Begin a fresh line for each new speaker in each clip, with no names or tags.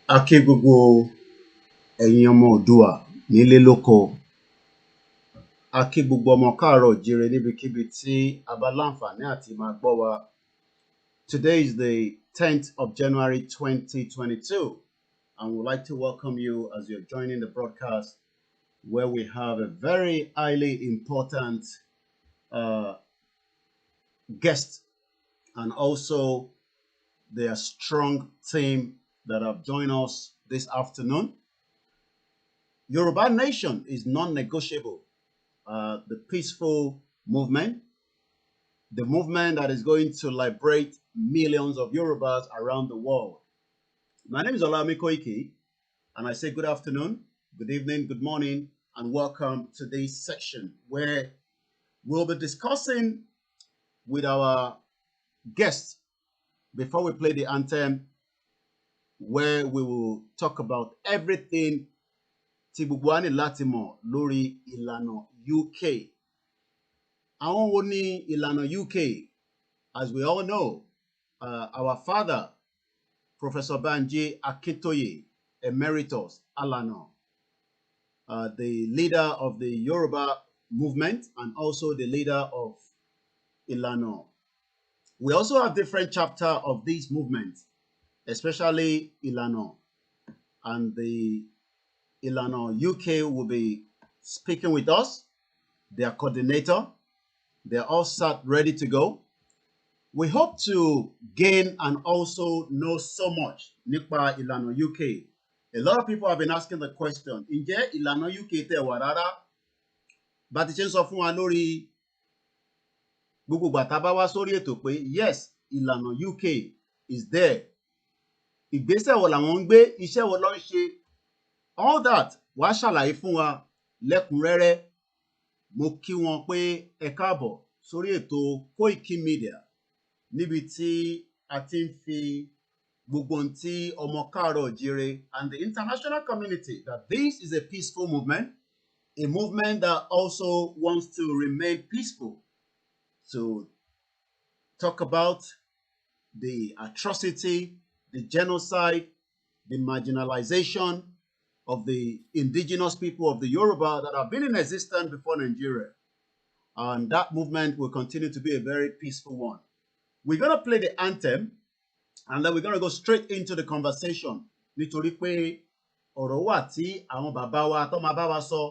A kí gbogbo ẹ̀yin ọmọ Oòduà nílé lóko. A kí gbogbo ọmọ káàárọ̀ oòjíire níbikíbi tí a bá láǹfààní àti máa gbọ́ wa. Today is the 10th of January 2022, and we'd like to welcome you as you're joining the broadcast where we have a very highly important guest and also their strong team that have joined us this afternoon. Yoruba Nation is non-negotiable. The peaceful movement, the movement that is going to liberate millions of Yorubas around the world. My name is Koiki, and I say good afternoon, good evening, good morning, and welcome to this section where we'll be discussing with our guests before we play the anthem, where we will talk about everything tí gbogbo wa ní láti mọ̀ lórí ìlànà UK. Àwọn wo ni ìlànà UK? As we all know, our father, Professor Banji Akintoye, Emeritus Alana, the leader of the Yoruba movement and also the leader of Ilana. We also have different chapters of these movements, especially Ilana, and the Ilana UK will be speaking with us, their coordinator. They're all sat ready to go. We hope to gain and also know so much nípa Ilana UK. A lot of people have been asking the question, ǹjẹ́ Ilana UK tẹ̀ wà rárá? Bá ti ṣe ń sọ fún wa lórí gbogbo ìgbà tá bá wá sórí ètò pé yes, Ilana UK is there. Ìgbésẹ̀ wo làwọn ń gbé, iṣẹ́ wo ló ń ṣe? All that wàá ṣàlàyé fún wa lẹ́kùnrẹ́rẹ́. Mo kí wọn pé ẹ káàbọ̀ sórí ètò KOIKIMEDIA níbi tí a ti ń fi gbogbo ohun tí ọmọ káàárọ̀ oòjíire and the international community that this is a peaceful movement, a movement that also wants to remain peaceful, to talk about the atrocity, the genocide, the marginalization of the indigenous people of the Yoruba that have been in existence before Nigeria. And that movement will continue to be a very peaceful one. We're going to play the anthem, and then we're going to go straight into the conversation. Nítorí pé ọ̀rọ̀ wà tí àwọn bàbá wa tó máa bá wa sọ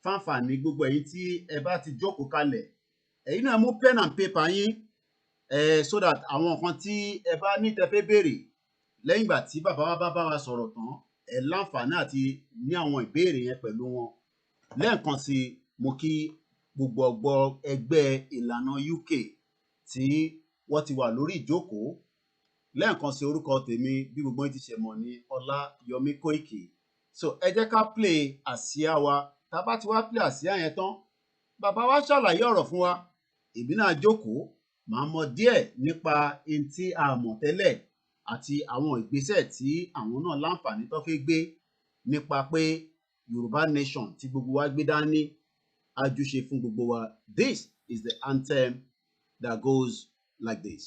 fáǹfààní gbogbo ẹ̀yin tí ẹ bá ti jókòó kalẹ̀. Ẹ̀yin náà mú pen and paper yín so that àwọn nǹkan tí ẹ bá ní tẹ́ fẹ́ béèrè lẹ́yìn ìgbà tí bàbá wa bá wa sọ̀rọ̀ tán, ẹ láǹfààní àti ní àwọn ìbéèrè yẹn pẹ̀lú wọn. Lẹ́ẹ̀kan sí mo kí gbogbo ọgbọ ẹgbẹ́ Ìlànà UK tí wọ́n ti wà lórí ìjókòó. Lẹ́ẹ̀kan sí orúkọ tèmi bí gbogbo yín ti ṣe mọ̀ ní Ọláyọmí Koiki. So ẹ jẹ́ ká play àsíá wa. Tá bá ti wá play àsíá yẹn tán, bàbá wa ṣàlàyé ọ̀rọ̀ fún wa. Èmi náà jókòó, màá mọ̀ díẹ̀ nípa ohun tí a mọ̀ tẹ́lẹ̀ àti àwọn ìgbésẹ̀ tí àwọn náà láǹfààní tó fẹ́ gbé nípa pé Yorùbá Nation tí gbogbo wa gbé dání àjùṣe fún gbogbo wa. This is the anthem that goes like this.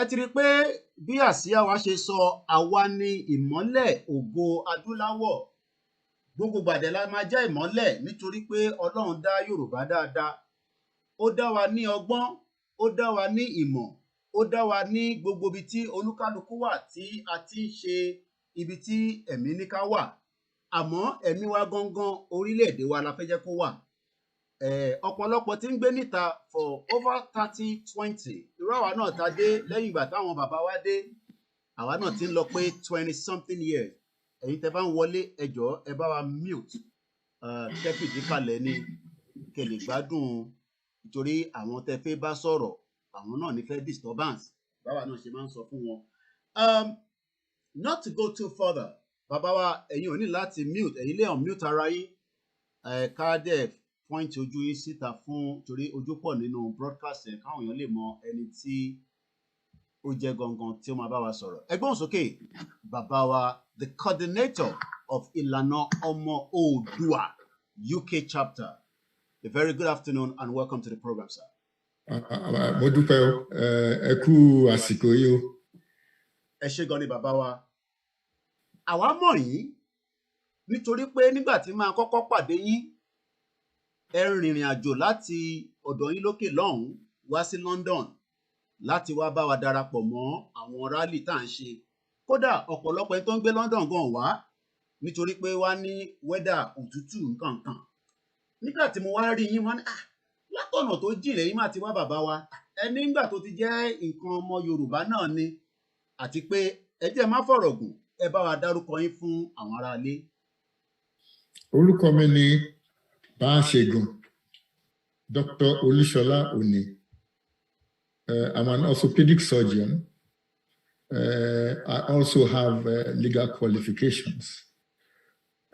ti rí pé bí àsíá wa ṣe sọ àwa ni ìmọ́lẹ̀ ògo adúláwọ̀. Gbogbo gbàdé la máa jẹ́ ìmọ́lẹ̀ nítorí pé Ọlọ́run dá Yorùbá dáadáa. Ó dá wa ní ọgbọ́n, ó dá wa ní ìmọ̀, ó dá wa ní gbogbo ibi tí olúkálukú wà tí a ti ń ṣe ibi tí ẹ̀mí ní ká wà. Àmọ́ ẹ̀mí wa gangan orílẹ̀-èdè wa la fẹ́ jẹ́ kó wà. Ọ̀pọ̀lọpọ̀ tí ń gbé níta for over 30-20. Irú àwa náà ta dé lẹ́yìn ìgbà táwọn bàbá wa dé. Àwa náà ti ń lọ pé 20-something years. Ẹ̀yin tẹ́ bá ń wọlé ẹ jọ̀ọ́ ẹ bá wa mute. Kẹ́fìdí kalẹ̀ ni kẹ́ lè gbádùn nítorí àwọn tẹ́ fẹ́ bá sọ̀rọ̀ àwọn náà ní fẹ́ disturbance. Báwa náà ṣe máa ń sọ fún wọn. Not to go too further. Bàbá wa ẹ̀yin ò ní láti mute. Ẹ̀yin lè unmute ara yín. Káàdẹ̀ point ojú yín síta fún torí ojú pọ̀ nínú broadcast ẹ̀ káwọn èèyàn lè mọ ẹni tí ó jẹ́ gangan tí ó máa bá wa sọ̀rọ̀. Ẹgbọ́n sókè bàbá wa the coordinator of Ilana Omo Oodua UK chapter. A very good afternoon and welcome to the program, sir.
Mo dúpẹ́ o, ẹ kú àsìkò yìí o.
Ẹ ṣé gan ni bàbá wa. Àwa mọ̀ yín nítorí pé nígbà tí máa kọ́kọ́ pàdé yín ẹ rìnrìn àjò láti ọ̀dọ̀ yín lókè lọ́hùn wá sí London láti wá bá wa darapọ̀ mọ́ àwọn rally tá à ń ṣe. Kódà ọ̀pọ̀lọpọ̀ ẹni tó ń gbé London gan wá nítorí pé wá ní wẹ́dà òtútù nǹkan. Nígbà tí mo wá rí yín wọ́n ní látọ̀nà tó jìn lẹ́yìn máa ti wá bàbá wa. Ẹni nígbà tó ti jẹ́ nǹkan ọmọ Yorùbá náà ni àti pé ẹ jẹ́ má fọ̀rọ̀ gùn ẹ bá wa dárúkọ yín fún àwọn aráalé.
Orúkọ mi ni Baasegun, Dr. Olusola Oni. I'm an orthopedic surgeon. I also have legal qualifications.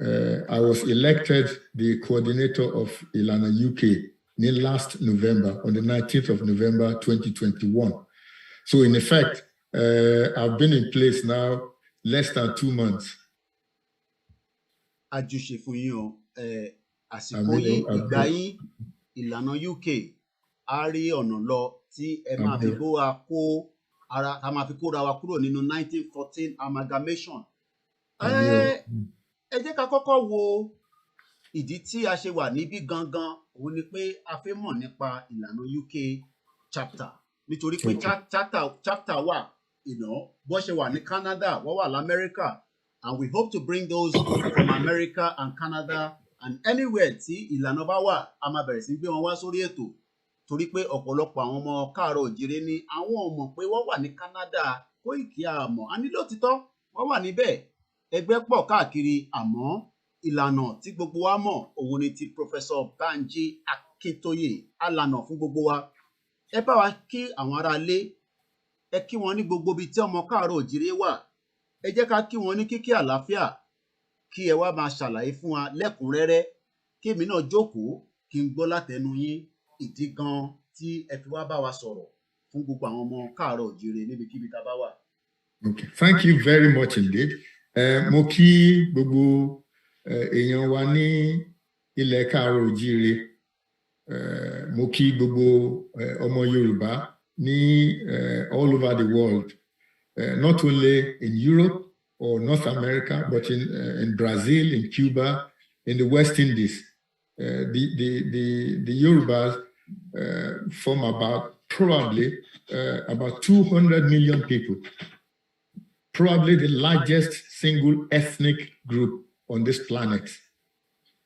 I was elected the coordinator of Ilana UK last November, on the 19th of November, 2021. So in effect, I've been in place now less than 2 months.
Àjùṣe fún yín o, àsìkò yín ìgbà yín Ìlànà UK á rí ọ̀nà lọ tí ẹ máa fi bó wa kó ara a máa fi kóra wa kúrò nínú 1914 amalgamation. Ẹ jẹ́ ká kọ́kọ́ wo ìdí tí a ṣe wà níbí gangan òun ni pé a fẹ́ mọ̀ nípa Ìlànà UK chapter nítorí pé chapter wà bó ṣe wà ní Canada wọ́n wà l'America and we hope to bring those from America and Canada and anywhere tí ìlànà bá wà a máa bẹ̀rẹ̀ sí gbé wọn wá sórí ètò torí pé ọ̀pọ̀lọpọ̀ àwọn ọmọ káàárọ̀ òjìrè ni àwọn ọmọ pé wọ́n wà ní Canada Koiki àmọ́ a nílò títọ́ wọ́n wà níbẹ̀ ẹgbẹ́ pọ̀ káàkiri àmọ́ ìlànà tí gbogbo wa mọ̀ òun ni ti Professor Banji Akintoye alànà fún gbogbo wa ẹ bá wa kí àwọn ará ilé ẹ kí wọn ní gbogbo ibi tí ọmọ káàárọ̀ òjìrè wà ẹ jẹ́ ká kí wọn ní kíkí àlàáfíà kí ẹ wá máa ṣàlàyé fún wa lẹ́kùnrẹ́rẹ́ kí èmi náà jókòó kí n gbọ́ látẹnu yín ìdí gan tí ẹ fi wá bá wa sọ̀rọ̀ fún gbogbo àwọn ọmọ káàárọ̀ òjìrè níbikíbi tá a bá wà.
Okay, thank you very much indeed. Mo kí gbogbo èèyàn wa ní ilẹ̀ káàárọ̀ òjìrè. Mo kí gbogbo ọmọ Yorùbá ní all over the world, not only in Europe or North America, but in Brazil, in Cuba, in the West Indies. The Yorubas form probably about 200 million people, probably the largest single ethnic group on this planet.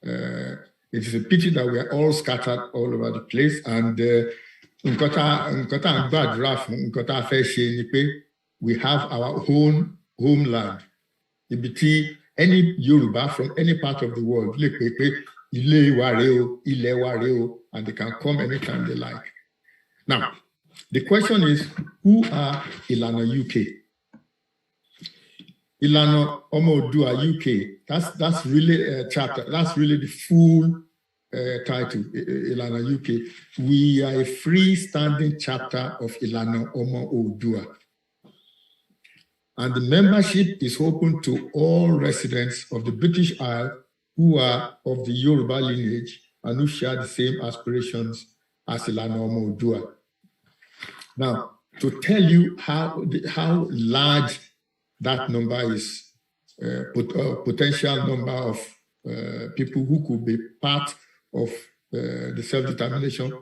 It is a pity that we are all scattered all over the place, and we have our own homeland. Any Yoruba from any part of the world, and they can come anytime they like. Now, the question is, who are Ilana UK? Ilana Omo Oodua UK, that's really a chapter, that's really the full title, Ilana UK. We are a freestanding chapter of Ilana Omo Oodua. And the membership is open to all residents of the British Isles who are of the Yoruba lineage and who share the same aspirations as Ilana Omo Oodua. Now, to tell you how large that number is, potential number of people who could be part of the self-determination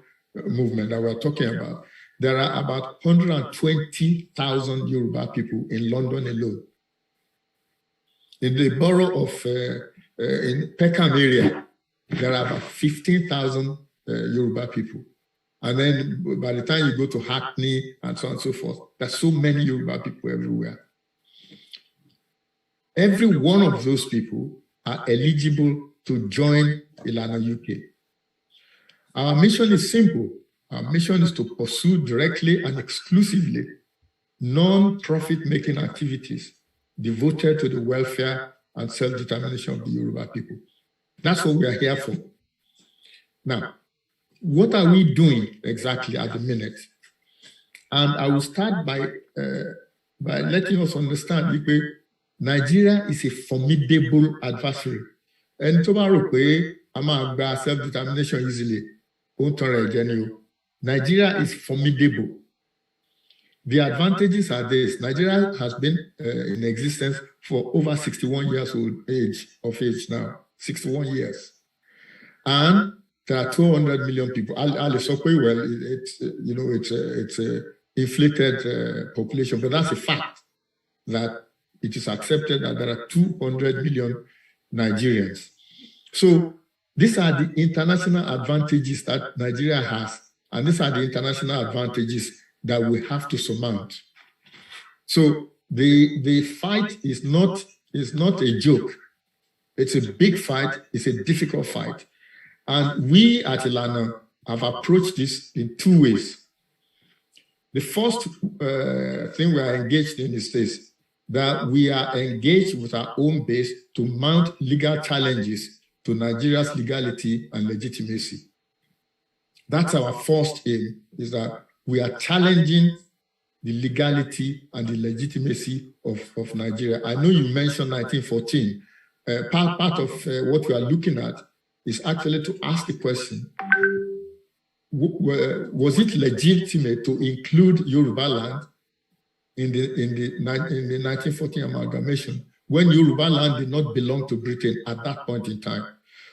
movement that we're talking about. There are about 120,000 Yoruba people in London alone. In the borough of in Peckham area, there are about 15,000 Yoruba people. And then by the time you go to Hackney and so on and so forth, there's so many Yoruba people everywhere. Every one of those people are eligible to join Ilana UK. Our mission is simple. Our mission is to pursue directly and exclusively non-profit making activities devoted to the welfare and self-determination of the Yoruba people. That's what we are here for. Now, what are we doing exactly at the minute? And I will start by letting us understand that Nigeria is a formidable adversary. And tomorrow, self-determination easily. Nigeria is formidable. The advantages are this. Nigeria has been in existence for over 61 years of age now, 61 years. And there are 200 million people. It's a inflated population, but that's a fact that it is accepted that there are 200 million Nigerians. So these are the international advantages that Nigeria has, and these are the international advantages that we have to surmount. So the fight is not a joke. It's a big fight. It's a difficult fight. And we at Ilana have approached this in two ways. The first thing we are engaged in is this, that we are engaged with our own base to mount legal challenges to Nigeria's legality and legitimacy. That's our first aim, is that we are challenging the legality and the legitimacy of Nigeria. I know you mentioned 1914. Part of what we are looking at is actually to ask the question, was it legitimate to include Yoruba land in the 1914 amalgamation when Yoruba land did not belong to Britain at that point in time?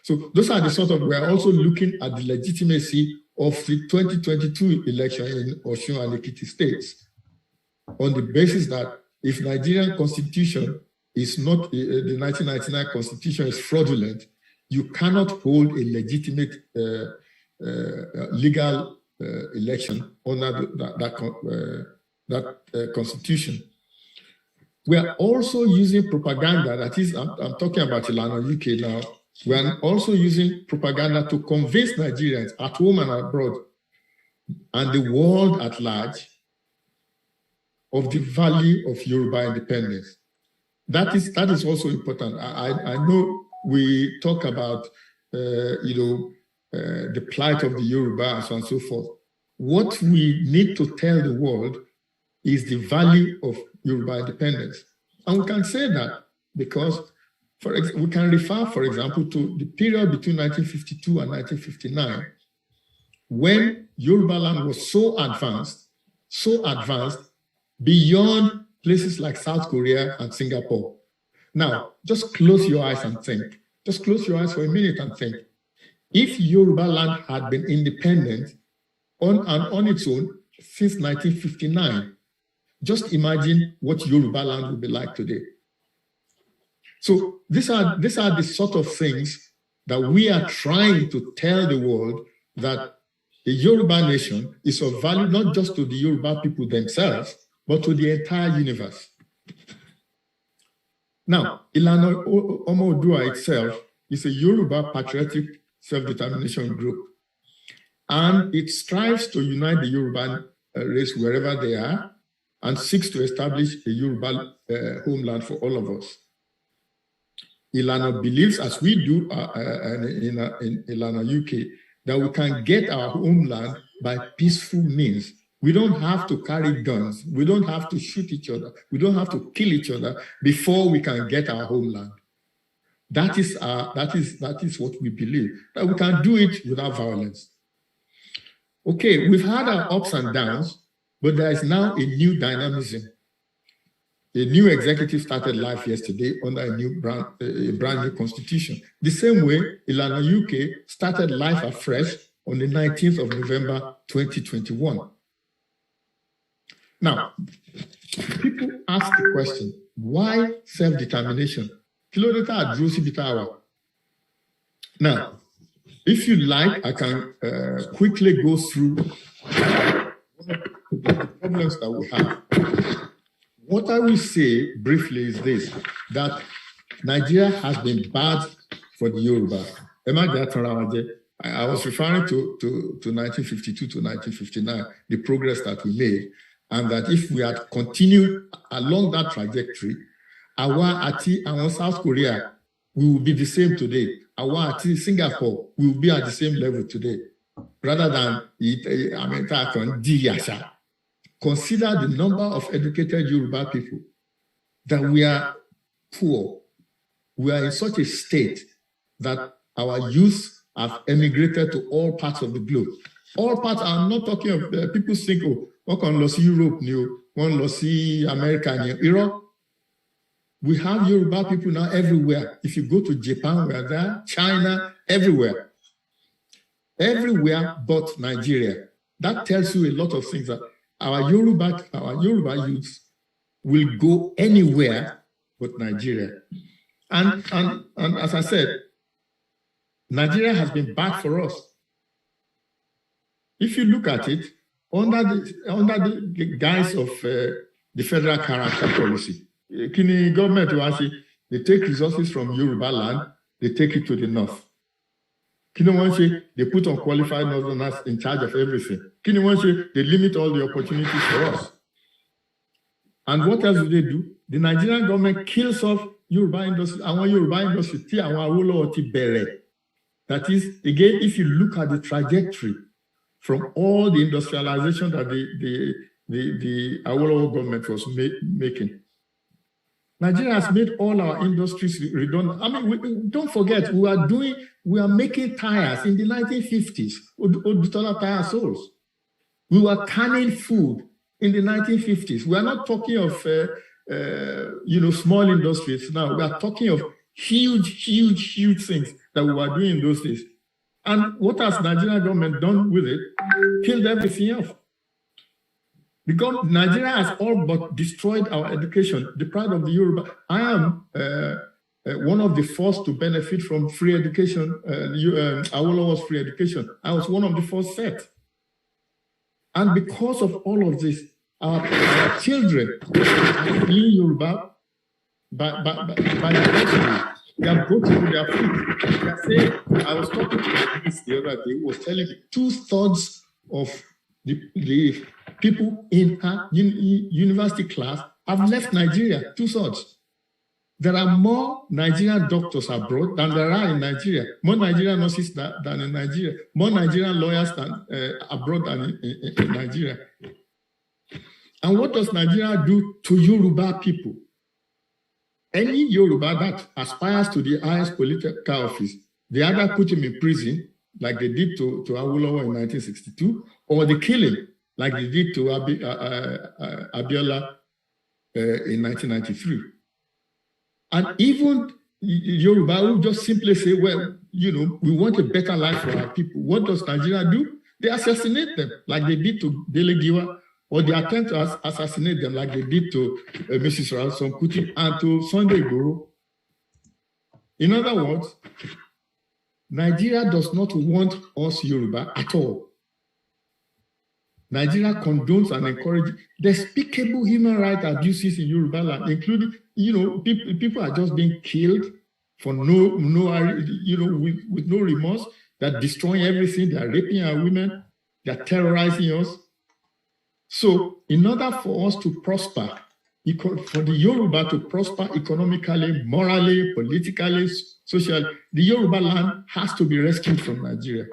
So those are the sort of, we are also looking at the legitimacy of the 2022 election in Osun and Ekiti states on the basis that if Nigerian constitution is not, the 1999 constitution is fraudulent, you cannot hold a legitimate legal election under that constitution. We are also using propaganda, that is, I'm talking about Ilana UK now. We are also using propaganda to convince Nigerians at home and abroad and the world at large of the value of Yoruba independence. That is also important. I know we talk about the plight of the Yoruba and so on and so forth. What we need to tell the world is the value of Yoruba independence. And we can say that because we can refer, for example, to the period between 1952 and 1959, when Yoruba land was so advanced beyond places like South Korea and Singapore. Now, just close your eyes and think. Just close your eyes for a minute and think. If Yoruba land had been independent on its own since 1959, just imagine what Yoruba land would be like today. So these are the sort of things that we are trying to tell the world, that the Yoruba nation is of value not just to the Yoruba people themselves, but to the entire universe. Now, Ilana Omoodua itself is a Yoruba patriotic self-determination group, and it strives to unite the Yoruba race wherever they are and seeks to establish a Yoruba homeland for all of us. Ilana believes, as we do in Ilana UK, that we can get our homeland by peaceful means. We don't have to carry guns. We don't have to shoot each other. We don't have to kill each other before we can get our homeland. That is what we believe, that we can do it without violence. Okay, we've had our ups and downs, But there is now a new dynamism. A new executive started life yesterday under a brand new constitution. The same way, Ilana UK started life afresh on the 19th of November 2021. Now, people ask the question, why self-determination? Now, if you like, I can quickly go through the problems that we have. What I will say briefly is this, that Nigeria has been bad for the Yoruba. I was referring to 1952 to 1959, the progress that we made, and that if we had continued along that trajectory, our South Korea, we will be the same today. Our Singapore, we will be at the same level today, rather than consider the number of educated Yoruba people, that we are poor. We are in such a state that our youth have emigrated to all parts of the globe. All parts, I'm not talking of people think, oh, one can see Europe, one can see America. We have Yoruba people now everywhere. If you go to Japan, we are there, China, everywhere. Everywhere but Nigeria. That tells you a lot of things, that our Yoruba youths will go anywhere but Nigeria. And as I said, Nigeria has been bad for us. If you look at it, under the guise of the federal character policy, Kini government will say they take resources from Yoruba land, they take it to the north. Kini wants say they put unqualified northerners in charge of everything. Kini wants say they limit all the opportunities for us. And what else do they do? The Nigerian government kills off Yoruba industry. Our Yoruba industry, that is, again, if you look at the trajectory from all the industrialization that the Awolowo government was making, Nigeria has made all our industries redundant. I mean, don't forget, we are making tires in the 1950s. Odutola tire souls. We were canning food in the 1950s. We are not talking of small industries now. We are talking of huge things that we were doing in those days. And what has Nigerian government done with it? Killed everything else. Because Nigeria has all but destroyed our education. The pride of the Yoruba. I am one of the first to benefit from free education. Awolowo's free education. I was one of the first set. And because of all of this, our children are being Yoruba by the they are broken with their feet. They are saying, I was talking to the other day, who was telling me 2/3 of the people in her university class have left Nigeria, 2/3. There are more Nigerian doctors abroad than there are in Nigeria, more Nigerian nurses than in Nigeria, more Nigerian lawyers than abroad than in Nigeria. And what does Nigeria do to Yoruba people? Any Yoruba that aspires to the highest political office, they either put him in prison, like they did to Awolowo in 1962, or they kill him, like they did to Abiola in 1993. And even Yoruba will just simply say, well, we want a better life for our people. What does Nigeria do? They assassinate them, like they did to Dele Giwa, or they attempt to assassinate them, like they did to Mrs. Ransom Kuti and to Sunday Igboho. In other words, Nigeria does not want us Yoruba at all. Nigeria condones and encourages despicable human rights abuses in Yoruba land, including, people are just being killed for with no remorse. They're destroying everything. They're raping our women. They're terrorizing us. So, in order for us to prosper, for the Yoruba to prosper economically, morally, politically, socially, the Yoruba land has to be rescued from Nigeria.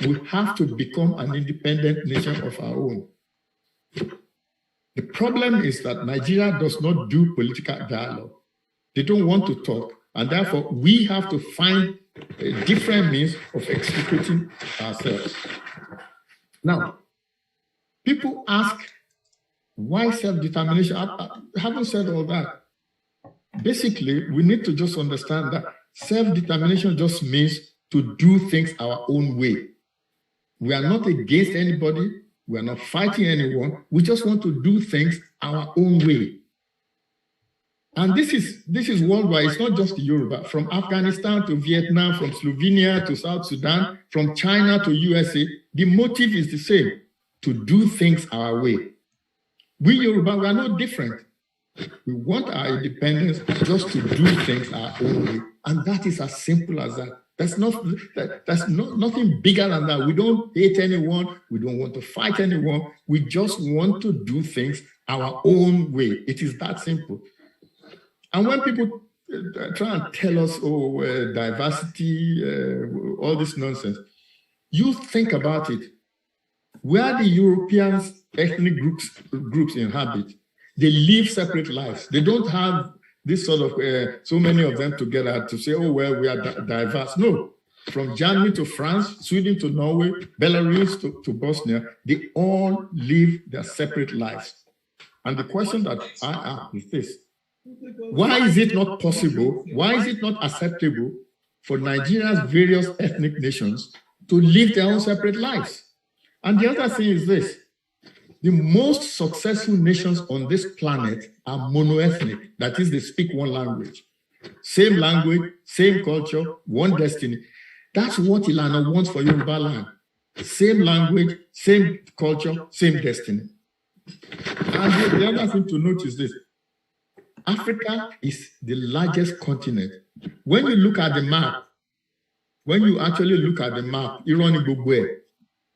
We have to become an independent nation of our own. The problem is that Nigeria does not do political dialogue. They don't want to talk, and therefore we have to find a different means of extricating ourselves. Now, people ask Why self-determination? I haven't said all that. Basically, we need to just understand that self-determination just means to do things our own way. We are not against anybody. We are not fighting anyone. We just want to do things our own way. And this is worldwide. It's not just Yoruba. From Afghanistan to Vietnam, from Slovenia to South Sudan, from China to USA, the motive is the same, to do things our way. We Yoruba, we are no different. We want our independence just to do things our own way. And that is as simple as that. That's nothing bigger than that. We don't hate anyone. We don't want to fight anyone. We just want to do things our own way. It is that simple. And when people try and tell us, diversity, all this nonsense, you think about it. Where the Europeans, ethnic groups inhabit, they live separate lives. They don't have this sort of, so many of them together to say, oh, well, we are diverse. No. From Germany to France, Sweden to Norway, Belarus to Bosnia, they all live their separate lives. And the question that I ask is this: why is it not possible, why is it not acceptable for Nigeria's various ethnic nations to live their own separate lives? And the other thing is this: the most successful nations on this planet are monoethnic. That is, they speak one language. Same language, same culture, one destiny. That's what Ilana wants for Yoruba land. Same language, same culture, same destiny. And the other thing to note is this: Africa is the largest continent. When you look at the map, when you actually look at the map,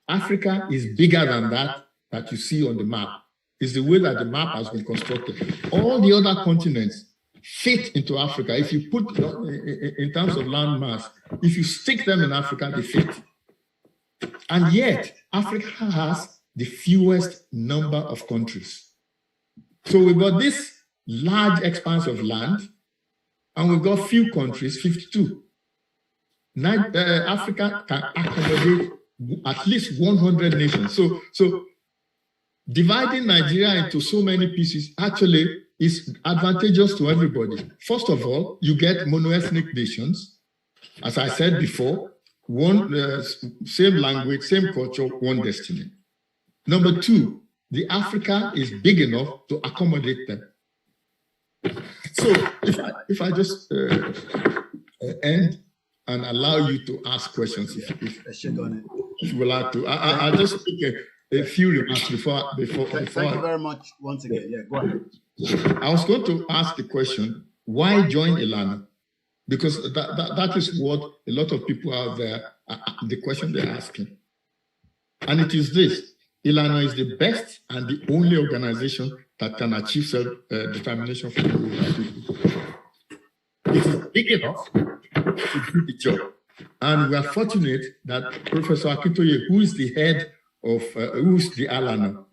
Africa is bigger than that you see on the map. It's the way that the map has been constructed. All the other continents fit into Africa. If you put, in terms of land mass, if you stick them in Africa, they fit. And yet, Africa has the fewest number of countries. So we've got this large expanse of land, and we've got few countries, 52. Africa can accommodate at least 100 nations. So dividing Nigeria into so many pieces actually is advantageous to everybody. First of all, you get monoethnic nations. As I said before, one same language, same culture, one destiny. Number two, the Africa is big enough to accommodate them. So if I just end and allow you to ask questions, if you would like to, I'll just make a few remarks before.
Thank you very much once again. Yeah, go ahead.
I was going to ask the question: why join Ilana? Because that is what a lot of people out there, the question they're asking. And it is this: Ilana is the best and the only organization that can achieve self-determination for the people. It is big enough to do the job. And we are fortunate that Professor Akintoye, who is the head of, who's the Alana,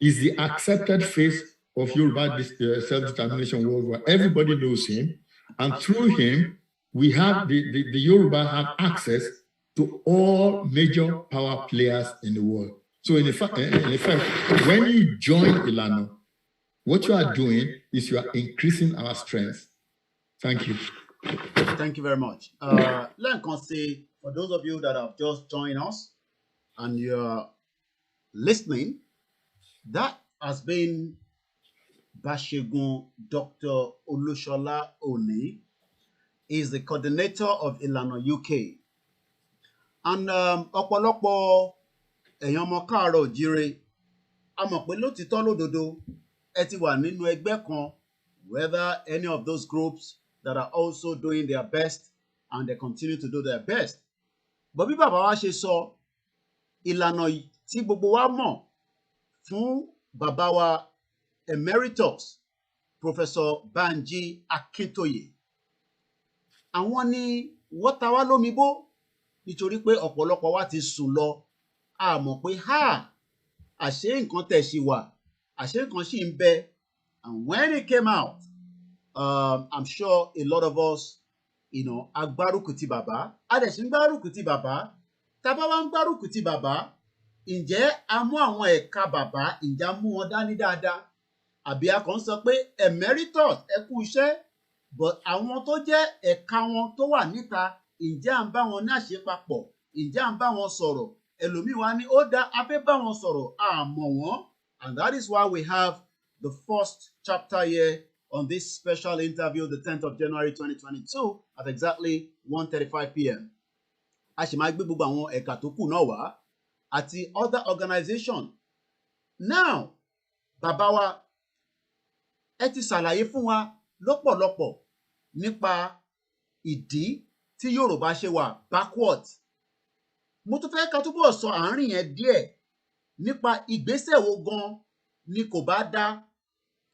is the accepted face of Yoruba self-determination worldwide. Everybody knows him. And through him, we have, the Yoruba have access to all major power players in the world. So in effect, when you join Ilana, what you are doing is you are increasing our strength. Thank you.
Thank you very much. Let me say, for those of you that have just joined us and you're listening, that has been Baasegun Dr. Olusola Oni, is the coordinator of Ilana UK. And ọ̀pọ̀lọpọ̀ èèyàn ọmọ káàárọ̀ oòjíire, a mọ̀ pé lótìtọ́ lódodo ẹ ti wà nínú ẹgbẹ́ kan, whether any of those groups that are also doing their best and they continue to do their best. But bí bàbá wa ṣe sọ, ìlànà tí gbogbo wa mọ̀ fún bàbá wa Emeritus Professor Banji Akintoye, àwọn ni wọ́n ta wá lómibó nítorí pé ọ̀pọ̀lọpọ̀ wa ti sùn lọ, a mọ̀ pé àṣé nǹkan tẹ̀ ṣì wà, àṣé nǹkan ṣì ń bẹ. And when it came out, I'm sure a lot of us, agbárùkù ti bàbá, a dẹ̀ ṣì ń gbárùkù ti bàbá. Tá bá wá ń gbárùkù ti bàbá, ǹjẹ́ a mú àwọn ẹ̀ka bàbá ǹjẹ́ a mú wọn dání dáadáa àbí a kàn sọ pé emeritus ẹ kú iṣẹ́ but àwọn tó jẹ́ ẹ̀ka wọn tó wà níta ǹjẹ́ à ń bá wọn ní àṣepapọ̀ ǹjẹ́ à ń bá wọn sọ̀rọ̀ ẹlòmíì wá ní ó dá a fẹ́ bá wọn sọ̀rọ̀ a mọ̀ wọ́n and that is why we have the first chapter here on this special interview the 10th of January 2022 at exactly 1:35 p.m. a sì máa gbé gbogbo àwọn ẹ̀ka tó kù náà wá àti other organization. Now bàbá wa ẹ ti ṣàlàyé fún wa lọ́pọ̀lọpọ̀ nípa ìdí tí Yorùbá ṣe wà backward. Mo tún fẹ́ ká túbọ̀ sọ àárín yẹn díẹ̀ nípa ìgbésẹ̀ wo gan ni kò bá dá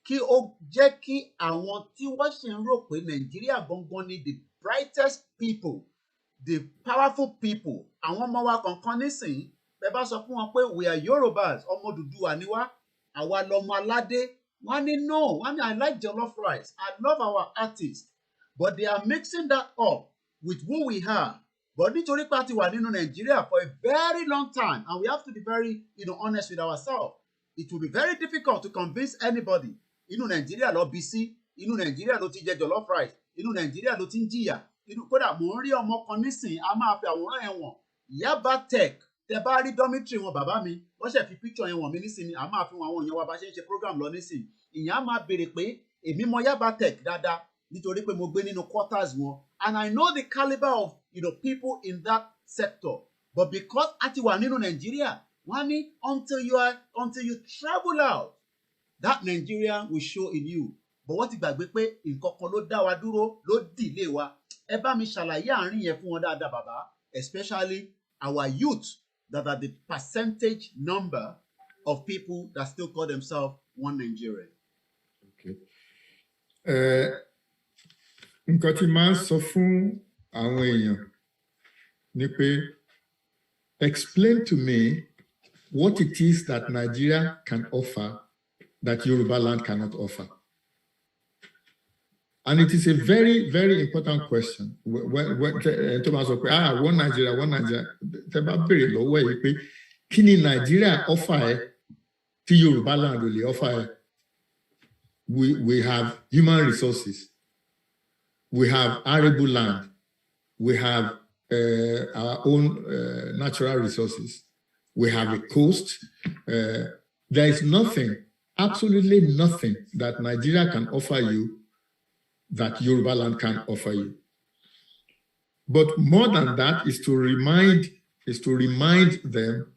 kí ó jẹ́ kí àwọn tí wọ́n ṣe ń rò pé Nàìjíríà gangan ni the brightest people, the powerful people, àwọn ọmọ wa kankan nísìnyí bẹ́ẹ̀ bá sọ fún wọn pé we are Yorubas, ọmọ Odùduwà ni wá, àwa lọmọ aládé, wọ́n ní no, wọ́n ní I like jollof rice, I love our artists, but they are mixing that up with who we are. But nítorí pé a ti wà nínú Nàìjíríà for a very long time and we have to be very honest with ourselves. It will be very difficult to convince anybody inú Nàìjíríà ló bí sí, inú Nàìjíríà ló ti jẹ jollof rice, inú Nàìjíríà ló ti ń jìyà, kódà mò ń rí ọmọ kan nísìnyí a máa fi àwòrán ẹ̀ wọ̀n Yaba Tech tẹ bá rí dormitory wọn bàbá mi wọ́n ṣe fi picture yẹn wọ̀n mí nísìnyí a máa fi wọn àwọn èèyàn wa bá ṣe ń ṣe program lọ nísìnyí ìyẹn á máa béèrè pé èmi mọ Yaba Tech dáadáa nítorí pé mo gbé nínú quarters wọn and I know the caliber of people in that sector but because a ti wà nínú Nàìjíríà wọ́n ní until you travel out that Nigeria will show in you but wọ́n ti gbàgbé pé nǹkan kan ló dá wa dúró ló dìlé wa ẹ bá mi ṣàlàyé àárín yẹn fún wọn dáadáa bàbá especially our youth that are the percentage number of people that still call themselves one Nigeria.
Okay. Nǹkan tí máa ń sọ fún àwọn èèyàn ni pé explain to me what it is that Nigeria can offer that Yoruba land cannot offer. And it is a very, very important question. When Thomas said, one Nigeria, tẹ́ bá béèrè lọ́wọ́ ẹ̀ pé kí ni Nigeria offer ẹ tí Yoruba land ò lè offer ẹ? We have human resources. We have arable land. We have our own natural resources. We have a coast. There is nothing, absolutely nothing that Nigeria can offer you that Yoruba land can offer you. But more than that is to remind them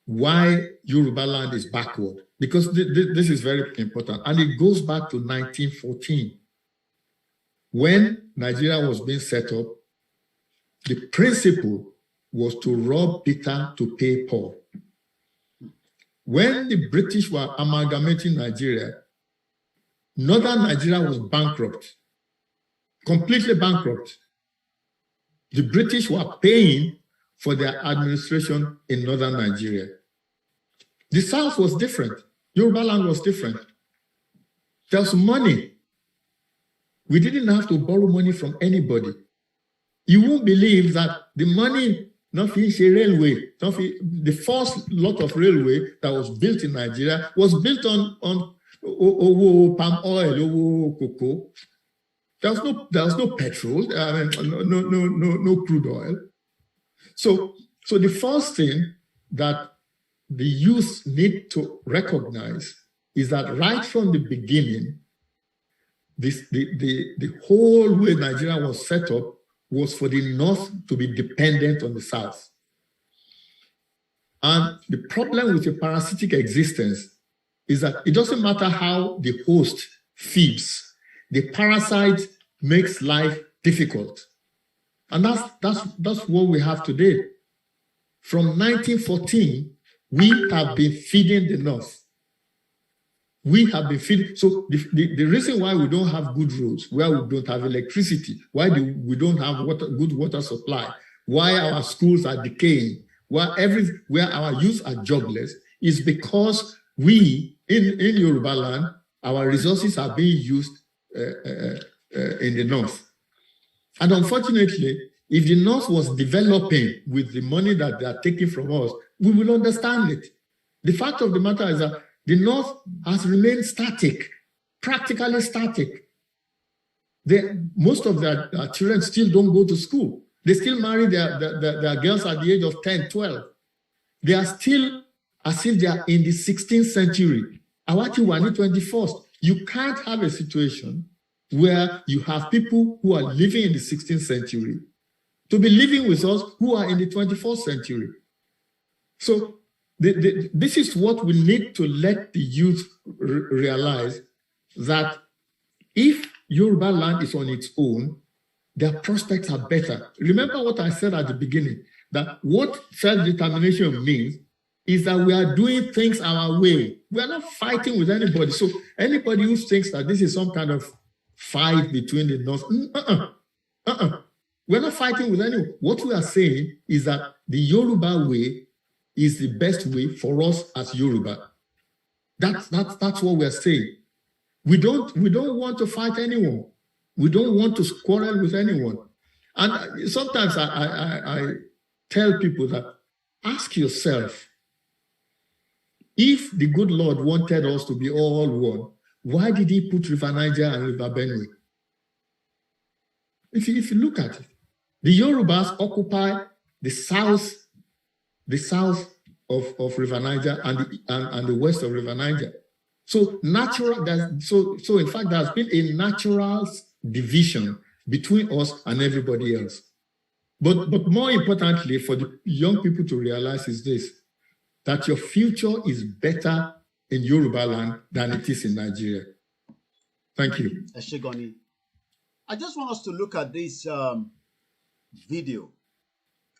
why Yoruba land is backward. Because this is very important. And it goes back to 1914. When Nigeria was being set up, the principle was to rob Peter to pay Paul. When the British were amalgamating Nigeria, Northern Nigeria was bankrupt, completely bankrupt. The British were paying for their administration in Northern Nigeria. The South was different. Yoruba land was different. There was money. We didn't have to borrow money from anybody. You won't believe that the money, nothing railway, the first lot of railway that was built in Nigeria was built on palm oil, cocoa. There was no petrol, no crude oil. So the first thing that the youth need to recognize is that right from the beginning, the whole way Nigeria was set up was for the North to be dependent on the South. And the problem with a parasitic existence is that it doesn't matter how the host feeds, the parasite makes life difficult. And that's what we have today. From 1914, we have been feeding the North. We have been feeding. So the reason why we don't have good roads, why we don't have electricity, why we don't have good water supply, why our schools are decaying, where our youth are jobless, is because we, in Yoruba land, our resources are being used in the North. And unfortunately, if the North was developing with the money that they are taking from us, we will understand it. The fact of the matter is that the North has remained static, practically static. Most of their children still don't go to school. They still marry their girls at the age of 10, 12. They are still as if they are in the 16th century. Awati Wani 21st. You can't have a situation where you have people who are living in the 16th century to be living with us who are in the 21st century. So this is what we need to let the youth realize, that if Yoruba land is on its own, their prospects are better. Remember what I said at the beginning, that what self-determination means is that we are doing things our way. We are not fighting with anybody. So anybody who thinks that this is some kind of fight between the North, we're not fighting with anyone. What we are saying is that the Yoruba way is the best way for us as Yoruba. That's what we are saying. We don't want to fight anyone. We don't want to quarrel with anyone. And sometimes I tell people that, ask yourself, if the good Lord wanted us to be all one, why did he put River Niger and River Benue? If you look at it, the Yorubas occupy the south of River Niger and the west of River Niger. So so in fact, there's been a natural division between us and everybody else. But more importantly, for the young people to realize is this, that your future is better in Yoruba land than it is in Nigeria. Thank you.
Eshegoni. I just want us to look at this video.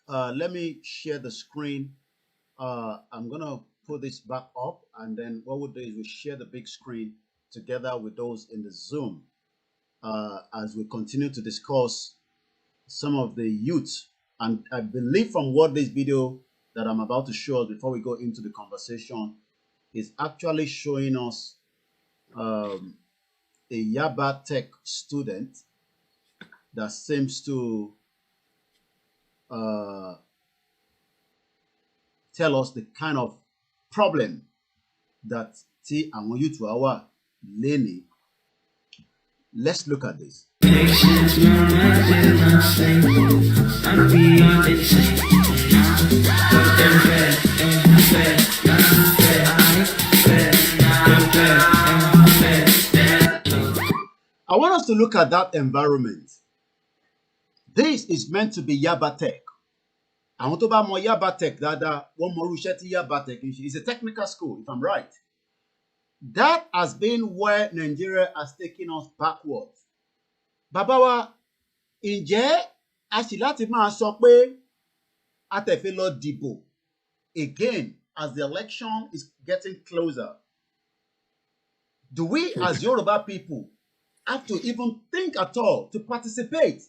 Let me share the screen. I'm going to put this back up, and then what we'll do is we'll share the big screen together with those in the Zoom as we continue to discuss some of the youth. And I believe from what this video that I'm about to show us before we go into the conversation is actually showing us a Yaba Tech student that seems to tell us the kind of problem that T and youth were learning. Let's look at this. I want us to look at that environment. This is meant to be Yaba Tech. I want to buy more Yaba Tech. One more Yaba Tech. It's a technical school, if I'm right. That has been where Nigeria has taken us backwards. Babawa, ǹjẹ́ a sì láti máa sọ pé a tẹ̀fẹ́ lọ dìbò again as the election is getting closer? Do we as Yoruba people have to even think at all to participate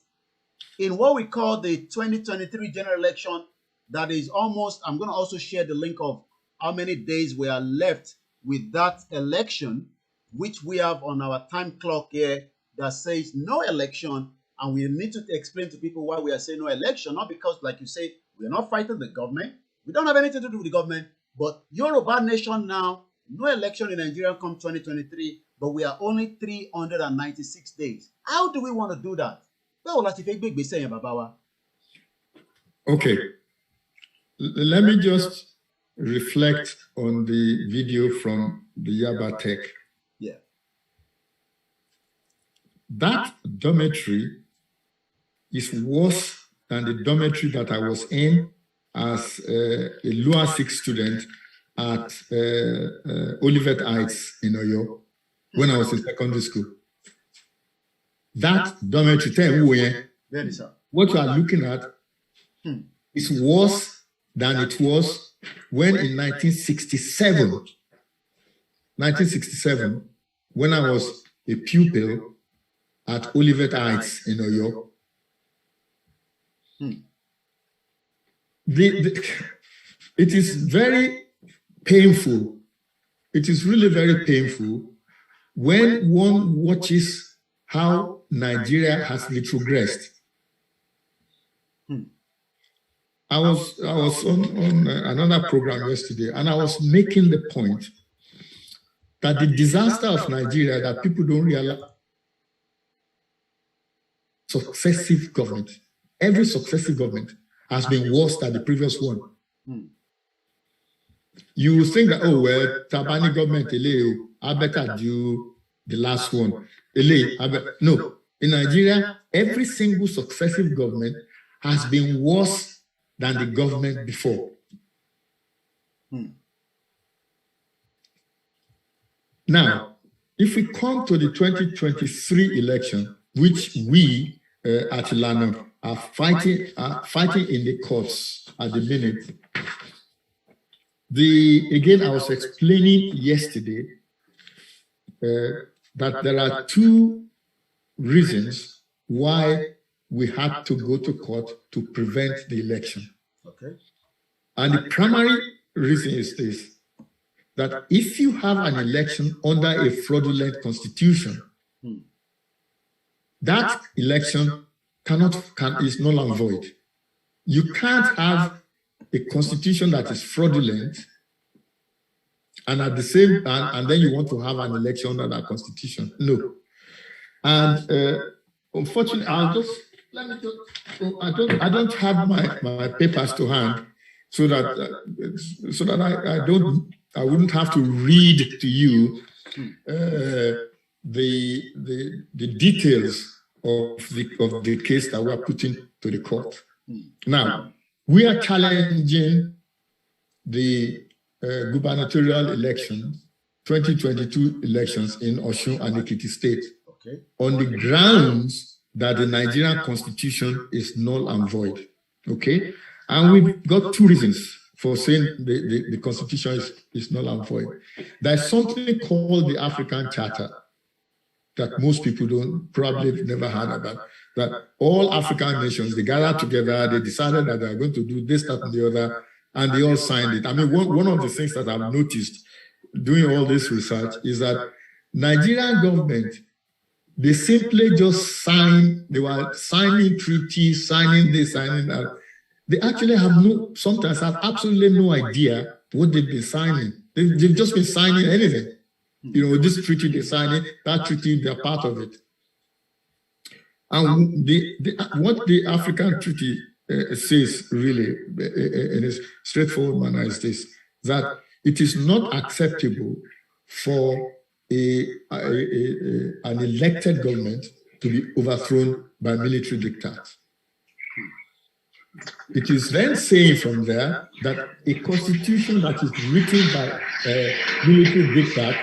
in what we call the 2023 general election that is almost, I'm going to also share the link of how many days we are left with that election, which we have on our time clock here that says no election, and we need to explain to people why we are saying no election, not because, like you say, we're not fighting the government. We don't have anything to do with the government, but Yoruba nation now, no election in Nigeria come 2023, but we are only 396 days. How do we want to do that?
Okay, let me just reflect on the video from the Yaba Tech.
Yeah.
That dormitory is worse than the dormitory that I was in as a lower 6 student at Olivet Heights in Oyo when I was in secondary school. That dormitory, what you are looking at is worse than it was when in 1967, when I was a pupil at Olivet Heights in Oyo. It is very painful. It is really very painful when one watches how Nigeria has retrogressed. I was on another program yesterday, and I was making the point that the disaster of Nigeria that people don't realize, successive government, every successive government has been worse than the previous one. You think that, oh, well, Tabani government, I better do the last one. No, in Nigeria, every single successive government has been worse than the government before. Now, if we come to the 2023 election, which we at Ilana are fighting in the courts at the minute, again, I was explaining yesterday that there are two reasons why we had to go to court to prevent the election. Okay. And the primary reason is this, that if you have an election under a fraudulent constitution, that election is null and void. You can't have a constitution that is fraudulent and at the same time, and then you want to have an election under that constitution. No. And unfortunately, I don't have my papers to hand, so that I wouldn't have to read to you the details of the case that we are putting to the court. Now, we are challenging the gubernatorial elections, 2022 elections in Osun and Ekiti State, on the grounds that the Nigerian constitution is null and void. Okay? And we've got two reasons for saying the constitution is null and void. There's something called the African Charter that most people probably never heard about, that all African nations, they gathered together, they decided that they're going to do this, that, and the other, and they all signed it. I mean, one of the things that I've noticed doing all this research is that Nigerian government, they simply just they were signing treaties, signing this, signing that. They actually sometimes have absolutely no idea what they've been signing. They've just been signing anything. You know, this treaty they're signing, that treaty, they're part of it. And what the African treaty says really, in a straightforward manner, is this, that it is not acceptable for an elected government to be overthrown by military diktats. It is then saying from there that a constitution that is written by military diktat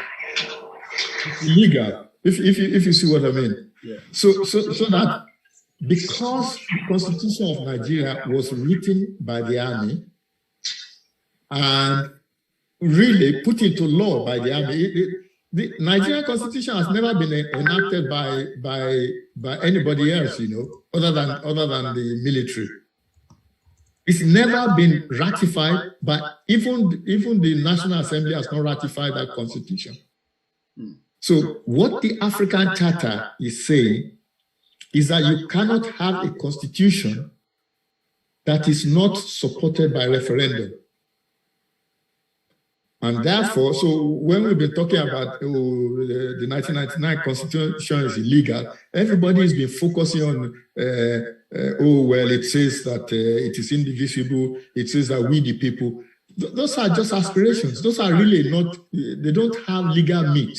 is illegal, if you see what I mean. Yeah. So that because the Constitution of Nigeria was written by the army and really put into law by the army, the Nigerian Constitution has never been enacted by anybody else, you know, other than the military. It's never been ratified, but even the National Assembly has not ratified that constitution. So what the African Charter is saying is that you cannot have a constitution that is not supported by referendum. And therefore, so when we've been talking about the 1999 constitution is illegal, everybody's been focusing on, it says that it is indivisible, it says that we the people. Those are just aspirations. Those are really not, they don't have legal meat.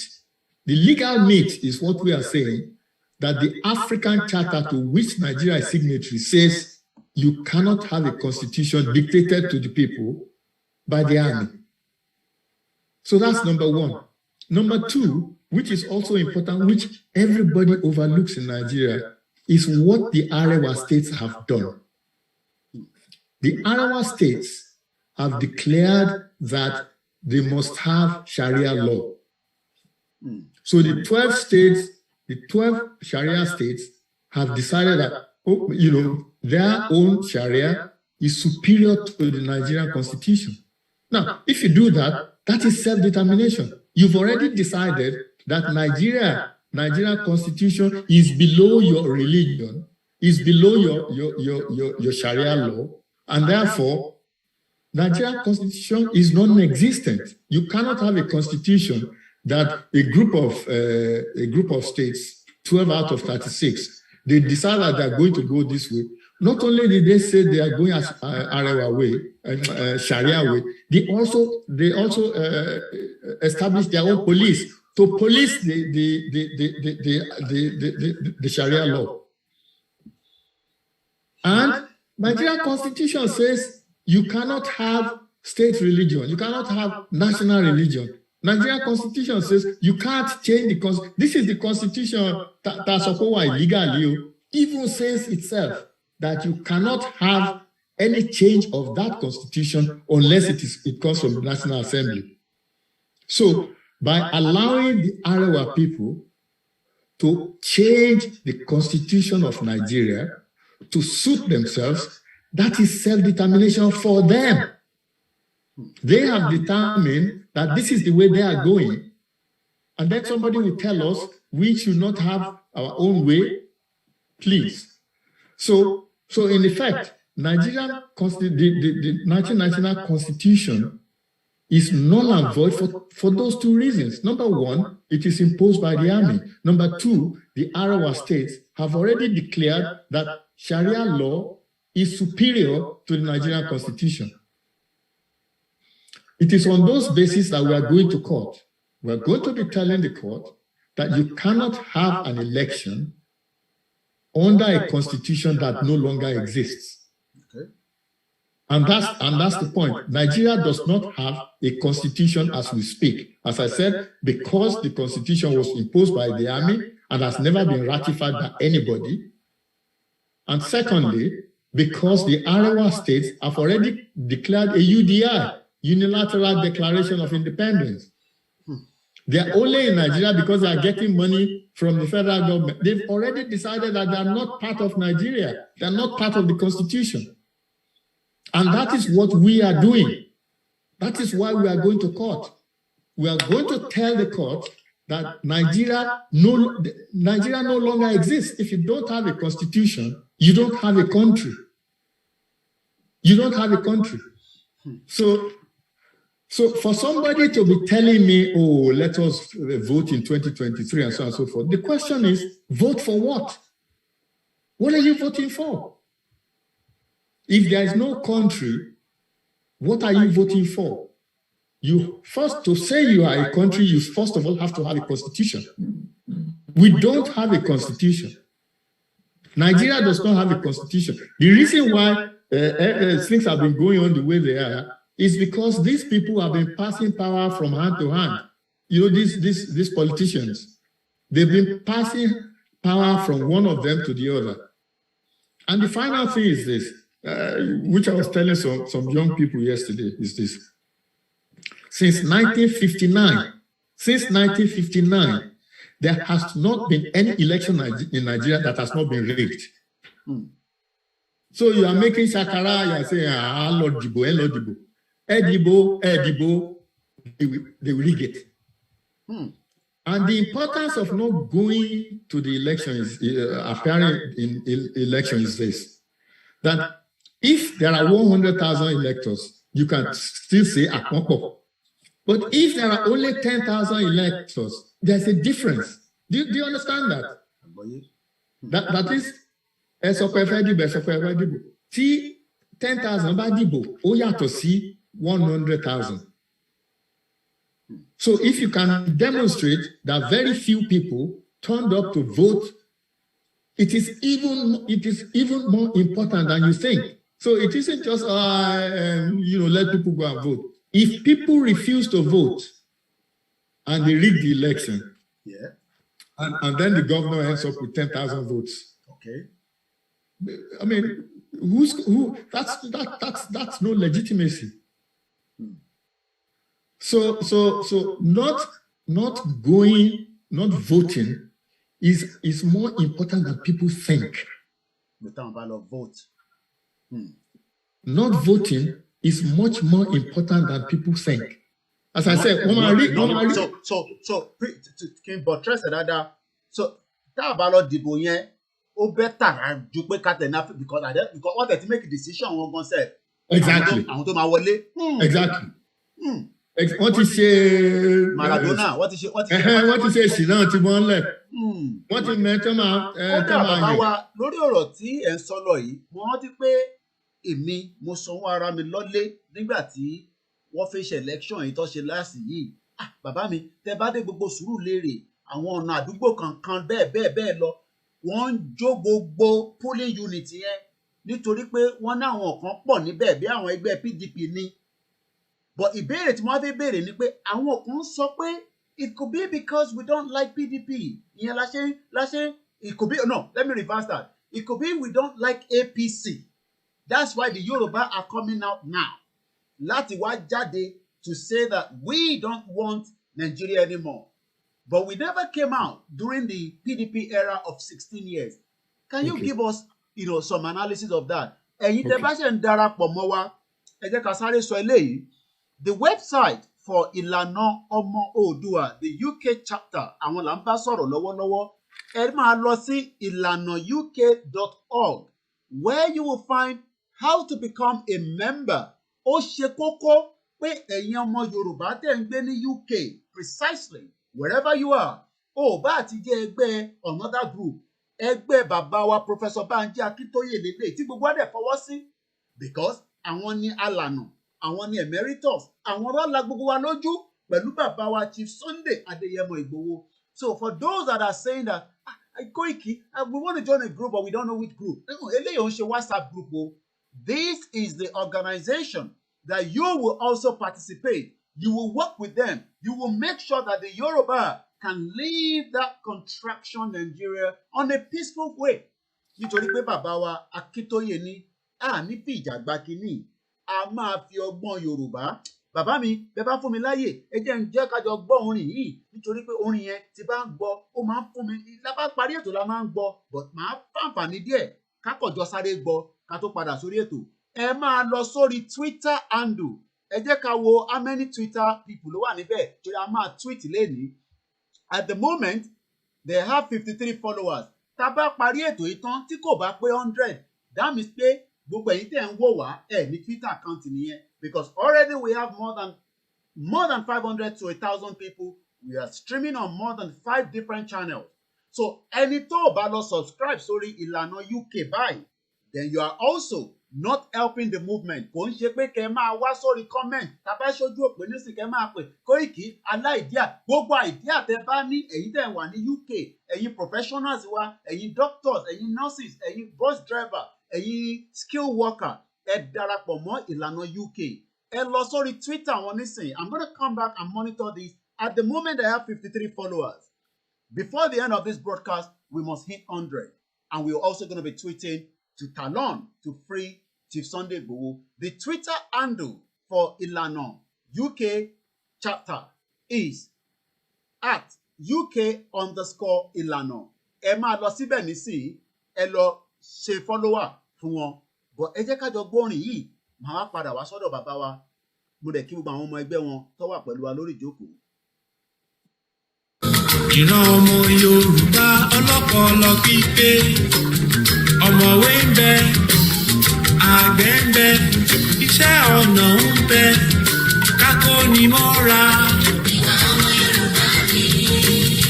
The legal meat is what we are saying, that the African Charter to which Nigeria is signatory says you cannot have a constitution dictated to the people by the army. So that's number one. Number two, which is also important, which everybody overlooks in Nigeria, is what the Arewa states have done. The Arewa states have declared that they must have Sharia law. So the 12 states, the 12 Sharia states have decided that, their own Sharia is superior to the Nigerian constitution. Now, if you do that, that is self-determination. You've already decided that Nigerian constitution is below your religion, is below your Sharia law, And therefore, Nigerian constitution is non-existent. You cannot have a constitution that a group of states, 12 out of 36, they decide that they are going to go this way. Not only did they say they are going as Arewa way, Sharia way, they also established their own police to police the Sharia law. And Nigerian constitution says you cannot have state religion, you cannot have national religion. Nigerian constitution says you can't change the constitution. This is the constitution that's illegal. Even says itself that you cannot have any change of that constitution unless it comes from the National Assembly. So by allowing the Arewa people to change the constitution of Nigeria to suit themselves, that is self-determination for them. They have determined that this is the way they are going. And then somebody will tell us we should not have our own way, please. So in effect, the 1999 Constitution is null and void for those two reasons. Number one, it is imposed by the army. Number two, the Arewa states have already declared that Sharia law is superior to the Nigerian Constitution. It is on those bases that we are going to court. We are going to be telling the court that you cannot have an election under a constitution that no longer exists. Okay. And that's the point. Nigeria does not have a constitution as we speak. As I said, because the constitution was imposed by the army and has never been ratified by anybody. And secondly, because the Arewa states have already declared a UDI, Unilateral Declaration of Independence. They are only in Nigeria because they are getting money from the federal government. They've already decided that they are not part of Nigeria. They are not part of the constitution. And that is what we are doing. That is why we are going to court. We are going to tell the court that Nigeria no longer exists. If you don't have a constitution, you don't have a country. You don't have a country. So for somebody to be telling me, oh, let us vote in 2023 and so on and so forth, the question is, vote for what? What are you voting for? If there is no country, what are you voting for? You first, to say you are a country, you first of all have to have a constitution. We don't have a constitution. Nigeria does not have a constitution. The reason why things have been going on the way they are is because these people have been passing power from hand to hand. You know, these politicians, they've been passing power from one of them to the other. And the final thing is this, which I was telling some young people yesterday, is this. Since 1959, there has not been any election in Nigeria that has not been rigged. So you are making shakara, you are saying, Lord Dibo, Lord Dibo. Edibo, they will rig it. And the importance of not going to the election is appearing in election is this: that if there are 100,000 electors, you can still say Akoko. But if there are only 10,000 electors, there's a difference. Do you understand that? That is, see, 10,000 Badibo, Oyato see 100,000. So if you can demonstrate that very few people turned up to vote, it is even more important than you think. So it isn't just let people go and vote. If people refuse to vote and they rig the election, and then the governor ends up with 10,000 votes. Okay. I mean, that's no legitimacy. So not voting is more important than people think. Not voting is much more important than people think. As I said,
so that ballot dìbò yẹn, ó better ju pé ká tẹ̀lé because wọ́n tẹ̀ ti make a decision wọn gan sef.
Exactly.
Àwọn tó máa wọlé.
Exactly. Wọ́n ti ṣe
Maradona, wọ́n ti
ṣe èsì náà tí wọ́n lẹ̀. Wọ́n ti mẹ́tọ́ máa
kódà bàbá wa lórí ọ̀rọ̀ tí ẹ̀ ń sọ lọ yìí, mo rántí pé èmi mo sanwó ara mi lọ́lé nígbà tí wọ́n fẹ́ ṣe election yìí tó ṣe láàsì yìí. Bàbá mi tẹ bá dé gbogbo Sùúrùlérè àwọn ọ̀nà àdúgbò kankan bẹ́ẹ̀ lọ wọ́n ń jó gbogbo polling unit yẹn nítorí pé wọ́n ní àwọn kan pọ̀ níbẹ̀ bí àwọn ẹgbẹ́ PDP ni. But ìbéèrè tí wọ́n fẹ́ béèrè ni pé àwọn kan sọ pé it could be because we don't like PDP. Ìyẹn láṣẹ it could be no, let me reverse that. It could be we don't like APC. That's why the Yoruba are coming out now. Láti wá jáde to say that we don't want Nigeria anymore. But we never came out during the PDP era of 16 years. Can you give us, some analysis of that? Ẹ̀yin tẹ́ bá ṣe ń darapọ̀ mọ́ wa, ẹ jẹ́ ká sáré sọ eléyìí. The website for Ilana Ọmọ Oòduà, the UK chapter, àwọn là ń bá sọ̀rọ̀ lọ́wọ́lọ́wọ́. Ẹ máa lọ sí ilanauk.org, where you will find how to become a member. Ó ṣe kókó pé ẹ̀yin ọmọ Yorùbá tẹ́ ń gbé ní UK, precisely wherever you are, bá àti jẹ́ ẹgbẹ́ another group, ẹgbẹ́ bàbá wa Professor Banji Akintoye lélẹ̀ tí gbogbo adẹ̀ fọwọ́ sí, because àwọn ni alànà, àwọn ni emeritus, àwọn rọ́lá gbogbo wa lójú pẹ̀lú bàbá wa Chief Sunday Adéyẹmọ Ìgbòho. So for those that are saying that Koiki, we want to join a group but we don't know which group, eléyìí ò ń ṣe WhatsApp group o. This is the organization that you will also participate. You will work with them. You will make sure that the Yoruba can leave that contraction Nigeria on a peaceful way. Nítorí pé bàbá wa Akintoye ní ní fi ìjà gba kínní, a máa fi ọgbọ́n Yorùbá. Bàbá mi, bẹ́ẹ̀ bá fún mi láyè, ẹ jẹ́ ń jẹ́ ká jọ gbọ́ orin yìí nítorí pé orin yẹn ti bá ń gbọ́, ó máa ń fún mi. Lábá parí ètò la máa ń gbọ́, but máa fàǹfààní díẹ̀ ká kọ̀jọ́ sáré gbọ́ ká tó padà sórí ètò. Ẹ máa lọ sórí Twitter handle. Ẹ jẹ́ ká wo how many Twitter people ló wà níbẹ̀ torí a máa tweet lénìí. At the moment, they have 53 followers. Tá bá parí ètò yìí tán tí kò bá pé 100, that means pé gbogbo ẹ̀yin tẹ́ ń wò wá ní Twitter account nìyẹn, because already we have more than 500 to 1,000 people. We are streaming on more than 5 different channels. So ẹni tó bá lọ subscribe sórí Ìlànà UK báyìí, then you are also not helping the movement. Kò ń ṣe pé kẹ́ máa wá sórí comment tàbá ṣojú òpè nísìnyí kẹ́ máa pè Koiki aláìdíà, gbogbo àìdíà tẹ́ bá ní, ẹ̀yin tẹ́ wà ní UK, ẹ̀yin professionals wa, ẹ̀yin doctors, ẹ̀yin nurses, ẹ̀yin bus driver, ẹ̀yin skill worker, ẹ darapọ̀ mọ́ Ìlànà UK. Ẹ lọ sórí Twitter wọn nísìnyí. I'm going to come back and monitor this. At the moment I have 53 followers. Before the end of this broadcast, we must hit 100. And we're also going to be tweeting to Talon to free Chief Sunday Igboho. The Twitter handle for Ilana UK chapter is at UK_Ilana. Ẹ máa lọ síbẹ̀ nísìnyí, ẹ lọ ṣe follower fún wọn. But ẹ jẹ́ ká jọ gbórin yìí, màá wá padà wá sọ́dọ̀ bàbá wa. Mo dẹ̀ kí gbogbo àwọn ọmọ ẹgbẹ́ wọn tó wà pẹ̀lú wa lórí ìjókòó.
Ìran ọmọ Yorùbá ọlọ́pọlọ pípé, ọ̀mọ̀wé ń bẹ, àgbẹ̀ ń bẹ, iṣẹ́ ọnà ń bẹ, kákónimọ́ra. Ìran ọmọ Yorùbá mi.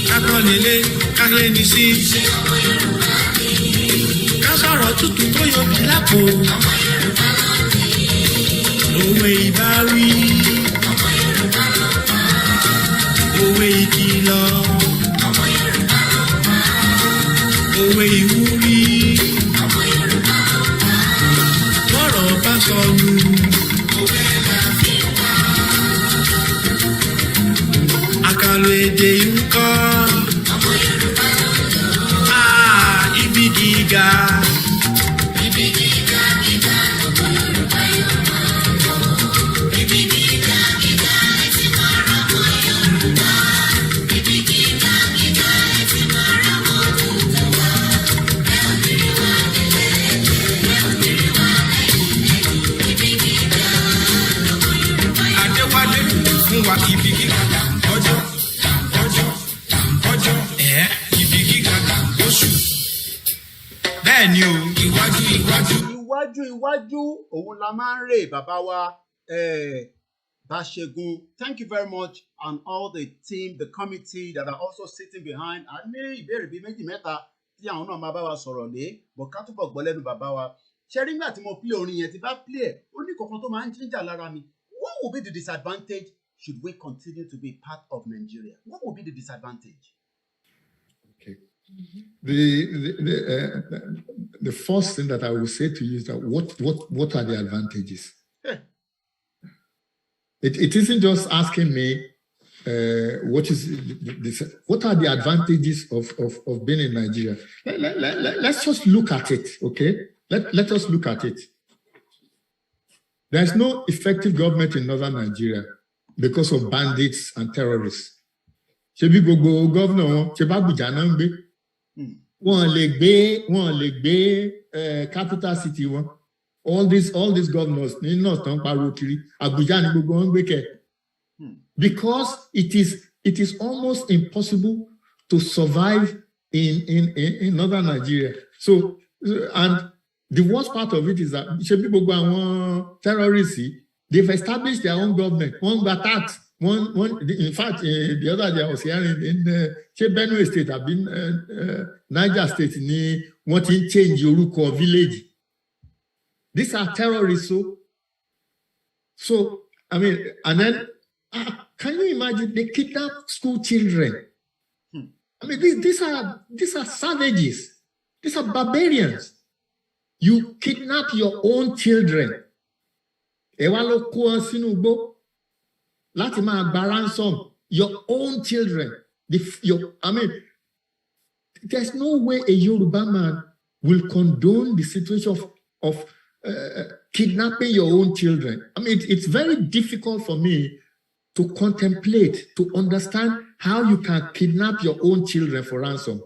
Kákọ́lélé, káléni sí. Ìṣe ọmọ Yorùbá mi. Ká sọ̀rọ̀ tútù tó yọbi lápò. Ọmọ Yorùbá ló ní. Òwe ìbáwí. Ọmọ Yorùbá ló pa. Òwe ìkìlọ̀. Ọmọ Yorùbá ló pa. Òwe ìwúrí. Ọmọ Yorùbá ló pa. Bọ́rọ̀ bá sọnù. Òwe la fi wá. Àkàlò èdè ń kọ́. Ọmọ Yorùbá ló lò. Ibi gíga. Ibi gíga gíga. Ọmọ Yorùbá yóò máa lò. Ibi
Iwájú òun la máa ń rè bàbá wa Baasegun. Thank you very much, and all the team, the committee that are also sitting behind. A ní ìbéèrè bíi méjì mẹ́ta tí àwọn náà máa bá wa sọ̀rọ̀ lé, bọ̀ ká túbọ̀ gbọ́ lẹ́nu bàbá wa. Ṣé rí nígbà tí mo play orin yẹn, tí bá play ẹ̀, ó ní kankan tó máa ń jíjà lára mi. What will be the disadvantage should we continue to be part of Nigeria? What will be the disadvantage?
Okay. The first thing that I will say to you is that what are the advantages?
Yeah.
It isn't just asking me what are the advantages of being in Nigeria. Let's just look at it, okay? Let us look at it. There's no effective government in northern Nigeria because of bandits and terrorists. Ṣebí gbogbo governor wọn ṣe bá Abuja náà ń gbé. Wọ́n lè gbé capital city wọn. All these governors ní north tán pariwo kiri. Abuja ni gbogbo wọn ń gbé kẹ̀. Because it is almost impossible to survive in northern Nigeria. So and the worst part of it is that ṣebí gbogbo àwọn terrorists, they've established their own government. One gba tax. In fact, the other day I was hearing in Benue State, I've been Niger State, ni wọ́n ti change orúkọ village. These are terrorists, so I mean, and then can you imagine they kidnap school children? I mean, these are savages. These are barbarians. You kidnap your own children. Láti máa gba ransom your own children. I mean, there's no way a Yoruba man will condone the situation of kidnapping your own children. I mean, it's very difficult for me to contemplate, to understand how you can kidnap your own children for ransom.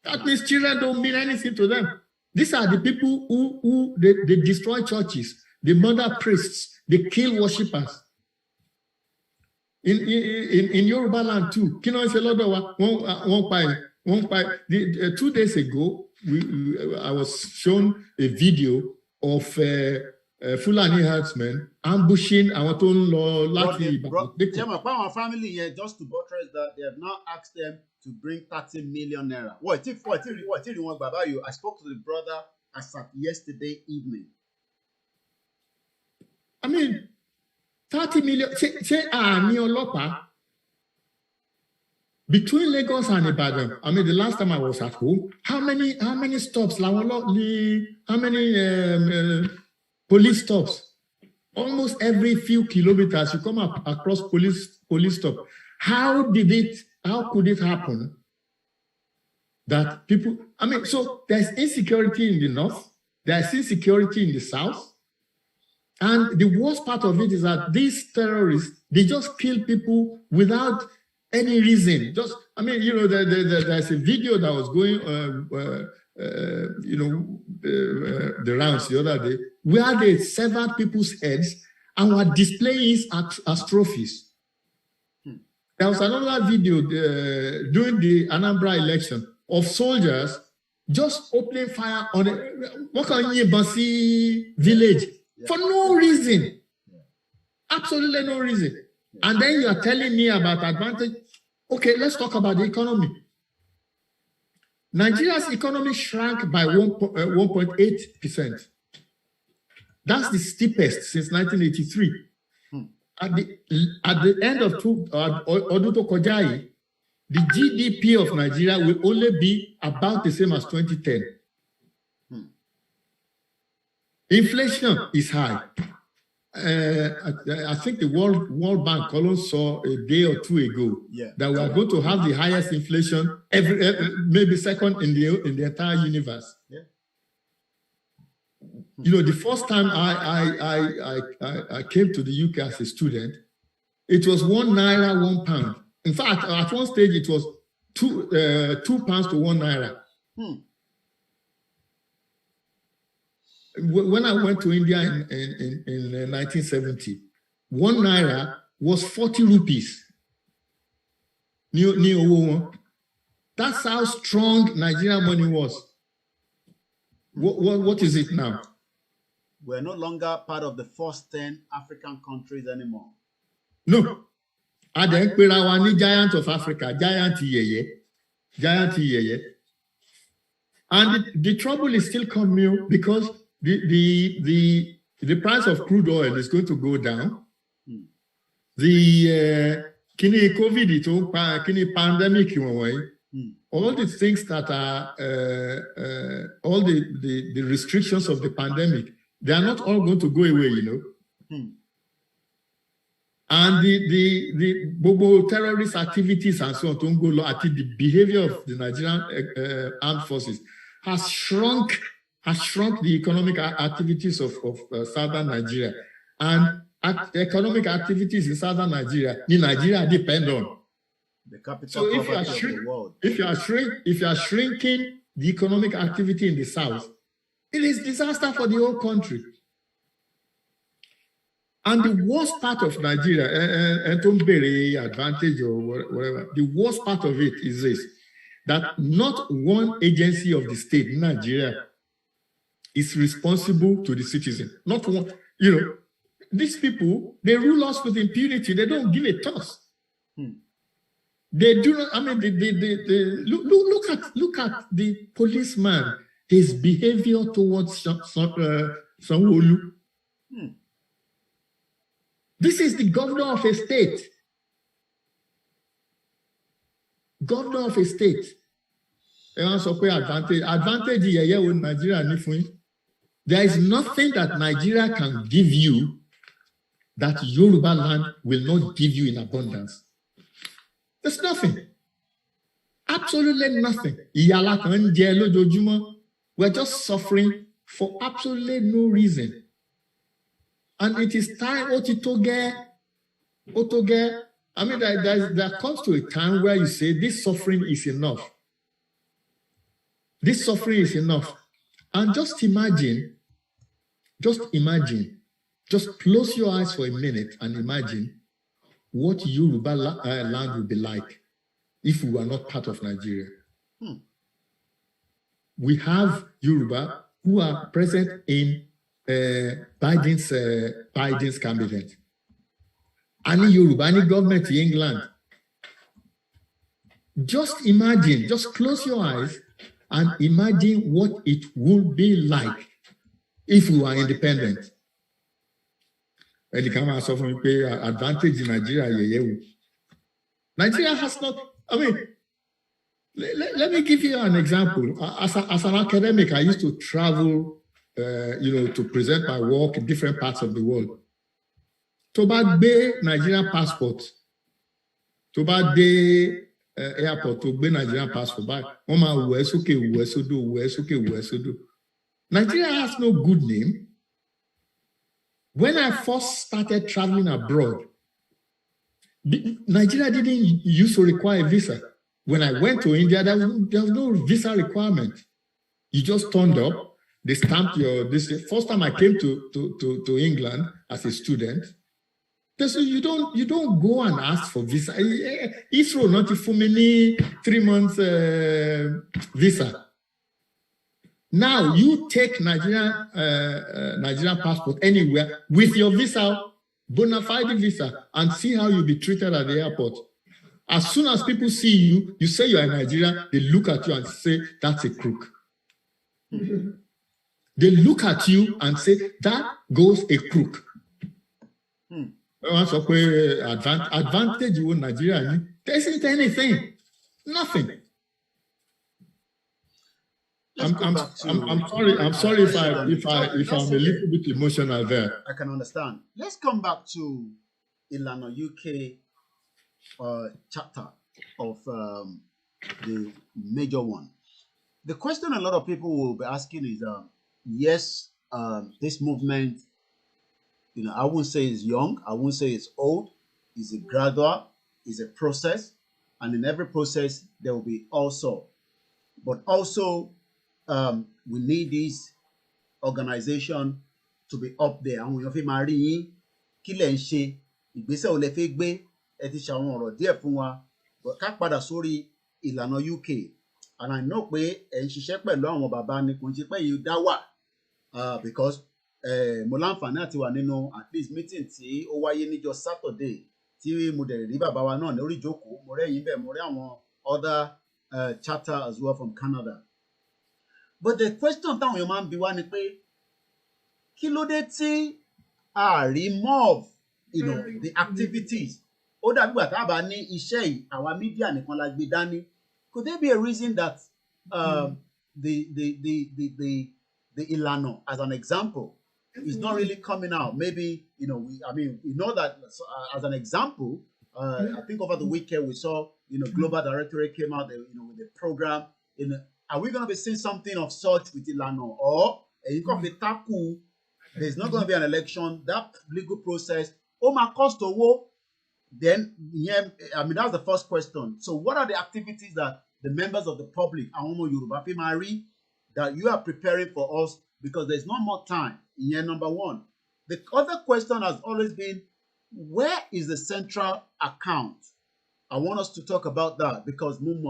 That means children don't mean anything to them. These are the people who they destroy churches, they murder priests, they kill worshippers. In Yoruba land too. 2 days ago, I was shown a video of Fulani herdsmen ambushing our own
family here, just to buttress that, they have now asked them to bring 30 million naira. I spoke to the brother as at yesterday evening.
I mean, 30 million. Between Lagos and Ibadan, I mean, the last time I was at home, how many stops? How many police stops? Almost every few kilometers, you come up across police stop. How could it happen that people? I mean, so there's insecurity in the north, there's insecurity in the south. And the worst part of it is that these terrorists, they just kill people without any reason. Just, I mean, there's a video that was going, the rounds the other day, where they severed people's heads and were displaying it as trophies. There was another video during the Anambra election of soldiers just opening fire on Wakanyebasi village. For no reason. Absolutely no reason. And then you are telling me about advantage. Okay, let's talk about the economy. Nigeria's economy shrank by 1.8%. That's the steepest since 1983. At the end of Oduto Kojai, the GDP of Nigeria will only be about the same as 2010. Inflation is high. I think the World Bank saw a day or two ago that we are going to have the highest inflation maybe second in the entire universe.
Yeah.
The first time I came to the UK as a student, it was 1 naira, 1 pound. In fact, at one stage it was 2 pounds to 1 naira. When I went to India in 1970, 1 naira was 40 rupees. That's how strong Nigerian money was. What is it now?
We're no longer part of the first 10 African countries anymore.
No. Giant of Africa, giant yeye. And the trouble is still coming because the price of crude oil is going to go down. The COVID, pandemic, all the things that are all the restrictions of the pandemic, they are not all going to go away, And the global terrorist activities and so on don't go low. I think the behavior of the Nigerian armed forces has shrunk the economic activities of southern Nigeria, and economic activities in southern Nigeria depend on
the capital poverty of the world.
If you are shrinking the economic activity in the south, it is disaster for the whole country. And the worst part of Nigeria, and don't bury advantage or whatever, the worst part of it is this, that not one agency of the state in Nigeria is responsible to the citizen. Not one, these people, they rule us with impunity. They don't give a toss. They do not, look at the policeman, his behavior towards Sanwo-Olu. This is the governor of a state. Governor of a state. Advantage with Nigeria. There is nothing that Nigeria can give you that Yoruba land will not give you in abundance. There's nothing. Absolutely nothing. We're just suffering for absolutely no reason. And it is time, there comes to a time where you say, this suffering is enough. This suffering is enough. And just imagine, just close your eyes for a minute and imagine what Yoruba land would be like if we were not part of Nigeria. We have Yoruba who are present in Biden's cabinet. Any Yoruba, any government in England. Just imagine, just close your eyes and imagine what it would be like if we were independent. Advantage in Nigeria. Nigeria has not, let me give you an example. As an academic, I used to travel to present my work in different parts of the world. Toba de Nigerian passport. Toba de airport to be Nigerian passport. Nigeria has no good name. When I first started traveling abroad, Nigeria didn't used to require a visa. When I went to India, there was no visa requirement. You just turned up. They stamped this. First time I came to England as a student, they said you don't go and ask for visa. Israel not for many 3 months visa. Now you take Nigerian passport anywhere with your visa, bona fide visa, and see how you'll be treated at the airport. As soon as people see you, you say you're a Nigerian, they look at you and say that's a crook. They look at you and say, that goes a crook. Advantage you in Nigeria, there isn't anything. Nothing. I'm sorry if I'm a little bit emotional there.
I can understand. Let's come back to Ilana UK chapter of the major one. The question a lot of people will be asking is, yes, this movement, I won't say it's young, I won't say it's old, it's a gradual, it's a process, and in every process there will be also. But also, we need this organization to be up there. And we have Marie, Kilenche, Igbese Olefegbe, Etisha ọ̀rọ̀ díẹ̀ fún wa. But ká padà sórí Ìlànà UK. and I know pé ẹ̀ ń ṣiṣẹ́ pẹ̀lú àwọn bàbá ni kò ń ṣe pé yìí dá wà because mo láǹfààní àti wà nínú at least meeting tí ó wáyé níjọ́ Saturday tí mo dẹ̀ rí bàbá wa náà lórí ìjókòó, mo rẹ́yìn bẹ́ẹ̀, mo rí àwọn other chapter as well from Canada. But the question táwọn èèyàn máa ń bi wá ni pé kí ló dé tí a rí more of the activities? Ó dàbí ìgbà tá a bá ní iṣẹ́ yìí àwa media nìkan la gbé dání. Could there be a reason that the Ilana, as an example, is not really coming out? Maybe we know that as an example. I think over the weekend we saw Global Directorate came out with a program. Are we going to be seeing something of such with Ilana, or there's not going to be an election? That legal process, cost owo. Then, that's the first question. So, what are the activities that the members of the public, Yoruba Mari, that you are preparing for us? Because there's no more time. Number one. The other question has always been, where is the central account? I want us to talk about that because one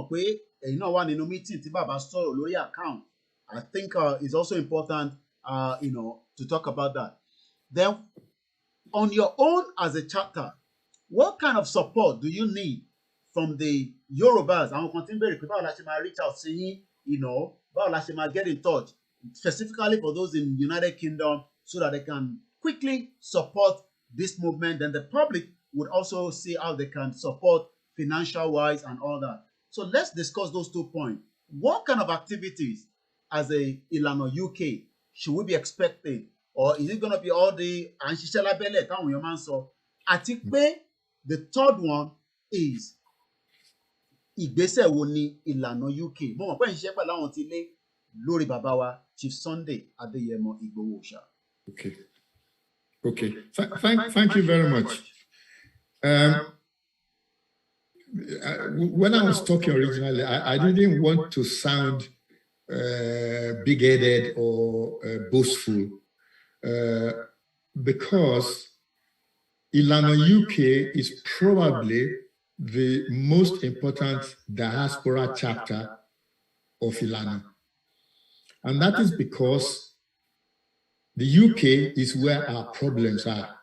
in a meeting lórí account. I think it's also important, to talk about that. Then, on your own as a chapter, what kind of support do you need from the Yorubas? I want to reach out to you, get in touch, specifically for those in the United Kingdom, so that they can quickly support this movement. And the public would also see how they can support financial-wise and all that. So let's discuss those 2 points. What kind of activities as a Ilana UK should we be expecting? Or is it going to be all the Anshishelabele, Ati pé the third one is ìgbésẹ̀ wo ni Ìlànà UK. Mo mọ̀ pé ìṣiṣẹ́ pẹ̀lú àwọn tí ilé lórí bàbá wa Chief Sunday Adéyẹmọ Ìgbòho Òòṣà.
Okay. Thank you very much. When I was talking originally, I didn't want to sound big-headed or boastful because Ilana UK is probably the most important diaspora chapter of Ilana. And that is because the UK is where our problems are.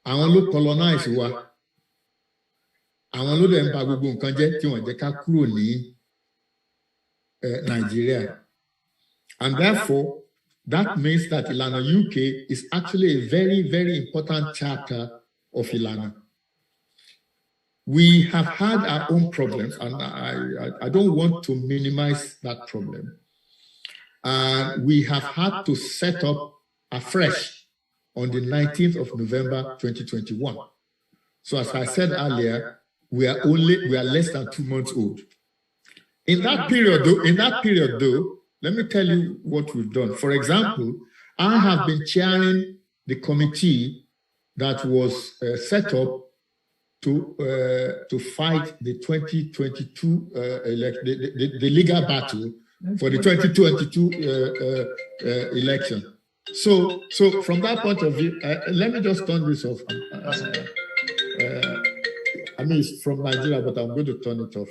Àwọn ló colonize wa. Àwọn ló dẹ̀ ń ba gbogbo nǹkan jẹ́ tí wọ́n jẹ́ ká kúrò ní Nigeria. And therefore, that means that Ilana UK is actually a very, very important chapter of Ilana. We have had our own problems, and I don't want to minimize that problem. We have had to set up afresh on the 19th of November, 2021. So as I said earlier, we are less than 2 months old. In that period though, let me tell you what we've done. For example, I have been chairing the committee that was set up to fight the 2022 the legal battle for the 2022 election. So from that point of view, let me just turn this off. I mean, it's from Nigeria, but I'm going to turn it off.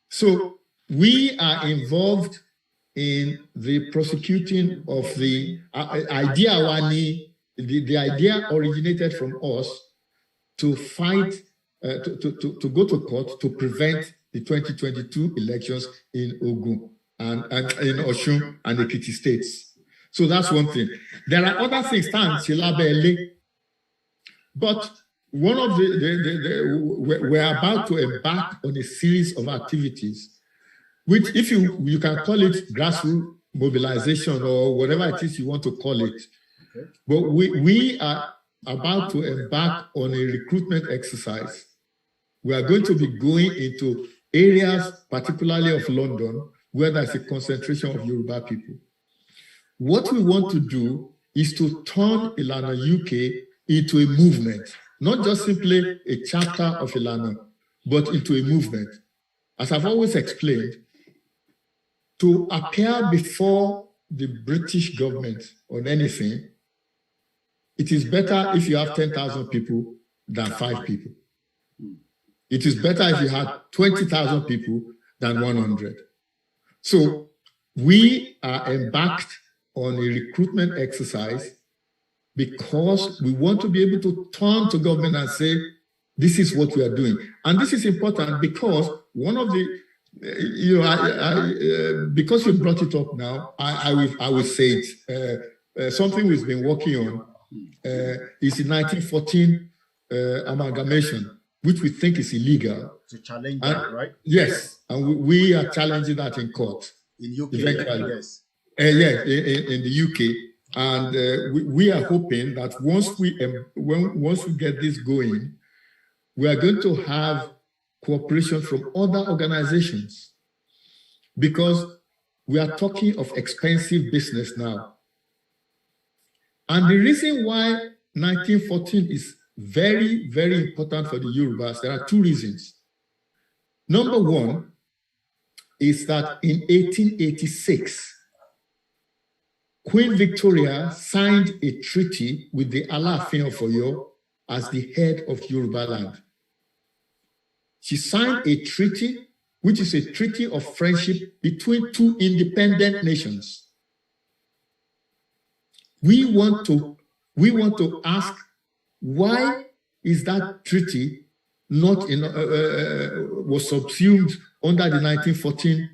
So we are involved in the prosecuting of the idea. The idea originated from us to fight, to go to court to prevent the 2022 elections in Ogun and in Osun and Ekiti states. So that's one thing. There are other things, but one of we're about to embark on a series of activities, which if you can call it grassroots mobilization or whatever it is you want to call it. But we are about to embark on a recruitment exercise. We are going to be going into areas, particularly of London, where there's a concentration of Yoruba people. What we want to do is to turn Ilana UK into a movement, not just simply a chapter of Ilana, but into a movement. As I've always explained, to appear before the British government on anything, it is better if you have 10,000 people than 5 people. It is better if you had 20,000 people than 100. So we are embarked on a recruitment exercise because we want to be able to turn to government and say, this is what we are doing. And this is important because one of the, because you brought it up now, I will say it. Something we've been working on is the 1914 amalgamation, which we think is illegal.
To challenge that, right?
Yes, and we are challenging that in court.
In UK,
eventually.
yes.
Yeah, in the UK. And we are hoping that once we get this going, we are going to have cooperation from other organizations, because we are talking of expensive business now. And the reason why 1914 is very, very important for the Yorubas, there are two reasons. Number one is that in 1886, Queen Victoria signed a treaty with the Alaafin of Oyo as the head of Yoruba land. She signed a treaty, which is a treaty of friendship between two independent nations. We want to ask, why is that treaty not was subsumed under the 1914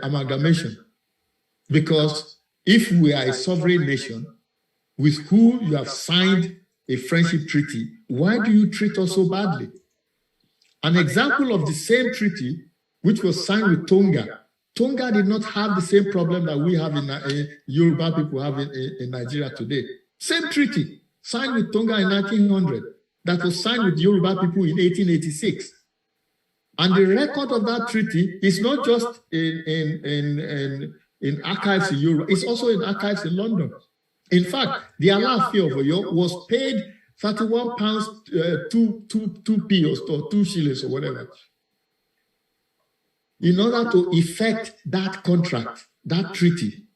amalgamation? Because if we are a sovereign nation with whom you have signed a friendship treaty, why do you treat us so badly? An example of the same treaty, which was signed with Tonga. Tonga did not have the same problem that we have in Yoruba people have in Nigeria today. Same treaty, signed with Tonga in 1900, that was signed with Yoruba people in 1886. And the record of that treaty is not just in archives in Europe, it's also in archives in London. In fact, the Alaafin of Oyo was paid 31 pounds, 2p or 2 shillings or whatever, in order to effect that contract, that treaty.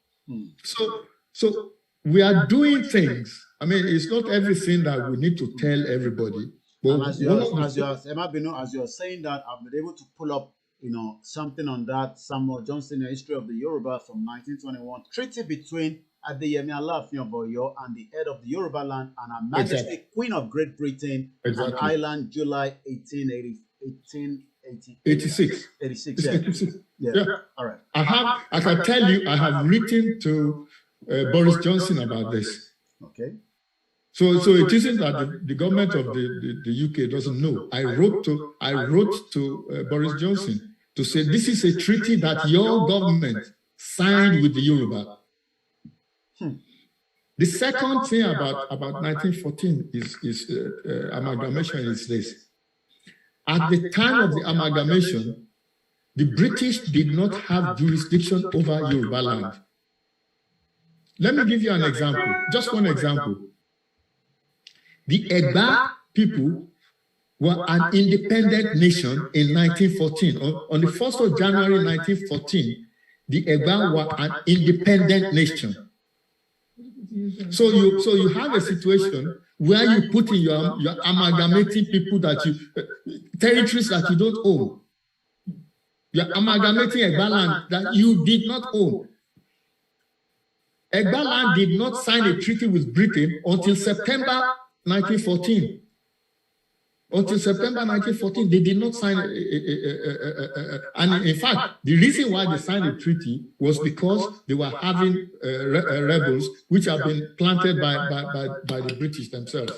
So we are doing things. I mean, it's not everything that we need to tell everybody. But
as you're saying that, I've been able to pull up, something on that. Samuel Johnson, a history of the Yoruba from 1921, treaty between Adeyemi Alaafin of Oyo and the head of the Yoruba land and Her Majesty Queen of Great Britain and Ireland, July 86. 86. Yeah. All right.
I can tell you, I have written to Boris Johnson about this.
Okay.
So it isn't that the government of the UK doesn't know. I wrote to Boris Johnson to say this is a treaty that your government signed with the Yoruba. The second thing about 1914 is amalgamation is this. At the time of the amalgamation, the British did not have jurisdiction over Yoruba land. Let me give you an example, just one example. The Egba people were an independent nation in 1914. On the 1st of January 1914, the Egba were an independent nation. So you have a situation where you put in your amalgamating people that you territories that you don't own. You're amalgamating Egba land that you did not own. Egba land did not sign a treaty with Britain until September 1914. Until September 1914, they did not sign and in fact, the reason why they signed a treaty was because they were having rebels which have been planted by the British themselves.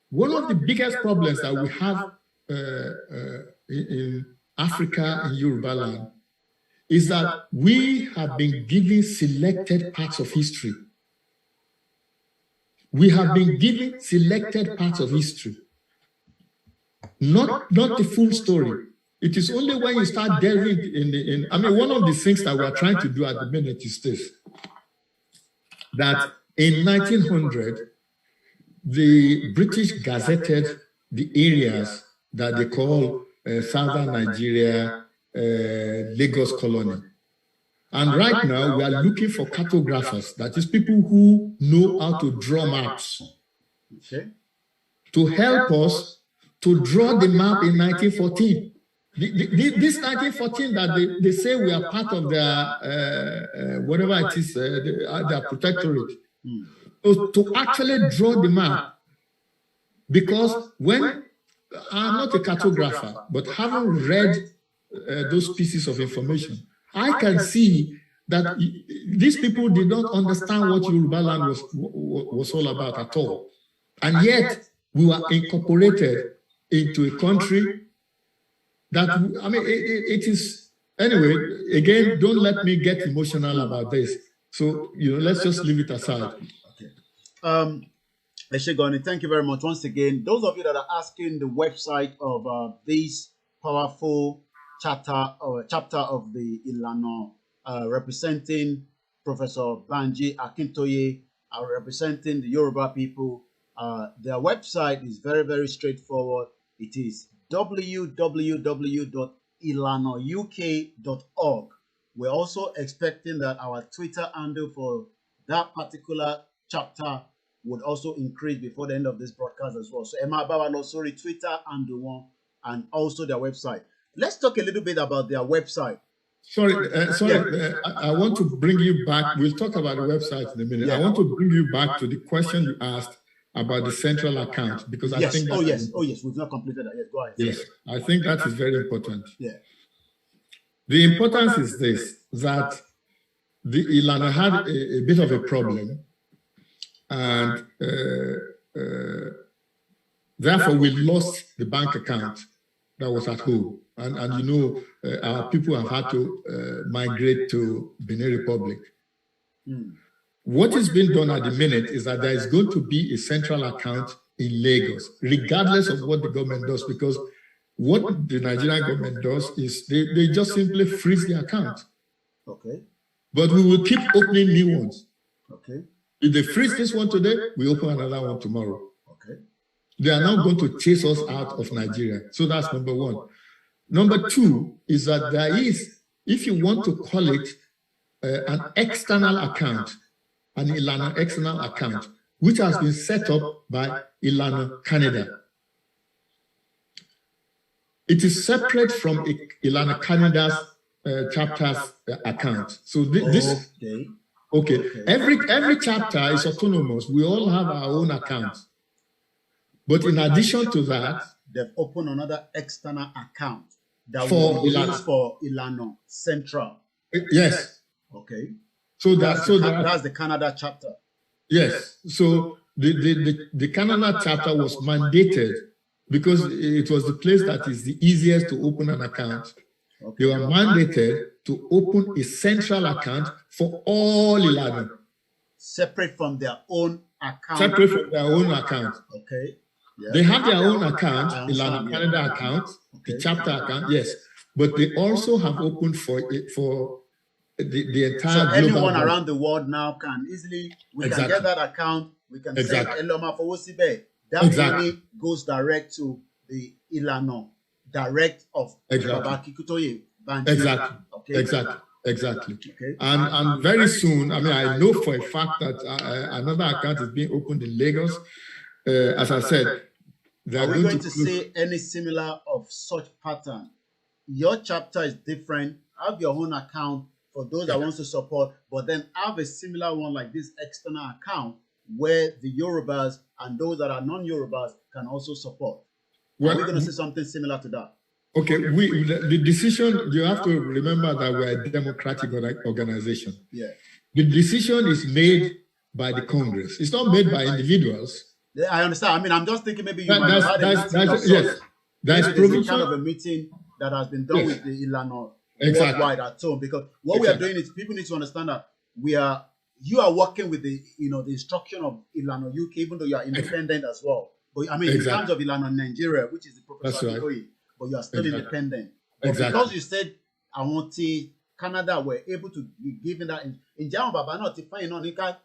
One of the biggest problems that we have in Africa and Yoruba land is that we have been given selected parts of history. We have been given selected parts of history. Not the full story. It is only when you start delving in one of the things that we are trying to do at the minute is this, that in 1900, the British gazetted the areas that they call Southern Nigeria, Lagos colony. And right now, we are looking for cartographers, that is people who know how to draw maps, to help us to draw the map in 1914. This 1914 that they say we are part of their, whatever it is, their protectorate, to actually draw the map. Because when, I'm not a cartographer, but having read those pieces of information, I can see that these people did not understand what Yoruba land was all about at all. And yet, we were incorporated into a country that, I mean, it is, anyway, again, don't let me get emotional about this. So, let's just leave it aside.
Okay. Eshegoni, thank you very much once again. Those of you that are asking the website of this powerful chapter of the Ilana, representing Professor Banji Akintoye, representing the Yoruba people, their website is very, very straightforward. It is www.ilanauk.org. We're also expecting that our Twitter handle for that particular chapter would also increase before the end of this broadcast as well. So Emma Babalo, sorry, Twitter handle one, and also their website. Let's talk a little bit about their website.
I want to bring you back. We'll talk about the website in a minute. I want to bring you back to the question you asked about the central account, because I think that
we've not completed that. Yes, go ahead.
Yes, I think that is very important.
Yeah.
The importance is this, that the Ilana had a bit of a problem, and therefore we lost the bank account that was at home. And our people have had to migrate to Benin Republic. What is being done at the minute is that there is going to be a central account in Lagos, regardless of what the government does, because what the Nigerian government does is they just simply freeze the account.
Okay.
But we will keep opening new ones.
Okay.
If they freeze this one today, we open another one tomorrow.
Okay.
They are not going to chase us out of Nigeria. So that's number one. Number two is that there is, if you want to call it an external account, an Ilana external account, which has been set up by Ilana Canada. It is separate from Ilana Canada's chapter's account. So this, okay. Every chapter is autonomous. We all have our own accounts. But in addition to that,
they've opened another external account that will be used for Ilana Central.
Yes.
Okay.
So
that's the Canada chapter.
Yes. So the Canada chapter was mandated because it was the place that is the easiest to open an account. Okay. They were mandated to open a central account for all Ilana.
Separate from their own account.
Separate from their own account.
Okay. Yeah.
They have their own account, Ilana Canada account, the chapter account, yes. But they also have opened for the entire.
So anyone around the world now can easily, we can get that account, we can send Eloma for Wosibe. That money goes direct to the Ilana, direct of Baba Kikutoye.
Exactly. Okay. Exactly. Okay. And very soon, I mean, I know for a fact that another account is being opened in Lagos. As I said,
are we going to see any similar of such pattern? Your chapter is different. Have your own account for those that want to support, but then have a similar one like this external account where the Yorubas and those that are non-Yorubas can also support. Are we going to see something similar to that?
Okay, the decision, you have to remember that we're a democratic organization.
Yeah.
The decision is made by the Congress. It's not made by individuals.
Yeah, I understand. I mean, I'm just thinking maybe you might have had a meeting of sorts.
Yes, there's provision.
Kind of a meeting that has been done with the Ilana worldwide at home, because what we are doing is people need to understand that you are working with the the instruction of Ilana UK, even though you are independent as well. But I mean, in terms of Ilana Nigeria, which is the Professor Koiki, but you are still independent. But because you said I want to Canada were able to be given that in German Baba not define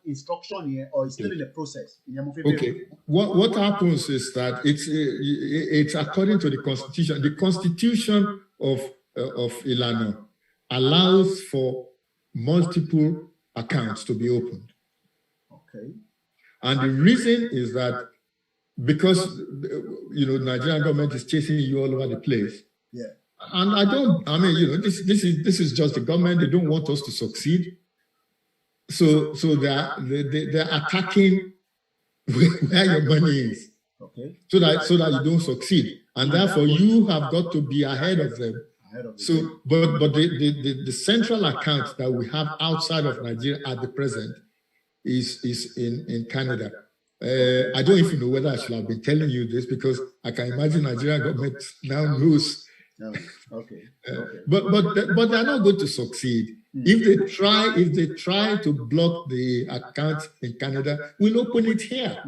instruction here, or it's still in the process.
Okay. What happens is that it's according to the Constitution. The Constitution of Ilana allows for multiple accounts to be opened.
Okay.
And the reason is that because Nigerian government is chasing you all over the place.
Yeah.
And this is just the government. They don't want us to succeed. So they're attacking where your money is.
Okay.
So that you don't succeed. And therefore you have got to be ahead of them. So but the central account that we have outside of Nigeria at the present is in Canada. I don't even know whether I should have been telling you this, because I can imagine Nigerian government now knows.
Okay.
But they're not going to succeed. If they try to block the account in Canada, we'll open it here.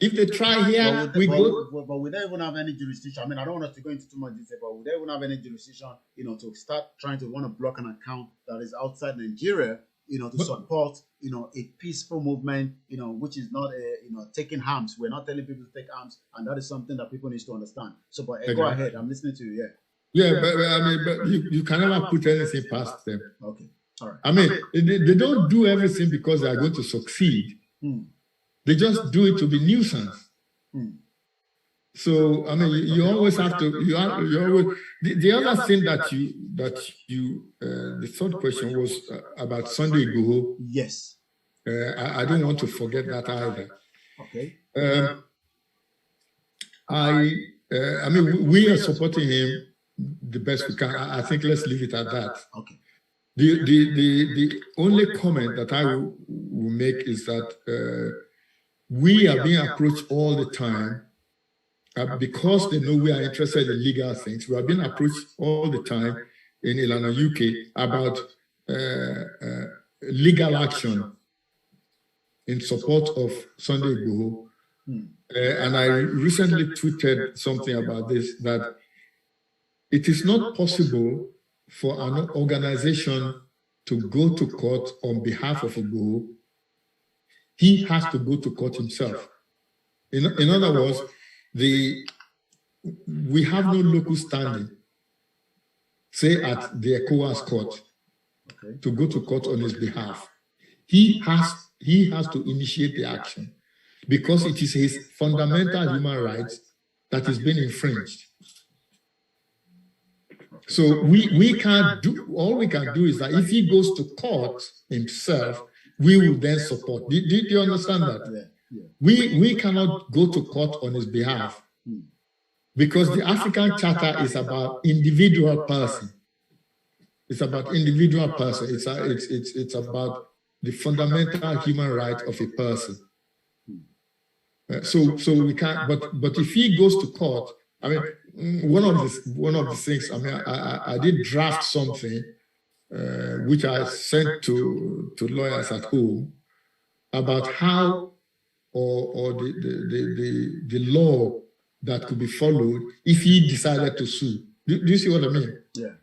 If they try here,
but we don't even have any jurisdiction. I mean, I don't want us to go into too much detail, but we don't even have any jurisdiction, to start trying to want to block an account that is outside Nigeria, to support, a peaceful movement, which is not, taking arms. We're not telling people to take arms, and that is something that people need to understand. So, but go ahead. I'm listening to you.
Yeah, but you can never put anything past them.
Okay, all right.
I mean, they don't do everything because they are going to succeed. They just do it to be nuisance. So I mean, you always have to. You always. The other thing that you the third question was about Sunday IGBOHO.
Yes.
I don't want to forget that either.
Okay.
I mean, we are supporting him the best we can. I think let's leave it at that.
Okay.
The only comment that I will make is that we are being approached all the time because they know we are interested in legal things. We are being approached all the time in Ilana, UK, about legal action in support of Sunday IGBOHO. And I recently tweeted something about this, that it is not possible for an organization to go to court on behalf of IGBOHO. He has to go to court himself. In other words, we have no local standing, say at the ECOWAS court, to go to court on his behalf. He has to initiate the action because it is his fundamental human rights that is being infringed. So we can't do, all we can do is that if he goes to court himself, we will then support. Did you understand that?
Yeah.
We cannot go to court on his behalf because the African Charter is about individual person. It's about individual person. It's about the fundamental human right of a person. So we can't. But if he goes to court, I mean, one of the things. I mean, I did draft something which I sent to lawyers at home about how or the law that could be followed if he decided to sue. Do you see what I mean?
Yeah.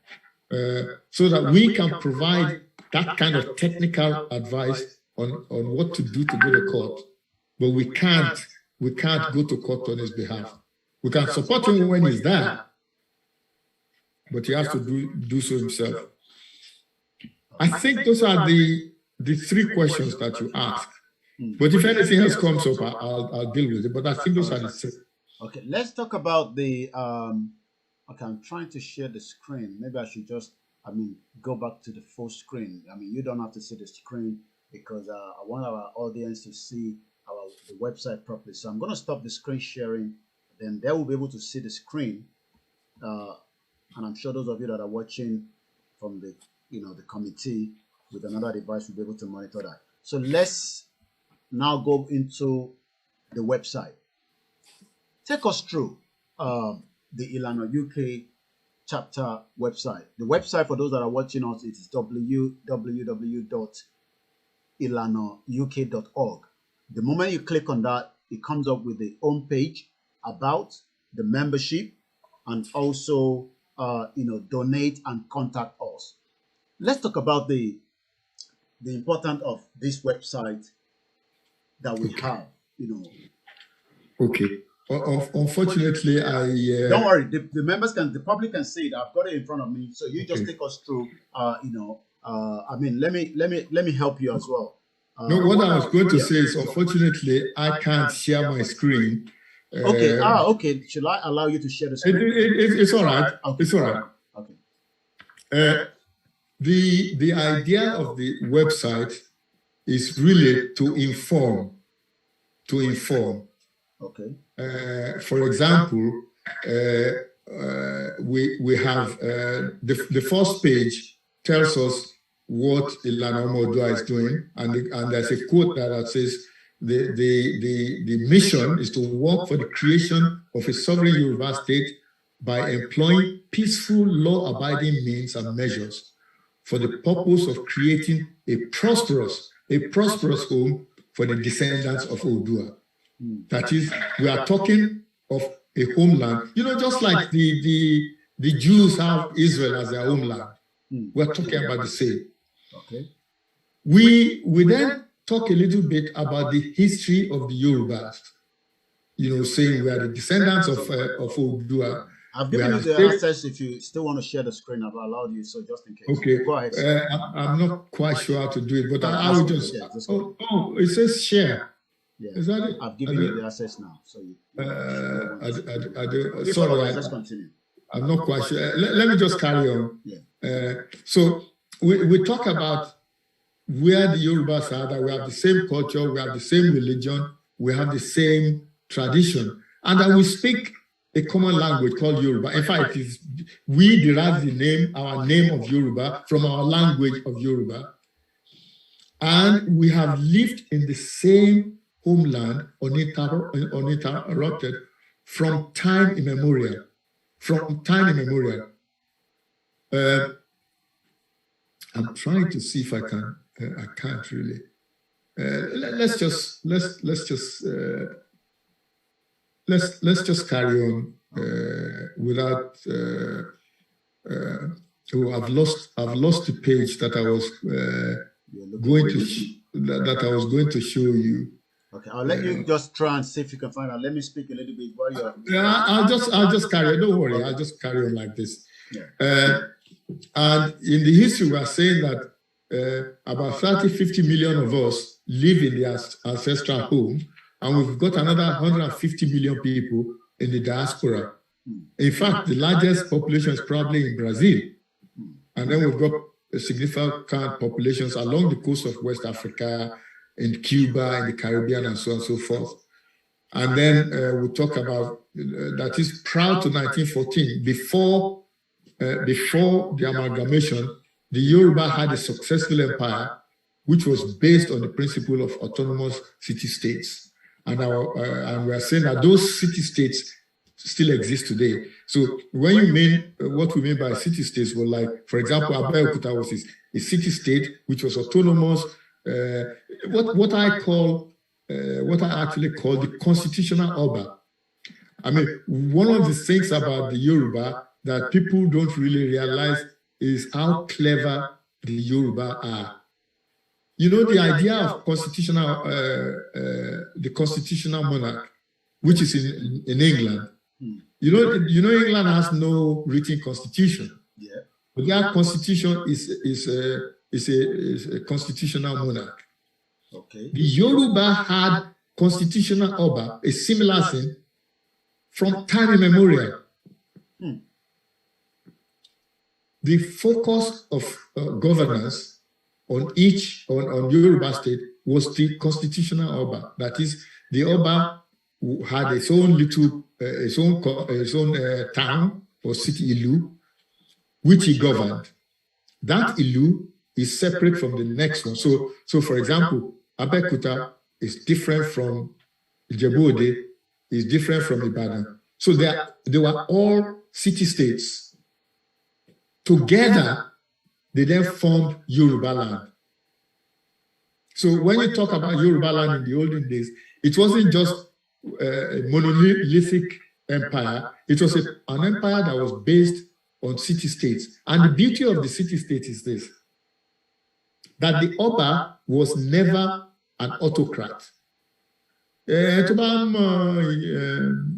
So that we can provide that kind of technical advice on what to do to go to court, but we can't go to court on his behalf. We can support him when he's there, but he has to do so himself. I think those are the three questions that you asked. But if anything else comes up, I'll deal with it. But I think those are the three.
Okay, let's talk about the. Okay, I'm trying to share the screen. Maybe I should just, go back to the full screen. You don't have to see the screen because I want our audience to see the website properly. So I'm going to stop the screen sharing. Then they will be able to see the screen. And I'm sure those of you that are watching from the committee with another device will be able to monitor that. So let's now go into the website. Take us through the Ilana UK chapter website. The website for those that are watching us is www.ilanauk.org. The moment you click on that, it comes up with the home page, about the membership, and also donate and contact us. Let's talk about the importance of this website that we have.
Okay. Unfortunately,
don't worry. The members the public can see it. I've got it in front of me. So you just take us through. Let me help you as well.
No, what I was going to say is, unfortunately, I can't share my screen
Okay. Okay. Should I allow you to share the screen?
It's all right.
Okay.
It's all right.
Okay.
The idea of the website is really to inform.
Okay.
For example, we have the first page tells us what Ilana Omodua is doing, and there's a quote that says the mission is to work for the creation of a sovereign Yoruba state by employing peaceful, law-abiding means and measures for the purpose of creating a prosperous home for the descendants of Odua. That is, we are talking of a homeland, just like the Jews have Israel as their homeland. We're talking about the same.
Okay.
We then talk a little bit about the history of the Yorubas, saying we are the descendants of Odua.
I've given you the access. If you still want to share the screen, I've allowed you, so just in case.
Okay.
Go ahead.
I'm not quite sure how to do it, but I will just... it says share.
Yeah.
Is that it?
I've given you the access now, so you...
sorry,
let's continue.
I'm not quite sure. Let me just carry on.
Yeah.
So we talk about where the Yorubas are, that we have the same culture, we have the same religion, we have the same tradition, and that we speak a common language called Yoruba. In fact, we derive our name of Yoruba from our language of Yoruba. And we have lived in the same homeland uninterrupted from time immemorial. I'm trying to see if I can. I can't really. Let's just carry on without. I've lost the page that I was going to show you.
Okay, I'll let you just try and see if you can find out. Let me speak a little bit while you're...
Yeah, I'll just carry on. Don't worry, I'll just carry on like this.
Yeah.
And in the history, we are saying that about 30-50 million of us live in the ancestral home, and we've got another 150 million people in the diaspora. In fact, the largest population is probably in Brazil. And then we've got significant populations along the coast of West Africa, in Cuba, in the Caribbean, and so on and so forth. And then we talk about, that is prior to 1914, before the amalgamation, the Yoruba had a successful empire, which was based on the principle of autonomous city-states. And we are saying that those city-states still exist today. So when you mean, what we mean by city-states were like, for example, Abeokuta was a city-state which was autonomous, what I actually call the constitutional Oba. I mean, one of the things about the Yoruba that people don't really realize is how clever the Yoruba are. The idea of the constitutional monarch, which is in England. England has no written constitution.
Yeah.
But their constitution is a constitutional monarch.
Okay.
The Yoruba had constitutional Oba, a similar thing, from time immemorial. The focus of governance on Yoruba state was the constitutional Oba. That is, the Oba had its own town or city Ilu, which he governed. That Ilu is separate from the next one. So for example, Abeokuta is different from Ijebu-Ode, is different from Ibadan. So they were all city-states. Together, they then formed Yoruba land. So when you talk about Yoruba land in the olden days, it wasn't just a monolithic empire. It was an empire that was based on city-states. And the beauty of the city-state is this, that the Oba was never an autocrat.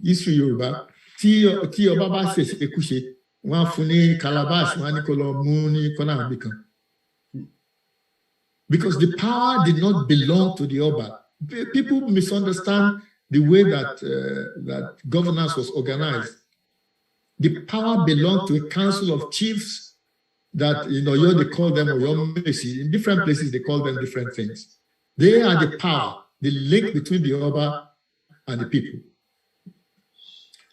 History Yoruba, tí ọba bá ṣe kúṣe, wọ́n á fún ní calabash, wọ́n á ní kó lọ mú ní kọ́nà àbíkan. Because the power did not belong to the Oba. People misunderstand the way that that governance was organized, the power belonged to a council of chiefs that, you know, they call them Oyomesi. In different places, they call them different things. They are the power, the link between the Oba and the people.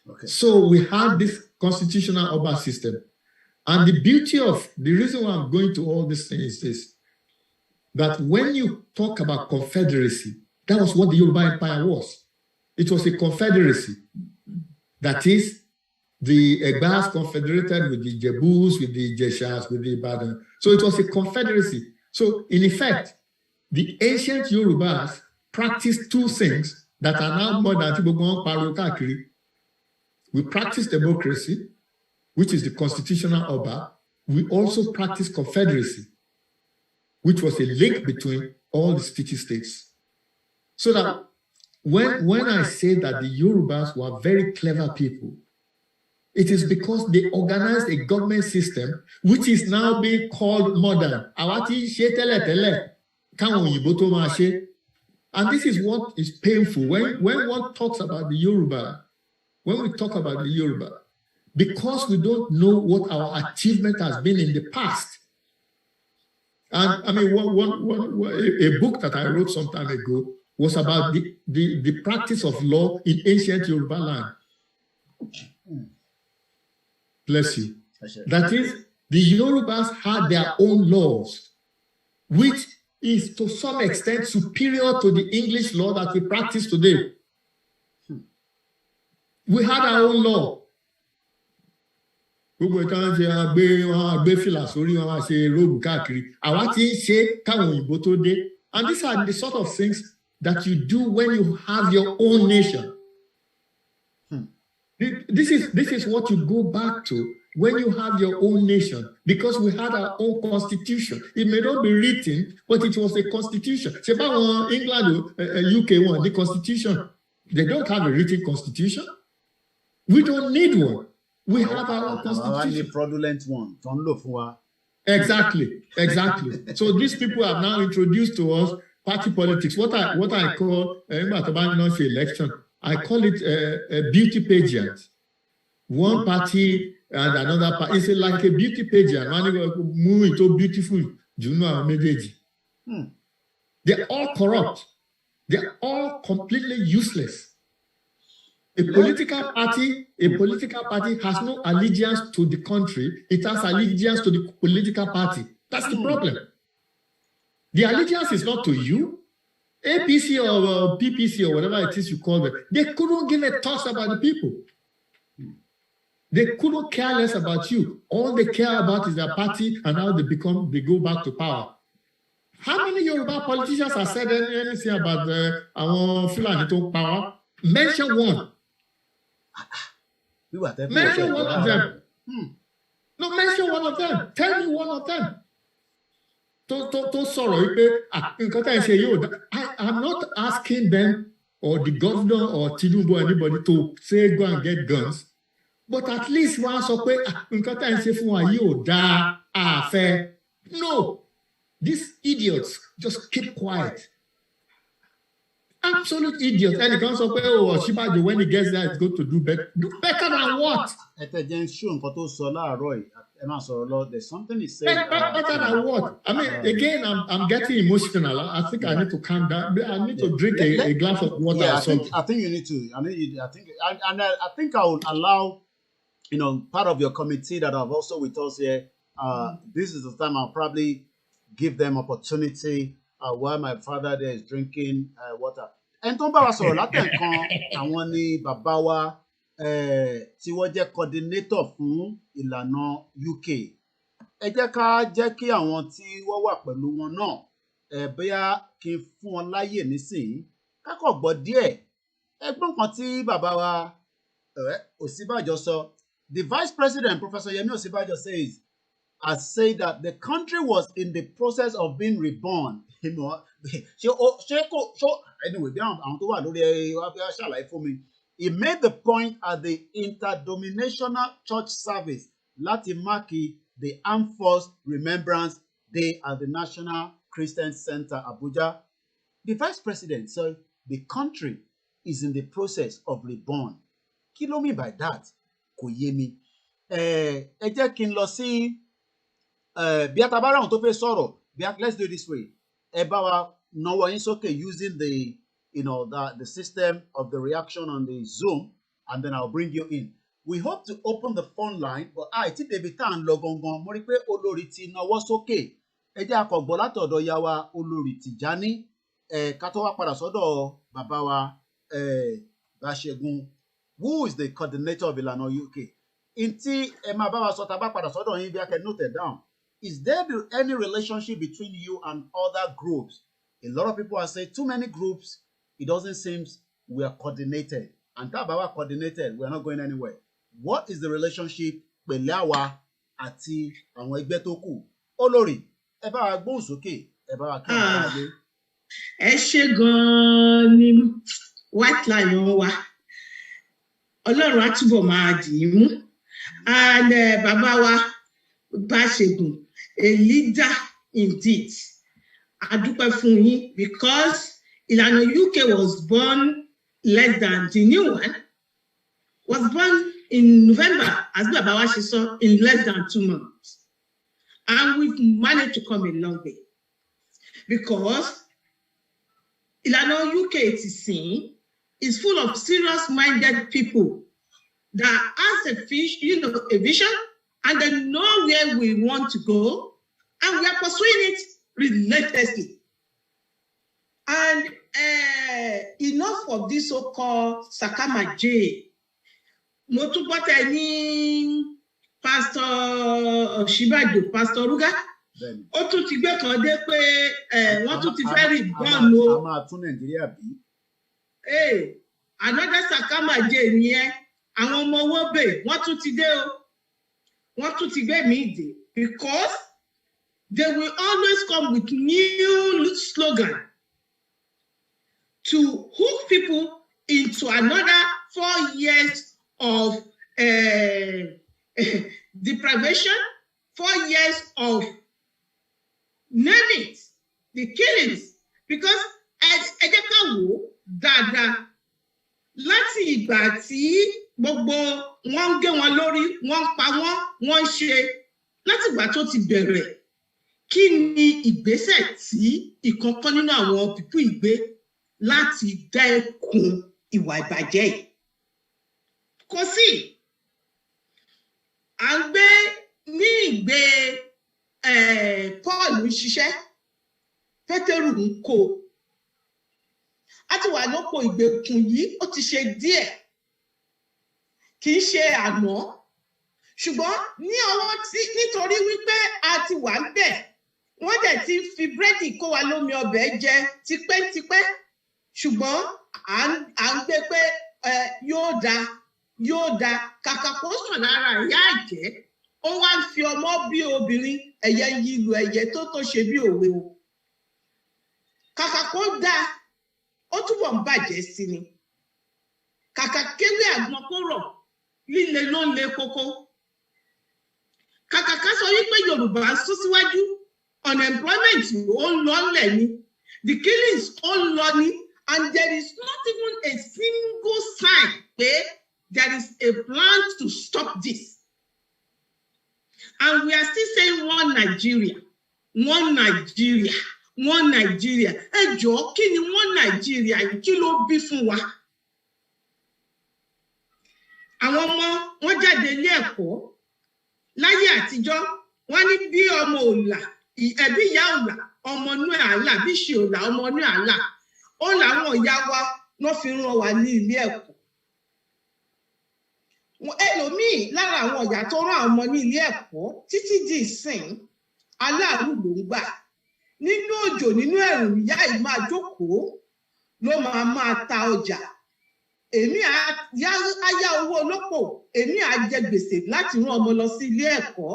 Okay.
So we had this constitutional Oba system. And the beauty of, the reason why I'm going to all these things is that when you talk about confederacy, that was what the Yoruba Empire was. It was a confederacy. That is, the Egbas confederated with the Jebus, with the Jeshas, with the Ibadan. So it was a confederacy. So in effect, the ancient Yorubas practiced two things that are now modern. We practice democracy, which is the constitutional Oba. We also practice confederacy, which was a link between all the city-states. So that when I say that the Yorubas were very clever people, it is because they organized a government system which is now being called modern. And this is what is painful. When one talks about the Yoruba, when we talk about the Yoruba, because we don't know what our achievement has been in the past. And I mean, a book that I wrote some time ago was about the practice of law in ancient Yoruba land. Bless you. That is, the Yorubas had their own laws, which is to some extent superior to the English law that we practice today. We had our own law. And these are the sort of things that you do when you have your own nation. This is what you go back to when you have your own nation, because we had our own constitution. It may not be written, but it was a constitution. England, UK one, the constitution. They don't have a written constitution. We don't need one. We have our own constitution.
A fraudulent one.
Exactly. So these people have now introduced to us party politics. What I call election. I call it a beauty pageant. One party and another party. It's like a beauty pageant. Beautiful. They're all corrupt. They're all completely useless. A political party has no allegiance to the country. It has allegiance to the political party. That's the problem. The allegiance is not to you. APC or PPC or whatever it is you call them, they couldn't give a toss about the people. They couldn't care less about you. All they care about is their party and how they go back to power. How many Yoruba politicians have said anything about our Fulani to power? Mention one. Mention one of them. No, mention one of them. Tell me one of them. I'm not asking them or the governor or Tinubu or anybody to say go and get guns, but at least once no, these idiots just keep quiet. Absolute idiots. And he comes up, Shibaji, when he gets there, it's going to do better. Do better than what?
There's something he said.
Better than what? I mean, again, I'm getting emotional. I think I need to calm down. I need to drink a glass of water.
Yeah, I think you need to. I think I would allow, part of your committee that have also with us here. This is the time I'll probably give them opportunity while my father there is drinking water. And tó ń bá wa sọ̀rọ̀ látẹ̀kan àwọn ni bàbá wa tí wọ́n jẹ́ coordinator fún ìlànà UK. Ẹ jẹ́ ká jẹ́ kí àwọn tí wọ́n wà pẹ̀lú wọn náà bóyá kí n fún wọn láyè nísìnyí ká kọ̀ gbọ́ díẹ̀. Ẹgbọ́n kan tí bàbá wa Ọ̀ṣínbàjò sọ, the Vice President, Professor Yemi Ọ̀ṣínbàjò has said that the country was in the process of being reborn. Anyway, he made the point at the interdenominational church service láti máàkì the Armed Force Remembrance Day at the National Christian Center, Abuja. The Vice President said the country is in the process of reborn. Kí ló mean by that? Kò yé mi. Ẹ jẹ́ kí n lọ sí bí a ta bá ráhùn tó fẹ́ sọ̀rọ̀, let's do it this way. Ẹ bá wa nawọ́ yín sókè using the the system of the reaction on the Zoom, and then I'll bring you in. We hope to open the phone line, but tí débi tá à ń lọ gangan, mo rí pé olórí ti nawọ́ sókè. Ẹ jẹ́ akọ̀gbọ́ látọ̀dọ̀ ya wa olórí Tìjání, ká tó wá padà sọ́dọ̀ bàbá wa Baasegun, who is the coordinator of Ilana UK. Ntí ẹ máa bá wa sọ tá bá padà sọ́dọ̀ yín bí I can note it down. Is there any relationship between you and other groups? A lot of people are saying too many groups, it doesn't seem we are coordinated. And tá bá wà coordinated, we are not going anywhere. What is the relationship pẹ̀lú àwa àti àwọn ẹgbẹ́ tó kù? Olórí, ẹ bá wa gbóhùn sókè, ẹ bá wa kí wọn bá gbé.
Ẹ ṣé gan-an ni white lion wa. Ọlọ́run á túbọ̀ máa dì í mú. And bàbá wa Baasegun, a leader indeed. A dúpẹ́ fún yín because Ilana UK was born less than the new one. Was born in November, as bàbá wa ṣe sọ, in less than 2 months. And we've managed to come a long way. Because Ilana UK is full of serious-minded people that has a vision, and they know where we want to go, and we are pursuing it relentlessly. And enough of this so-called Sakama J. Mo tún gbọ́ tẹ́ ní Pastor Shibado, Pastor Ruga. Ó tún ti gbé kan dé pé wọ́n tún ti fẹ́ rí bọ́ọ̀lù o.
A máa tún Nàìjíríà bí.
Another Sakama J nìyẹn. Àwọn ọmọ owó bè wọ́n tún ti dé o. Wọ́n tún ti gbé mi dé. Because they will always come with new slogan to hook people into another 4 years of deprivation, 4 years of name it, the killings. Because ẹ jẹ́ ká wò dáadáa láti ìgbà tí gbogbo wọ́n ń gé wọn lórí, wọ́n ń pa wọ́n, wọ́n ń ṣe láti ìgbà tó ti bẹ̀rẹ̀. Kí ni ìgbésẹ̀ tí ìkọ̀ọ̀kan nínú àwọn pípú ìgbé láti dẹ́kun ìwà ìbàjẹ́ yìí? Kò sí. À ń gbé ní ìgbé Paul ń ṣiṣẹ́, Pétérù ń kó. A ti wà lóko ìgbèkùn yìí, ó ti ṣe díẹ̀. Kì í ṣe àná. Ṣùgbọ́n ní ọwọ́ nítorí wípé a ti wà ń bẹ̀, wọ́n dẹ̀ ti fi búrẹ́dì kó wa lómi ọbẹ̀ jẹ tipẹ́tipẹ́. Ṣùgbọ́n à ń gbé pé yóò da kàkà kó sàn lára ìyá àjẹ́. Ó wá ń fi ọmọ bí obìnrin, ẹ̀yẹ ń yí lu ẹ̀yẹ tó ṣe bí òwe o. Kàkà kó dá, ó túbọ̀ ń bàjẹ́ sí ni. Kàkà kéwé àgbọn kó rọ̀, líle ló ń le kókó. Kàkà ká sọ wípé Yorùbá ń sún síwájú, unemployment ó ń lọ ńlẹ̀ ni, the killings ó ń lọ ni, and there is not even a single sign pé there is a plan to stop this. And we are still saying one Nigeria, one Nigeria, one Nigeria. Ẹ jọ̀ọ́, kí ni one Nigeria yìí? Kí ló bí fún wa? Àwọn ọmọ wọn jáde ilé ẹ̀kọ́ láyé àtijọ́, wọ́n ní bí ọmọ òlà, ẹbí ìyá òlà, ọmọ inú àlà, bí ṣe òlà, ọmọ inú àlà. Ó làwọn ìyá wa wọ́n fi rán wa ní ilé ẹ̀kọ́. Ẹlòmíì lára àwọn ìyá tó rán àwọn ọmọ ní ilé ẹ̀kọ́ títí di ìsìn aláàrú ló ń gbà. Nínú òjò, nínú ẹ̀rùn, ìyá yìí máa jókòó ló máa ta ọjà. Èmi á yá owó olópò, èmi á jẹ gbèsè láti rán ọmọ lọ sí ilé ẹ̀kọ́.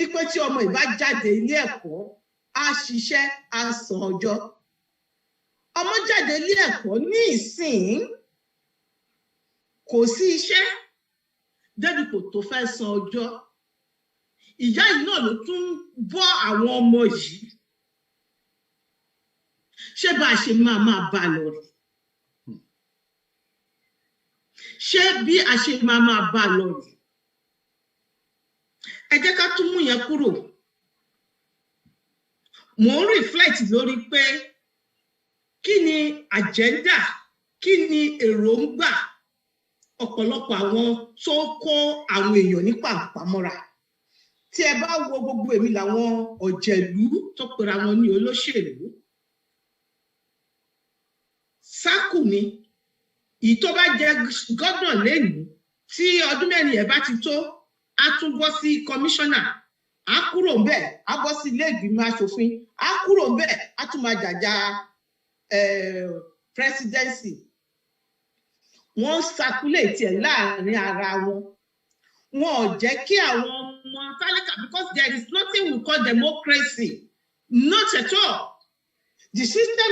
Ipe tí ọmọ ìbá jáde ilé ẹ̀kọ́, á ṣiṣẹ́, á san ọjọ́. Ọmọ jáde ilé ẹ̀kọ́ ní ìsìn kò sí iṣẹ́, débìkò tó fẹ́ san ọjọ́. Ìyá yìí náà ló tún bọ́ àwọn ọmọ yìí. Ṣé bá a ṣe máa bá a lọ rí? ṣé bí a ṣe máa bá lọ rè ẹ jẹ́ ká tún mú yẹn kúrò mò ń reflect lórí pé kí ni agenda kí ni èròǹgbà ọ̀pọ̀lọpọ̀ àwọn tó kó àwọn èèyàn ní pàpamọ́ra tí ẹ bá wo gbogbo èmi làwọn ọ̀jẹ̀lú tó pera wọn ní olóṣèlú sákù ni ìyí tó bá jẹ gọ́dọ̀ lẹ́nu tí ọdún mẹ́rin ẹ̀ bá ti tó á tún bọ́ sí kọmíṣánná á kúrò ńbẹ̀ á bọ́ sí ilé ìgbìmọ̀ aṣòfin á kúrò ńbẹ̀ á tún máa jàjà presidency wọ́n circulate ẹ̀ láàrin ara wọn wọn ò jẹ́ kí àwọn ọmọ tálákà because there is nothing we call democracy not at all the system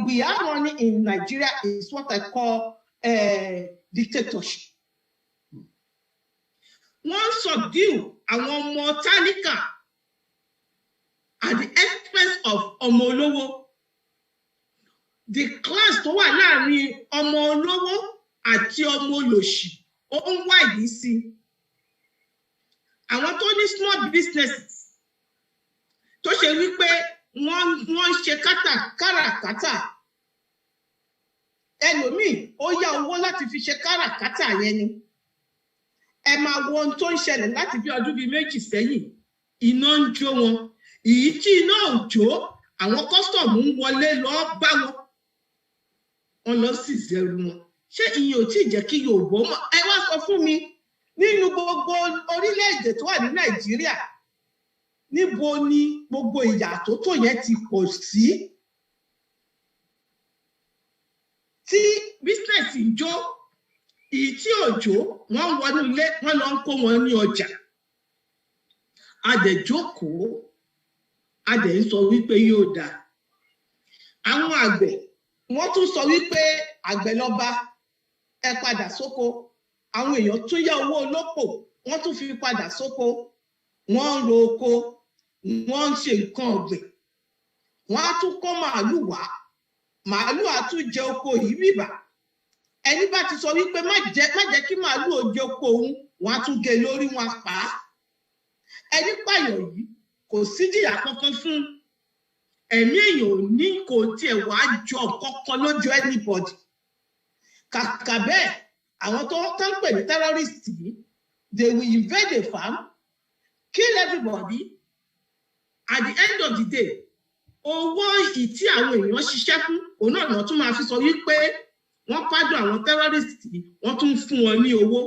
we are running in Nigeria is what I call dictatorship. Wọ́n subdue àwọn ọmọ tálíkà at the expense of ọmọ olówó. The class tó wà láàrin ọmọ olówó àti ọmọ olòṣì ó ń wá ìdí sí. Àwọn tó ní small businesses tó ṣe wípé wọ́n ń ṣe káràkátà. Ẹlòmíì ó yá owó láti fi ṣe káràkátà yẹn ni. Ẹ máa wo ohun tó ń ṣẹlẹ̀ láti bí ọdún bíi méjì sẹ́yìn iná ń jó wọn èyí tí iná ò jó àwọn kọ́sítọ̀mù ń wọlé lọ bá wọn lọ sí ìzẹ̀rù wọn ṣé ìyẹn ò tí ì jẹ́ kí Yorùbá mọ̀ ẹ wá sọ fún mi nínú gbogbo orílẹ̀-èdè tó wà ní Nàìjíríà níbo ni gbogbo ìyà tó tó yẹn ti pọ̀ sí tí bísínẹ̀sì ń jó ìyí tí òjò wọ́n wọnú ilé wọ́n lọ ń kó wọn ní ọjà adẹ̀jókòó adẹ̀ ń sọ wípé yóò dáa àwọn àgbẹ̀ wọ́n tún sọ wípé àgbẹ̀ lọ́ba ẹ padà sóko àwọn èèyàn tún yá owó olópò wọ́n tún fi padà sóko wọ́n ń ro oko wọ́n ń ṣe nǹkan ọ̀gbìn wọ́n á tún kó màálù wá màálù á tún jẹ oko yìí bìbà ẹni bá ti sọ wípé má jẹ́ kí màálù ó jẹ oko òun wọ́n á tún gé lórí wọn pa á ẹni pààyàn yìí kò síjìyà kankan fún ẹ̀mí èèyàn ò ní kò tiẹ̀ wá jọ kankan lójú anybody kàkà bẹ́ẹ̀ àwọn tó ń pè ní terrorist yìí they will invade a farm kill everybody at the end of the day owó ìtí àwọn èèyàn ṣiṣẹ́ fún òun náà lọ́ọ́ tún máa fi sọ wípé wọ́n pàdé àwọn terrorist yìí wọ́n tún fún wọn ní owó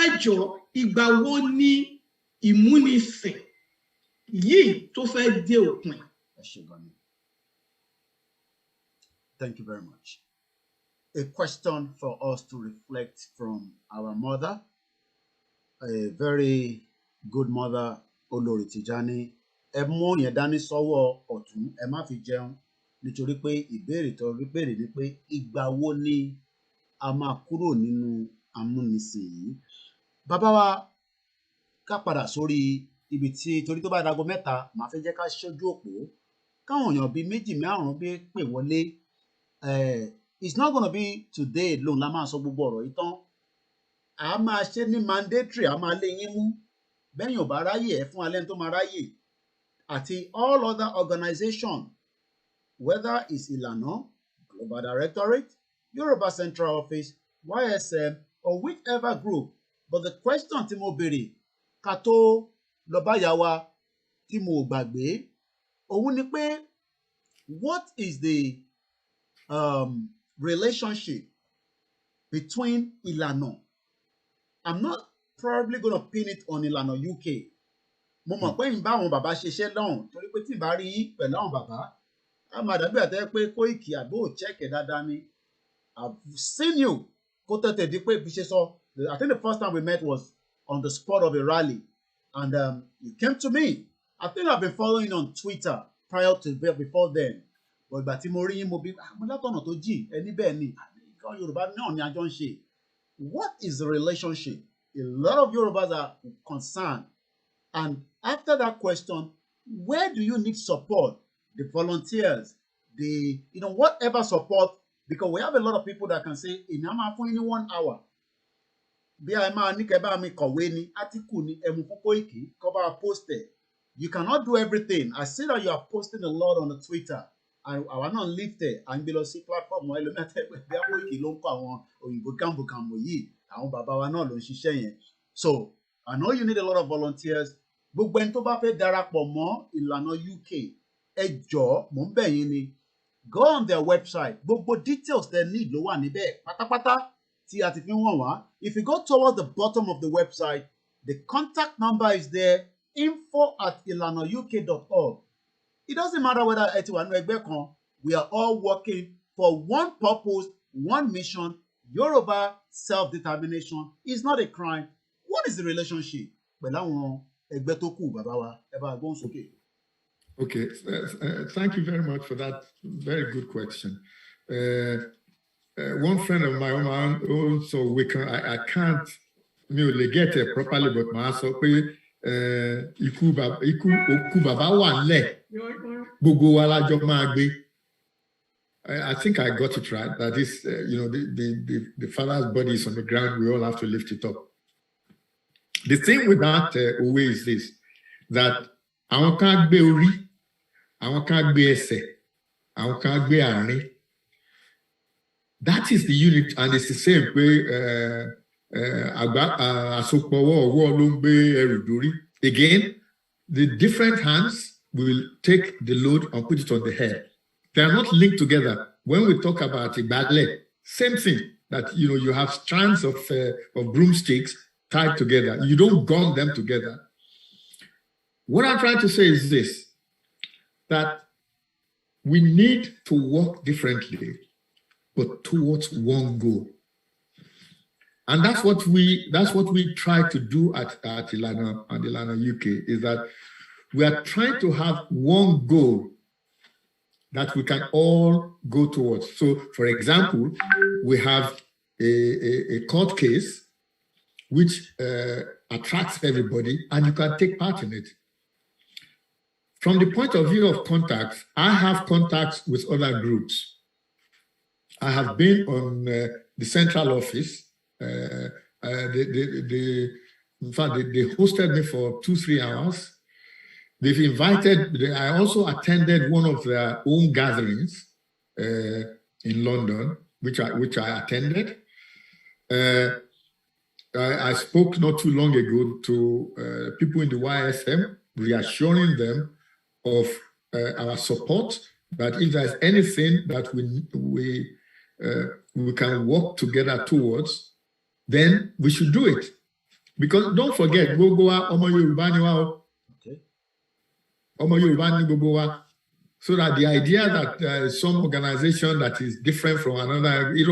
ẹ jọ̀ọ́ ìgbà wo ni ìmúnisìn yìí tó fẹ́ dé òpin.
Thank you very much. A question for us to reflect from our mother, a very good mother, Olori Tijani. Ẹ mú yẹn dání sọ́wọ́ ọ̀tún, ẹ má fi jẹun nítorí pé ìbéèrè tó rí béèrè ni pé ìgbà wo ni a máa kúrò nínú amúnisìn yìí. Bàbá wa ká padà sórí ibi tí torí tó bá dago mẹ́ta màá fẹ́ jẹ́ ká ṣojú òpó káwọn èèyàn bíi méjì márùn-ún bí pè wọlé it's not gonna be today alone la máa sọ gbogbo ọ̀rọ̀ yìí tán a máa ṣe ní mandatory a máa lé yín mú bẹ́yìn ò bá ráyè ẹ̀ fún alẹ́ tó máa ráyè àti all other organization whether it's Ilana Global Directorate Yoruba Central Office YSM or whichever group but the question tí mo béèrè ká tó lọ bá yá wa tí mo gbàgbé òun ni pé what is the relationship between Ilana I'm not probably going to pin it on Ilana UK mo mọ̀ pé ìbá àwọn bàbá ṣiṣẹ́ lọ́hùn torí pé tí ìbá rí pẹ̀lú àwọn bàbá a máa dàbí àtẹ́ pé Koiki àbó chẹ́kẹ̀ dáadáa ni I've seen you kó tètè di pé bí ṣe sọ I think the first time we met was on the spot of a rally and you came to me I think I've been following on Twitter prior to before then but ìgbà tí mo rí yín mo bí mo látọ̀nà tó jì ẹni bẹ́ẹ̀ ni ìkan Yorùbá náà ni a jọ ń ṣe what is the relationship a lot of Yorubas are concerned and after that question where do you need support the volunteers the whatever support because we have a lot of people that can say in ama for any 1 hour bí a máa ní kẹ́ bá mi kọ̀wé ní átíkù ní ẹmu fún Koiki kọ́ bá post ẹ̀. You cannot do everything. I see that you are posting a lot on the Twitter. And àwa náà live there and gbé lọ sí platform wọn ẹlòmíà tẹ́gbẹ́ bí Koiki ló ń kọ́ àwọn òyìnbó kàmbùkàmbù yìí àwọn bàbá wa náà ló ń ṣiṣẹ́ yẹn. So I know you need a lot of volunteers. Gbogbo ẹni tó bá fẹ́ darapọ̀ mọ́ ìlànà UK ẹ jọ̀ọ́ mò ń bẹ̀ yín ni. Go on their website. Gbogbo details they need ló wà níbẹ̀ pátápátá tí a ti fi wọ̀n wá. If you go towards the bottom of the website, the contact number is there, info@ilanauk.org. It doesn't matter whether ẹ ti wà ní ẹgbẹ́ kan. We are all working for one purpose, one mission. Yoruba self-determination is not a crime. What is the relationship pẹ̀lú àwọn ẹgbẹ́ tó kù bàbá wa? Ẹ bá gbóhùn sókè.
Okay, thank you very much for that very good question. One friend of mine also, I can't really get it properly, but my sọ pé ikú bàbá wà nílẹ̀ gbogbo wa la jọ máa gbé. I think I got it right. That is, the father's body is on the ground. We all have to lift it up. The thing with that way is this: that àwọn kan gbé orí, àwọn kan gbé ẹsẹ̀, àwọn kan gbé àárín. That is the unit, and it's the same way. Again, the different hands will take the load and put it on the head. They are not linked together. When we talk about a ballet, same thing. That you have strands of broomsticks tied together. You don't gum them together. What I'm trying to say is this: that we need to work differently, but towards one goal. And that's what we try to do at Ilana and Ilana UK, is that we are trying to have one goal that we can all go towards. So, for example, we have a court case which attracts everybody, and you can take part in it. From the point of view of contacts, I have contacts with other groups. I have been on the central office. In fact, they hosted me for 2-3 hours. They've invited. I also attended one of their own gatherings in London, which I attended. I spoke not too long ago to people in the YSM, reassuring them of our support. That if there's anything that we can work together towards, then we should do it. Because don't forget, Omo Yoruba ni wa. Omo Yoruba ni gbogbo wa. So that the idea that some organization that is different from another, we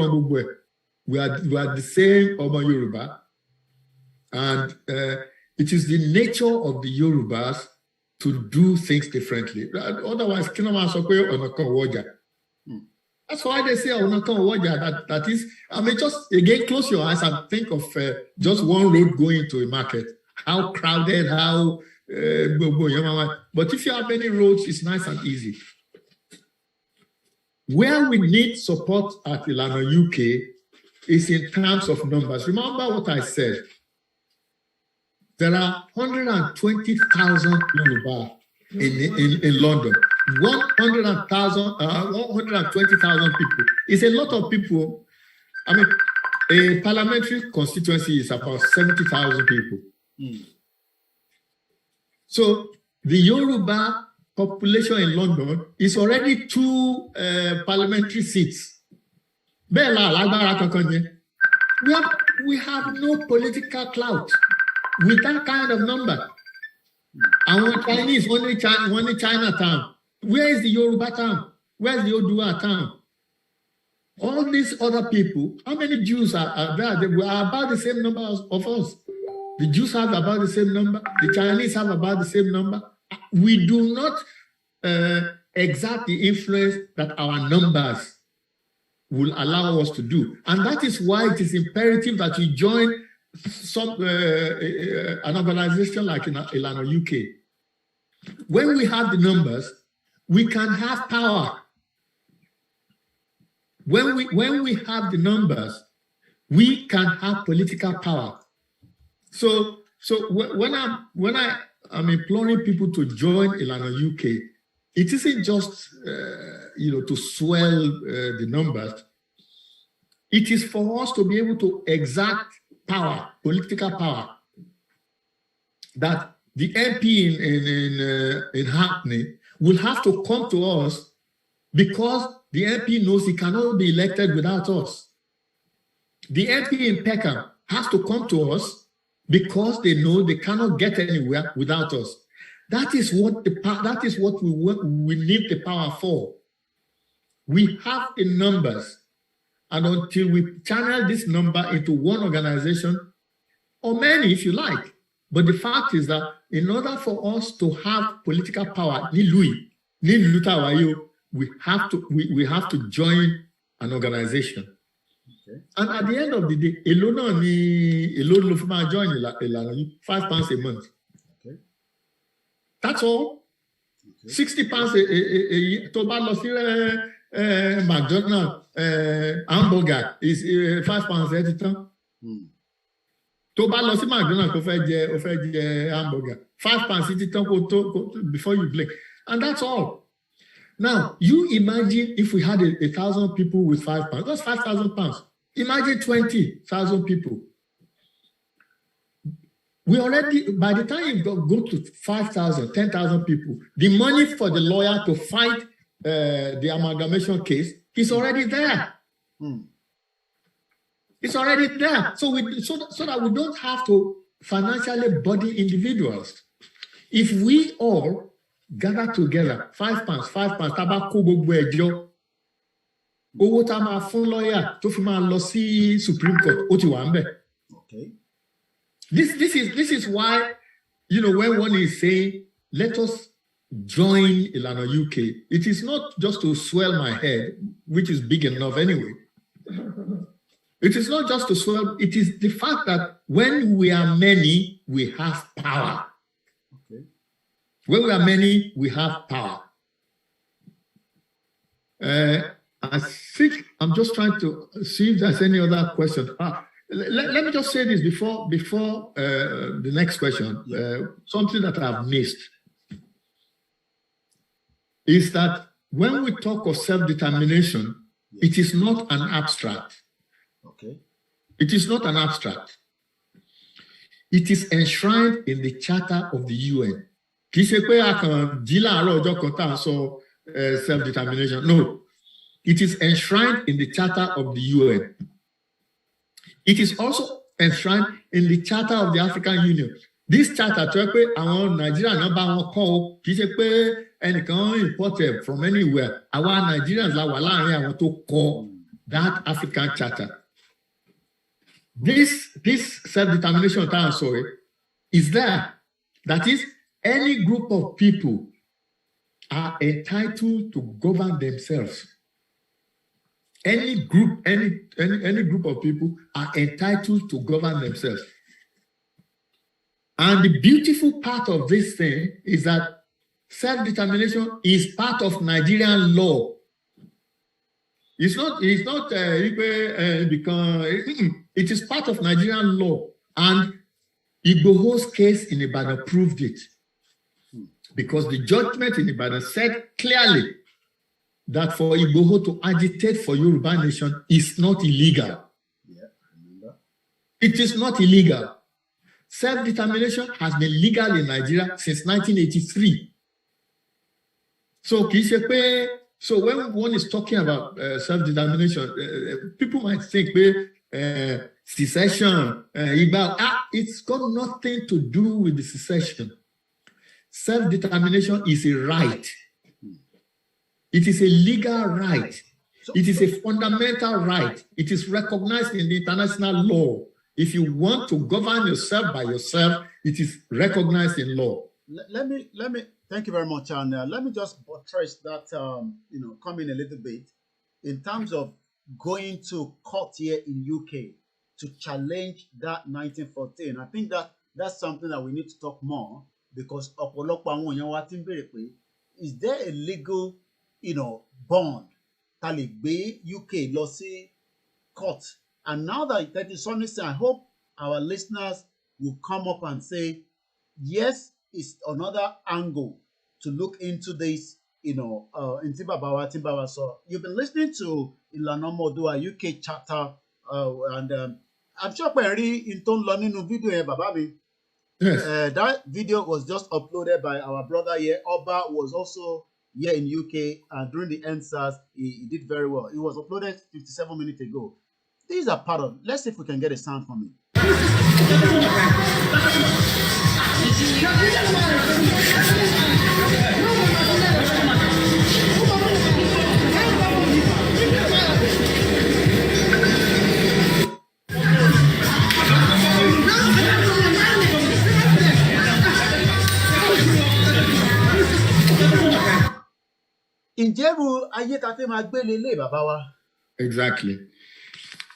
are the same Omo Yoruba. And it is the nature of the Yorubas to do things differently. Otherwise, that's why they say that is, I mean, just again, close your eyes and think of just one road going to a market. How crowded, how... but if you have many roads, it's nice and easy. Where we need support at Ilana UK is in terms of numbers. Remember what I said. There are 120,000 Yoruba in London. 120,000 people. It's a lot of people. I mean, a parliamentary constituency is about 70,000 people. So the Yoruba population in London is already 2 parliamentary seats. We have no political clout with that kind of number. Our Chinese, only Chinatown. Where is the Yoruba town? Where is the Odua town? All these other people, how many Jews are there? They are about the same number of us. The Jews have about the same number. The Chinese have about the same number. We do not exert the influence that our numbers will allow us to do. And that is why it is imperative that you join an organization like Ilana UK. When we have the numbers, we can have power. When we have the numbers, we can have political power. So when I'm imploring people to join Ilana UK, it isn't just to swell the numbers. It is for us to be able to exact power, political power, that the MP in Hackney will have to come to us because the MP knows he cannot be elected without us. The MP in Peckham has to come to us because they know they cannot get anywhere without us. That is what we need the power for. We have the numbers, and until we channel this number into one organization, or many if you like, but the fact is that in order for us to have political power, we have to join an organization. Okay. And at the end of the day, alone join £5 a month. Okay. That's all. Okay. £60 a year. To buy McDonald's hamburger is £5 every time. To buy McDonald's hamburger, £5 before you blink, and that's all. Now you imagine if we had 1,000 people with £5, that's £5,000. Imagine 20,000 people. We already, by the time you go to 5,000, 10,000 people, the money for the lawyer to fight the amalgamation case is already there. It's already there. So that we don't have to financially burden individuals. If we all gather together, £5, tobacco gbogbo owó tá máa fún lawyer tó fi máa lọ sí Supreme Court ó ti wà ńbẹ̀. Okay. This is why, when one is saying, let us join Ilana UK, it is not just to swell my head, which is big enough anyway. It is not just to swell, it is the fact that when we are many, we have power. Okay. When we are many, we have power. I think I'm just trying to see if there's any other question. Let me just say this before the next question. Something that I've missed is that when we talk of self-determination, it is not an abstract. Okay. It is not an abstract. It is enshrined in the Charter of the UN. Self-determination. No. It is enshrined in the Charter of the UN. It is also enshrined in the Charter of the African Union. This charter, Nigeria imported from anywhere. Our Nigerians want to call that African Charter. This self-determination is there. That is, any group of people are entitled to govern themselves. Any group of people are entitled to govern themselves. And the beautiful part of this thing is that self-determination is part of Nigerian law. It is part of Nigerian law. And IGBOHO's case in Ibadan proved it. Because the judgment in Ibadan said clearly that for IGBOHO to agitate for Yoruba nation is not illegal. It is not illegal. Self-determination has been legal in Nigeria since 1983. So when one is talking about self-determination, people might think secession, it's got nothing to do with the secession. Self-determination is a right. It is a legal right. It is a fundamental right. It is recognized in the international law. If you want to govern yourself by yourself, it is recognized in law.
Let me thank you very much, and let me just buttress that come in a little bit in terms of going to court here in UK to challenge that 1914. I think that's something that we need to talk more, because is there a legal bond tá lè gbé UK lọ sí court And now that is something, I hope our listeners will come up and say, yes, it's another angle to look into this, in Timbabawa. So you've been listening to Ilana Modua UK chapter, and I'm sure in Ton Loninu video, Baba.
Yes.
That video was just uploaded by our brother here. Oba was also here in UK, and during the NSAS, he did very well. It was uploaded 57 minutes ago. These are part of. Let's see if we can get a sound from it.
Exactly.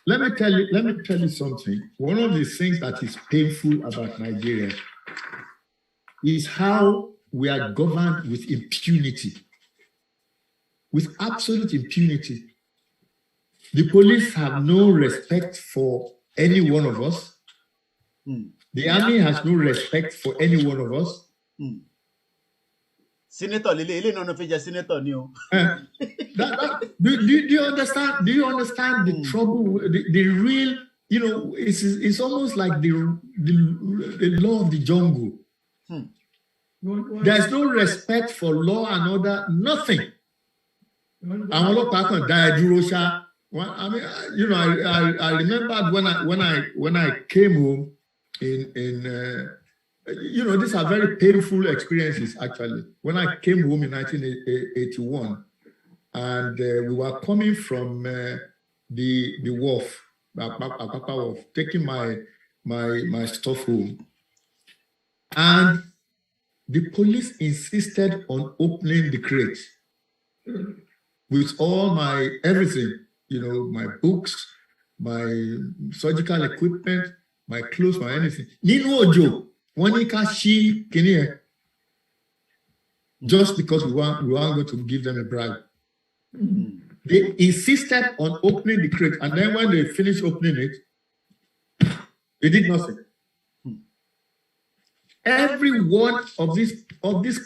Let me tell you something. One of the things that is painful about Nigeria is how we are governed with impunity, with absolute impunity. The police have no respect for any one of us. The army has no respect for any one of us.
Senator, Senator New.
Do you understand? Do you understand the trouble? The real, it's almost like the law of the jungle. There's no respect for law and order. Nothing. I remember when I came home these are very painful experiences, actually. When I came home in 1981, and we were coming from the wharf, Apapa Wharf, taking my stuff home, and the police insisted on opening the crate with all my everything, my books, my surgical equipment, my clothes, my anything. Just because we weren't going to give them a bribe. They insisted on opening the crate, and then when they finished opening it, they did nothing. Every one of these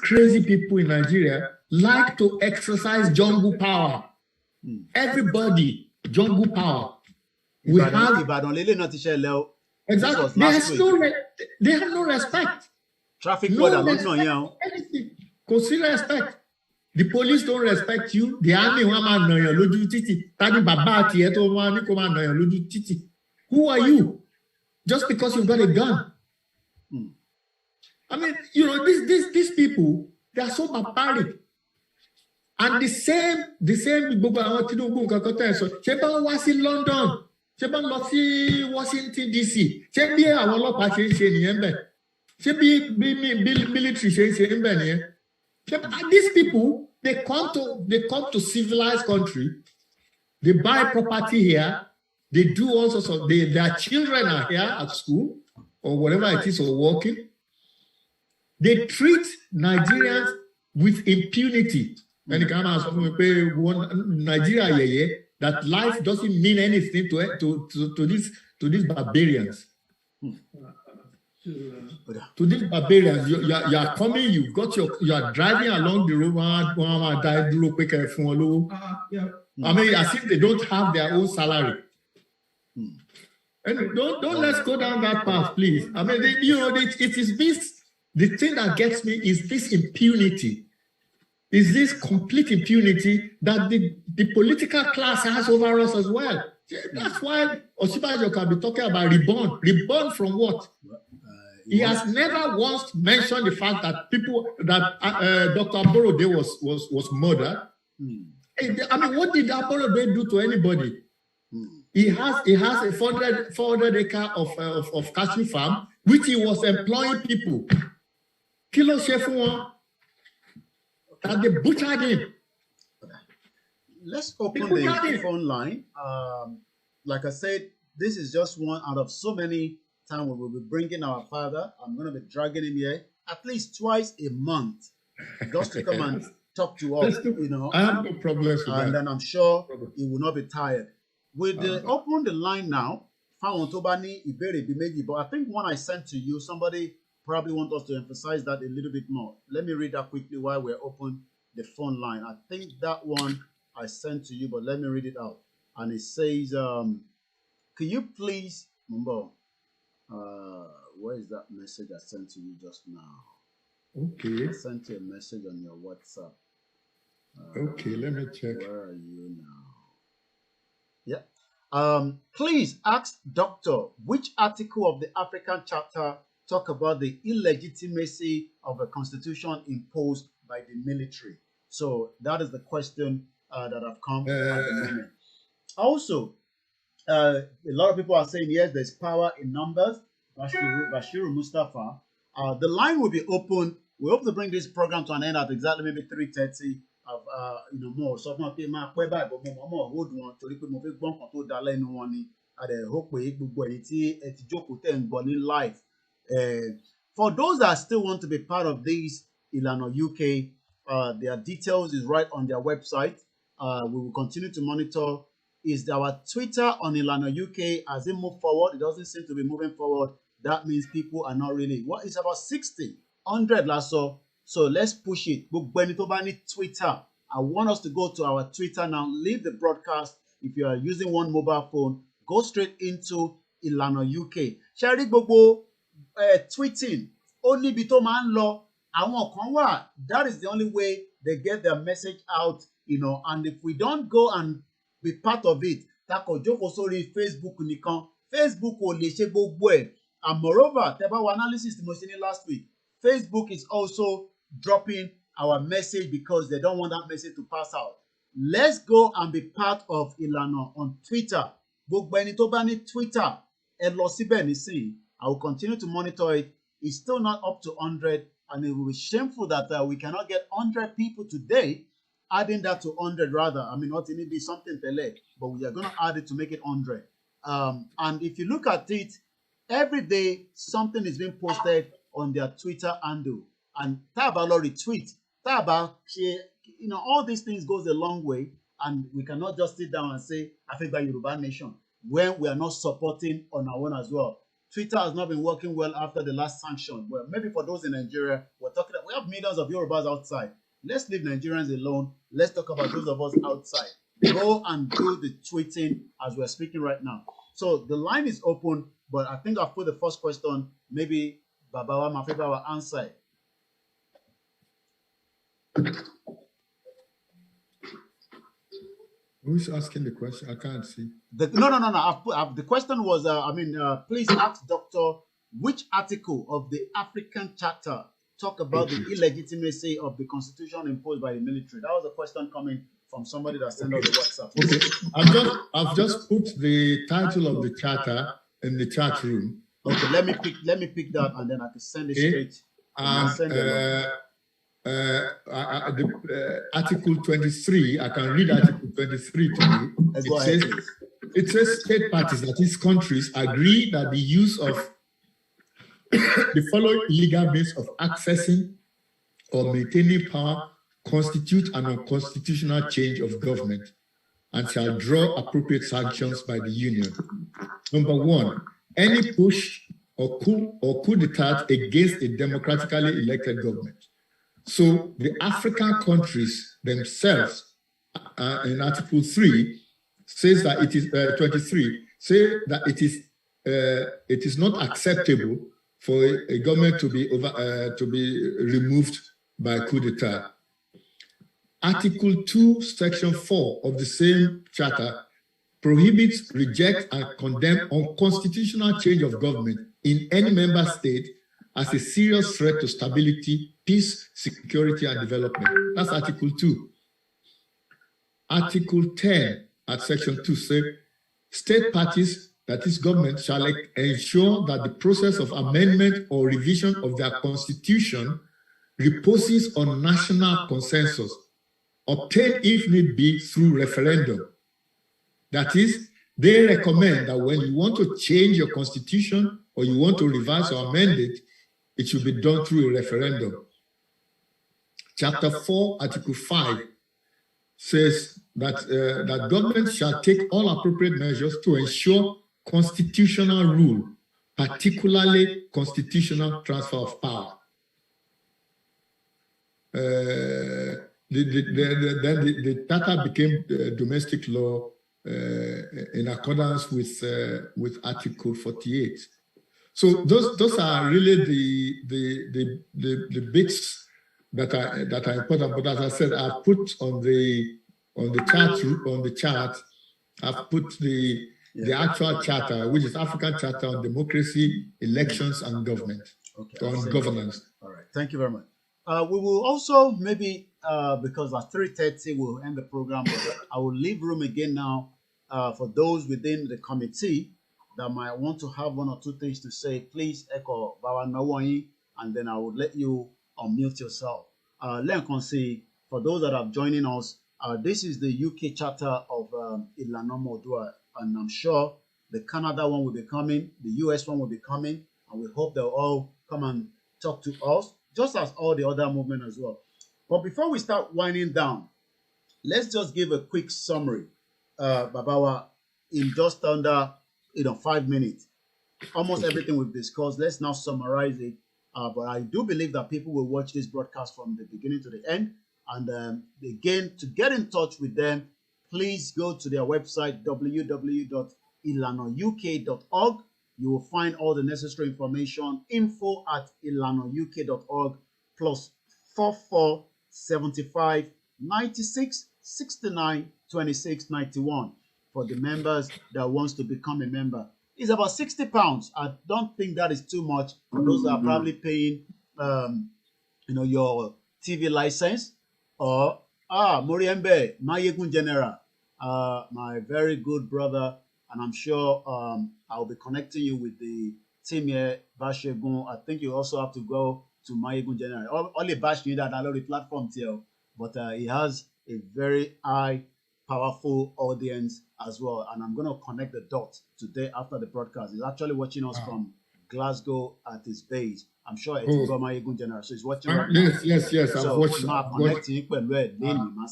crazy people in Nigeria like to exercise jungle power. Everybody, jungle power. We have exactly. They have no respect.
Traffic
no respect. Consider respect. The police don't respect you. The army who are you? Just because you've got a gun. I mean, these people, they are so barbaric. And the same was in London. Washington DC. Military. These people, they come to civilized country. They buy property here. They do all sorts of. Their children are here at school or whatever it is, or working. They treat Nigerians with impunity. And you can ask Nigeria, that life doesn't mean anything to these barbarians. To these barbarians, you are coming. You are driving along the road. I mean, as if they don't have their own salary. And don't let's go down that path, please. I mean, it is this. The thing that gets me is this impunity. Is this complete impunity that the political class has over us as well. That's why Osinbajo can be talking about reborn. Reborn from what? He has never once mentioned the fact that Dr. Aborode was murdered. I mean, what did Aborode do to anybody? He has a 400 acre of cashew farm, which he was employing people. Kilo Shefuan, that they butchered him.
Let's open the phone line. Like I said, this is just one out of so many times we will be bringing our father. I'm going to be dragging him here at least twice a month, just to come and talk to us.
I have no problems with that.
And then I'm sure he will not be tired. We'll open the line now. But I think one I sent to you, somebody probably want us to emphasize that a little bit more. Let me read that quickly while we're open the phone line. I think that one I sent to you, but let me read it out. And it says, can you please, Mumbo, where is that message I sent to you just now?
Okay.
I sent you a message on your WhatsApp.
Okay, let me check.
Where are you now? Yeah. Please ask Doctor, which article of the African Charter talk about the illegitimacy of a constitution imposed by the military? So that is the question that have come at the moment. Also, a lot of people are saying, yes, there's power in numbers. Bashiru Mustafa. The line will be open. We hope to bring this program to an end at exactly maybe 3:30 of more. So I'm not hold one to life. For those that still want to be part of these Ilana UK, their details is right on their website. We will continue to monitor. Is our Twitter on Ilana UK as it move forward? It doesn't seem to be moving forward. That means people are not really. What is about 60, 100 last so let's push it. Twitter. I want us to go to our Twitter now. Leave the broadcast. If you are using one mobile phone, go straight into Ilana UK. Shari Bobo tweeting. Only bito man law. That is the only way they get their message out, and if we don't go and be part of it, Facebook nikan. Facebook will lè ṣe gbogbo ẹ̀. And moreover, teba analysis the most last week, Facebook is also dropping our message because they don't want that message to pass out. Let's go and be part of Ilana on Twitter. Gbogbo ẹni tó bá ní Twitter, ẹ lọ síbẹ̀ nísìnyí. I will continue to monitor it. It's still not up to 100, and it will be shameful that we cannot get 100 people today. Adding that to 100 rather. I mean, not it be something tele, but we are going to add it to make it 100. And if you look at it, every day something is being posted on their Twitter handle. And Tabalo retweet, Taba, all these things goes a long way. And we cannot just sit down and say, I think by Yoruba Nation, when we are not supporting on our own as well. Twitter has not been working well after the last sanction. Well, maybe for those in Nigeria, we have millions of Yorubas outside. Let's leave Nigerians alone. Let's talk about those of us outside. Go and do the tweeting as we're speaking right now. So the line is open, but I think I've put the first question. Maybe Babawa Mafeba will answer it.
Who's asking the question? I can't see.
No. The question was, please ask Doctor, which article of the African Charter talk about the illegitimacy of the constitution imposed by the military? That was a question coming from somebody that sent us a WhatsApp.
Okay, I've just put the title of the charter in the chat room.
Okay, let me pick that and then I can send it straight.
Article 23, I can read Article 23 to you. It says state parties, that is countries, agree that the use of the following legal means of accessing or maintaining power constitute an unconstitutional change of government and shall draw appropriate sanctions by the Union. Number one, any push or coup d'etat against a democratically elected government. So the African countries themselves, in Article 3, says that it is 23, say that it is not acceptable for a government to be removed by coup d'etat. Article 2, Section 4 of the same charter prohibits, rejects, and condemns unconstitutional change of government in any member state as a serious threat to stability, peace, security, and development. That's Article 2. Article 10 at Section 2 says, state parties, that is government, shall ensure that the process of amendment or revision of their constitution reposes on national consensus, obtained if need be through referendum. That is, they recommend that when you want to change your constitution or you want to revise or amend it, it should be done through a referendum. Chapter 4, Article 5 says that government shall take all appropriate measures to ensure constitutional rule, particularly constitutional transfer of power. The Charter became domestic law in accordance with Article 48. So those are really the bits that are important. But as I said, I've put on the chart, I've put the actual charter, which is African Charter on Democracy, Elections, and Government, on governance.
All right, thank you very much. We will also maybe, because at 3:30 we'll end the program, I will leave room again now for those within the committee that might want to have one or two things to say. Please echo Bawa Nawai, and then I will let you unmute yourself. Say, for those that are joining us, this is the UK chapter of Ilana Modua, and I'm sure the Canada one will be coming, the US one will be coming, and we hope they'll all come and talk to us, just as all the other movement as well. But before we start winding down, let's just give a quick summary, Babawa, in just under 5 minutes. Almost everything we've discussed. Let's now summarize it. But I do believe that people will watch this broadcast from the beginning to the end. And again, to get in touch with them, please go to their website, www.ilanouk.org. You will find all the necessary information, info@ilanouk.org, plus 44 75 96 69 26 91 for the members that wants to become a member. It's about £60. I don't think that is too much for those that are probably paying, your TV license, or Moriembe, Mayegun General, my very good brother, and I'm sure I'll be connecting you with the team here, Baasegun. I think you also have to go to Mayegun General. Only Bash need that download the platform here, but he has a very high, powerful audience as well. And I'm going to connect the dots today after the broadcast. He's actually watching us from Glasgow at his base. I'm sure it's Mayegun General. So he's watching right now.
Yes.
So
I'm watching.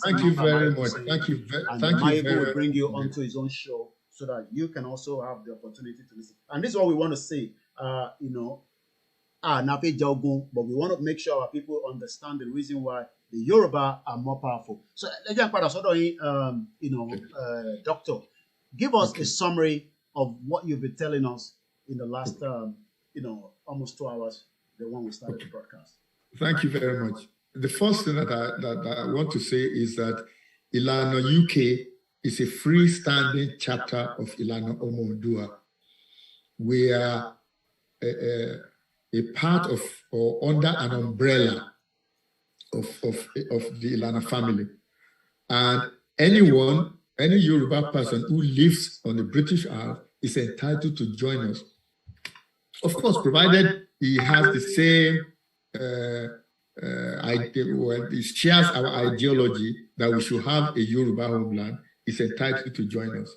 Thank
you very much. Thank you.
Mayegun will bring you onto his own show so that you can also have the opportunity to listen. And this is what we want to say. But we want to make sure our people understand the reason why the Yoruba are more powerful. So, Doctor, give us a summary of what you've been telling us in the last, almost 2 hours, the one we started the broadcast.
Thank you very much. The first thing that I want to say is that Ilana UK is a freestanding chapter of Ilana Omodua. We are a part of, or under an umbrella of the Ilana family. And any Yoruba person who lives on the British Isles is entitled to join us. Of course, provided he has the same he shares our ideology that we should have a Yoruba homeland, is entitled to join us.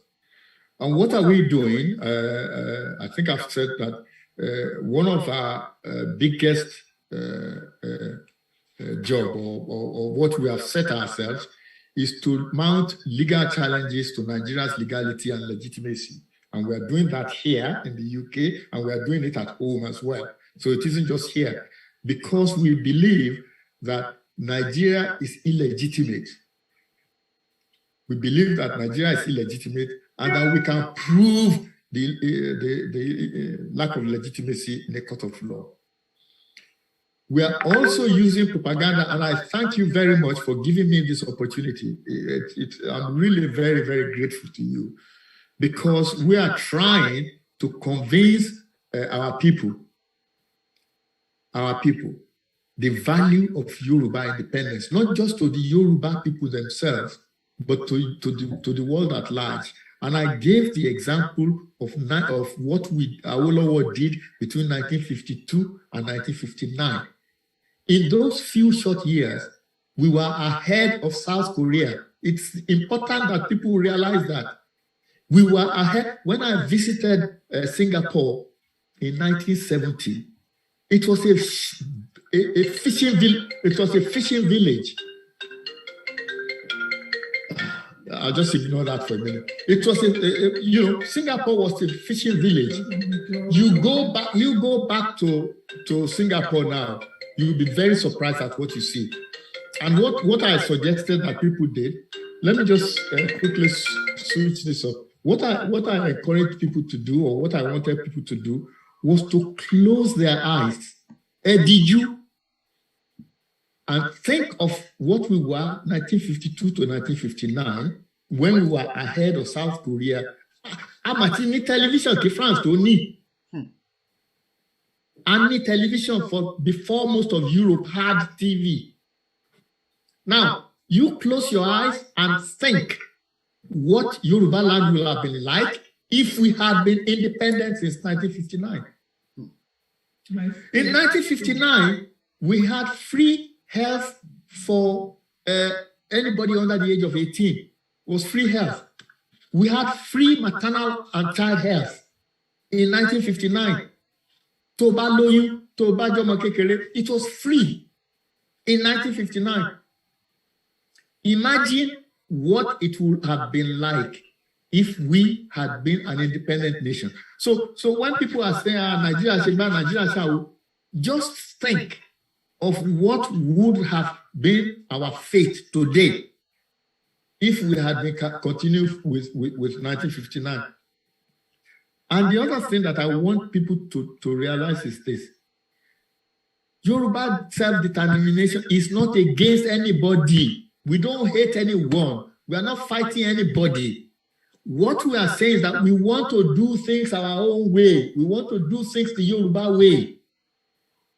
And what are we doing? I think I've said that one of our biggest job or what we have set ourselves is to mount legal challenges to Nigeria's legality and legitimacy. And we are doing that here in the UK, and we are doing it at home as well. So it isn't just here, because we believe that Nigeria is illegitimate. We believe that Nigeria is illegitimate, and that we can prove the lack of legitimacy in a court of law. We are also using propaganda, and I thank you very much for giving me this opportunity. I'm really very, very grateful to you, because we are trying to convince our people, the value of Yoruba independence, not just to the Yoruba people themselves, but to the world at large. And I gave the example of what Awolowo did between 1952 and 1959. In those few short years, we were ahead of South Korea. It's important that people realize that. We were ahead. When I visited Singapore in 1970, it was a fishing village. I'll just ignore that for a minute. It was, Singapore was a fishing village. You go back to Singapore now, you'll be very surprised at what you see. And what I suggested that people did, let me just quickly switch this up. What I encouraged people to do, or what I wanted people to do, was to close their eyes. Did you? And think of what we were 1952 to 1959, when we were ahead of South Korea. Amatini television ki France to ni. Any television before most of Europe had TV. Now, you close your eyes and think what Yoruba land will have been like if we had been independent since 1959. In 1959, we had free health for anybody under the age of 18. It was free health. We had free maternal and child health in 1959. It was free in 1959. Imagine what it would have been like if we had been an independent nation. So when people are saying, Nigeria, just think of what would have been our fate today if we had been continued with 1959. And the other thing that I want people to realize is this. Yoruba self-determination is not against anybody. We don't hate anyone. We are not fighting anybody. What we are saying is that we want to do things our own way. We want to do things the Yoruba way.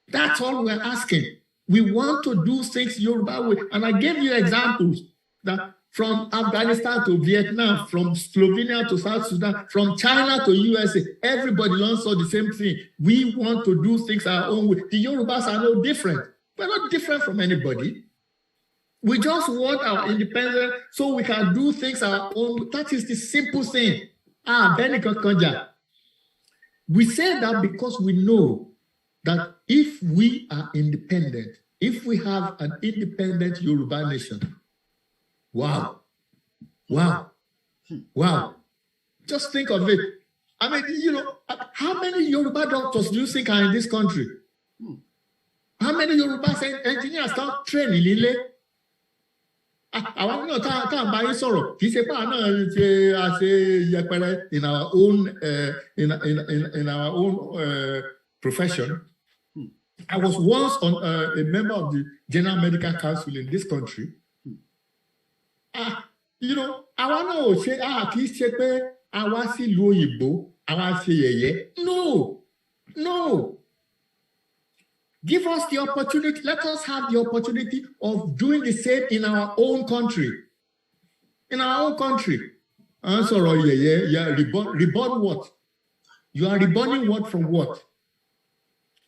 That's all we're asking. We want to do things Yoruba way. And I gave you examples that from Afghanistan to Vietnam, from Slovenia to South Sudan, from China to USA, everybody learns all the same thing. We want to do things our own way. The Yorubas are no different. We're not different from anybody. We just want our independence so we can do things our own. That is the simple thing. We say that because we know that if we are independent, if we have an independent Yoruba nation, wow. Just think of it. I mean, how many Yoruba doctors do you think are in this country? How many Yoruba engineers can't train in Lille? In our own profession. I was once a member of the General Medical Council in this country. I want to say, no. Give us the opportunity. Let us have the opportunity of doing the same in our own country. In our own country. Reborn what? You are reborning what from what?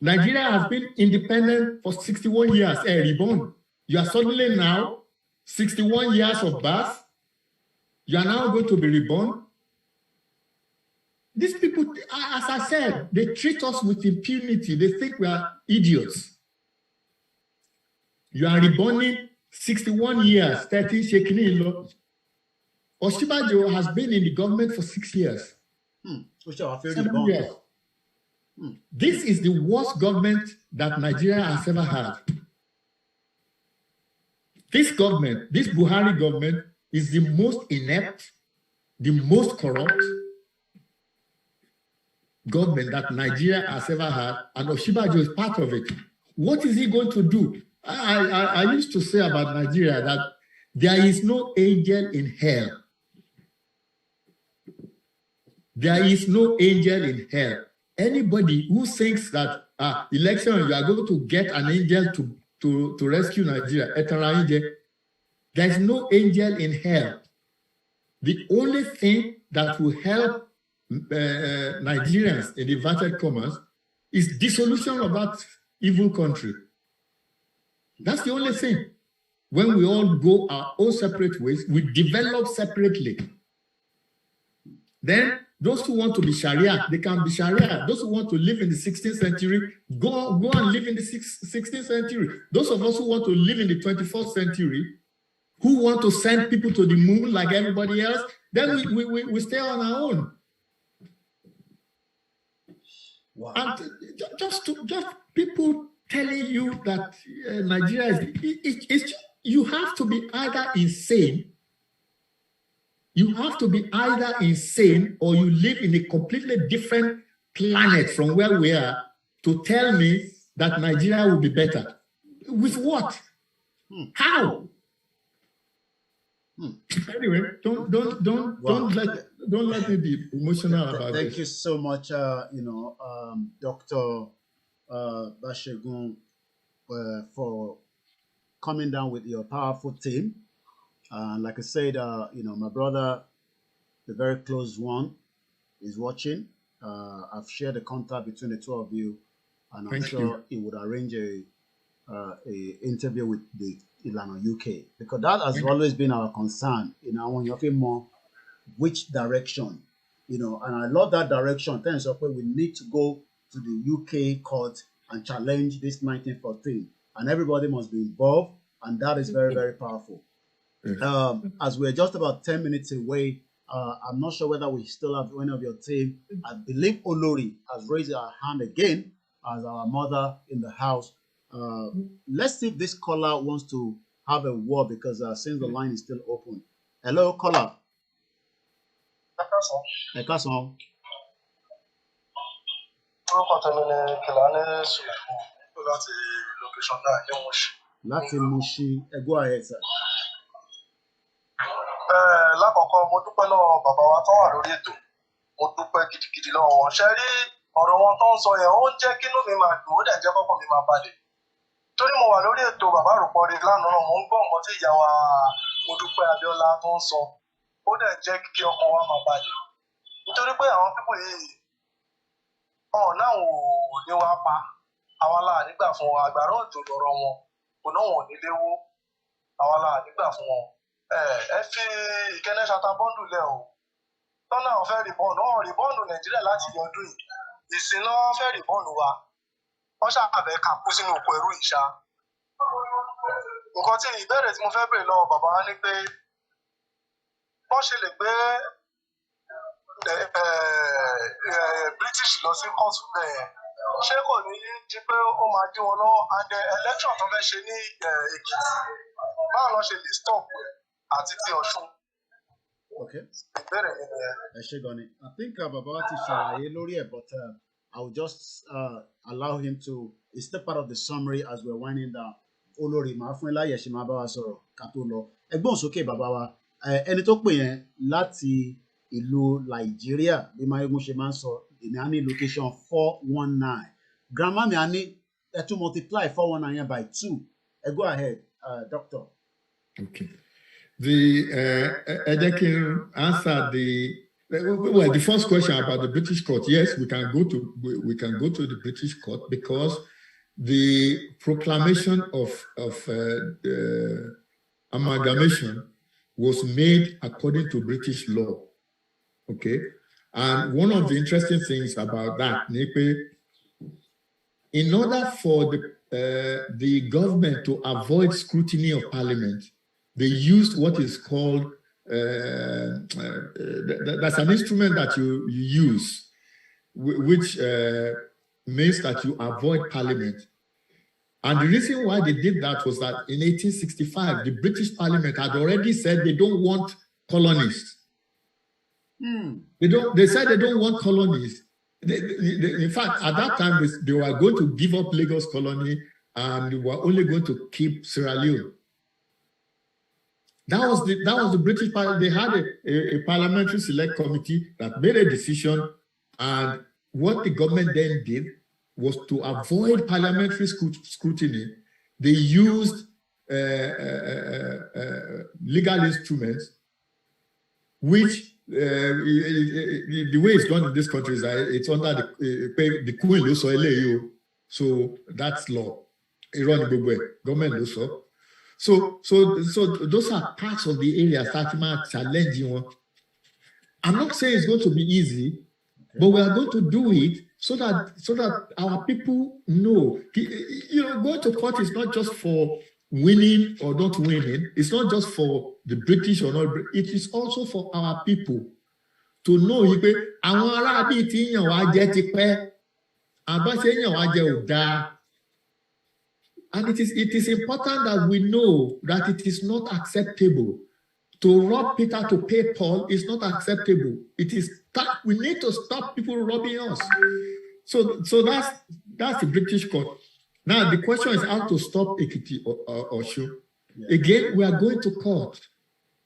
Nigeria has been independent for 61 years. Reborn. You are suddenly now 61 years of birth. You are now going to be reborn. These people, as I said, they treat us with impunity. They think we are idiots. You are reborning 61 years, 13 shekini law. Oshibajo has been in the government for 6 years. 7 years. This is the worst government that Nigeria has ever had. This government, this Buhari government, is the most inept, the most corrupt government that Nigeria has ever had, and Oshibajo is part of it. What is he going to do? I used to say about Nigeria that there is no angel in hell. There is no angel in hell. Anybody who thinks that election, you are going to get an angel to rescue Nigeria, there is no angel in hell. The only thing that will help Nigerians in inverted commas is dissolution of that evil country. That's the only thing. When we all go our own separate ways, we develop separately. Then those who want to be Sharia, they can be Sharia. Those who want to live in the 16th century, go and live in the 16th century. Those of us who want to live in the 21st century, who want to send people to the moon like everybody else, then we stay on our own.
Wow.
And just people telling you that Nigeria is you have to be either insane. You have to be either insane or you live in a completely different planet from where we are to tell me that Nigeria will be better. With what? How? Anyway, don't let me be emotional about
Thank
this.
you so much, Dr. Baasegun, for coming down with your powerful team. Like I said, my brother, the very close one, is watching. I've shared the contact between the two of you, and I'm sure he would arrange a interview with the Ilana UK, because that has always been our concern. When you're more which direction, and I love that direction. Thanks, we need to go to the UK court and challenge this 1914, and everybody must be involved, and that is very, very powerful. As we're just about 10 minutes away, I'm not sure whether we still have any of your team. I believe Olori has raised her hand again as our mother in the house. Let's see if this caller wants to have a word, because since the line is still open. Hello, caller. Ekason. Láti Mushi, go ahead, sir.
Lákọ̀ọ́kọ́ mo dúpẹ́ lọ́wọ́ bàbá wa tó wà lórí ètò, mo dúpẹ́ gidigidi lọ́wọ́ wọn. Ṣé rí ọ̀rọ̀ wọn tó ń sọ yẹn, ó ń jẹ́ kínú mi máa dùn, ó dẹ̀ jẹ́ kọ́kọ́ mi máa balẹ̀. Torí mo wà lórí ètò bàbá àròpọ̀re lánàá, mo ń gbọ́ nǹkan tí ìyá wa Modúpẹ́ Abíọ́lá tó ń sọ, ó dẹ̀ jẹ́ kí ọkàn wa máa balẹ̀. Nítorí pé àwọn pípò yìí náà ò ní wá pa àwa la nígbà fún wọn, àgbàrá òjò lọ́rọ̀ wọn, kò náà wọn ò ní léwó, àwa la nígbà fún wọn. Ẹ fi ìkẹ́nẹ́ ṣata bọ́ndù lẹ̀ o. Tọ́nà àwọn fẹ́ rìbọ́ọ̀nù Nàìjíríà láti ọdún yìí. Ìsìn náà fẹ́ rìbọ́ọ̀nù wa. Wọ́n ṣàbẹ̀ ká kú sínú oko ẹrú ìṣá. Nǹkan tí ìbéèrè tí mo fẹ́ béèrè lọ́wọ́ bàbá wa ni pé wọ́n ṣe lè gbé British lọ sí kóòtù bẹ́ẹ̀. Ṣé kò ní jí pé ó máa dí wọn lọ́wọ́? And election tó fẹ́ ṣe ní Èkìtì, báwo lọ ṣe lè stop ẹ̀ àti ti Ọ̀ṣun?
Okay.
Ìbéèrè mi nìyẹn.
Ẹ ṣé gan ni. I think bàbá wa ti ṣàlàyé lórí ẹ̀, but I will just allow him to. It's still part of the summary as we're winding down. Olórí màá fún Iláyẹ̀ ṣe máa bá wa sọ̀rọ̀ ká tó lọ. Ẹgbọ́n sókè bàbá wa. Ẹni tó pè yẹn láti ìlú Nàìjíríà bí Máyégún ṣe máa ń sọ, èmi á ní location 419. Grandma mi á ní ẹ tún multiply 419 yẹn by 2. Go ahead, doctor.
Okay. I can answer the first question about the British court. Yes, we can go to the British court because the proclamation of amalgamation was made according to British law. Okay, and one of the interesting things about that, in order for the government to avoid scrutiny of Parliament, they used what is called, that's an instrument that you use, which means that you avoid Parliament. And the reason why they did that was that in 1865, the British Parliament had already said they don't want colonies. They said they don't want colonies. In fact, at that time, they were going to give up Lagos colony and they were only going to keep Sierra Leone. That was the British Parliament. They had a parliamentary select committee that made a decision, and what the government then did was to avoid parliamentary scrutiny. They used legal instruments, which the way it's done in this country is that it's under the Queen, so that's law. Government also. So those are parts of the areas that might challenge you. I'm not saying it's going to be easy, but we are going to do it so that our people know. Going to court is not just for winning or not winning, it's not just for the British or not, it is also for our people to know pé àwọn ará bí tí yàn wá jẹ ti pẹ́, àbá ṣe yàn wá jẹ ò dáa. And it is important that we know that it is not acceptable. To rob Peter to pay Paul is not acceptable. It is we need to stop people robbing us. So that's the British court. Now the question is how to stop Ekiti or Osho. Again, we are going to court.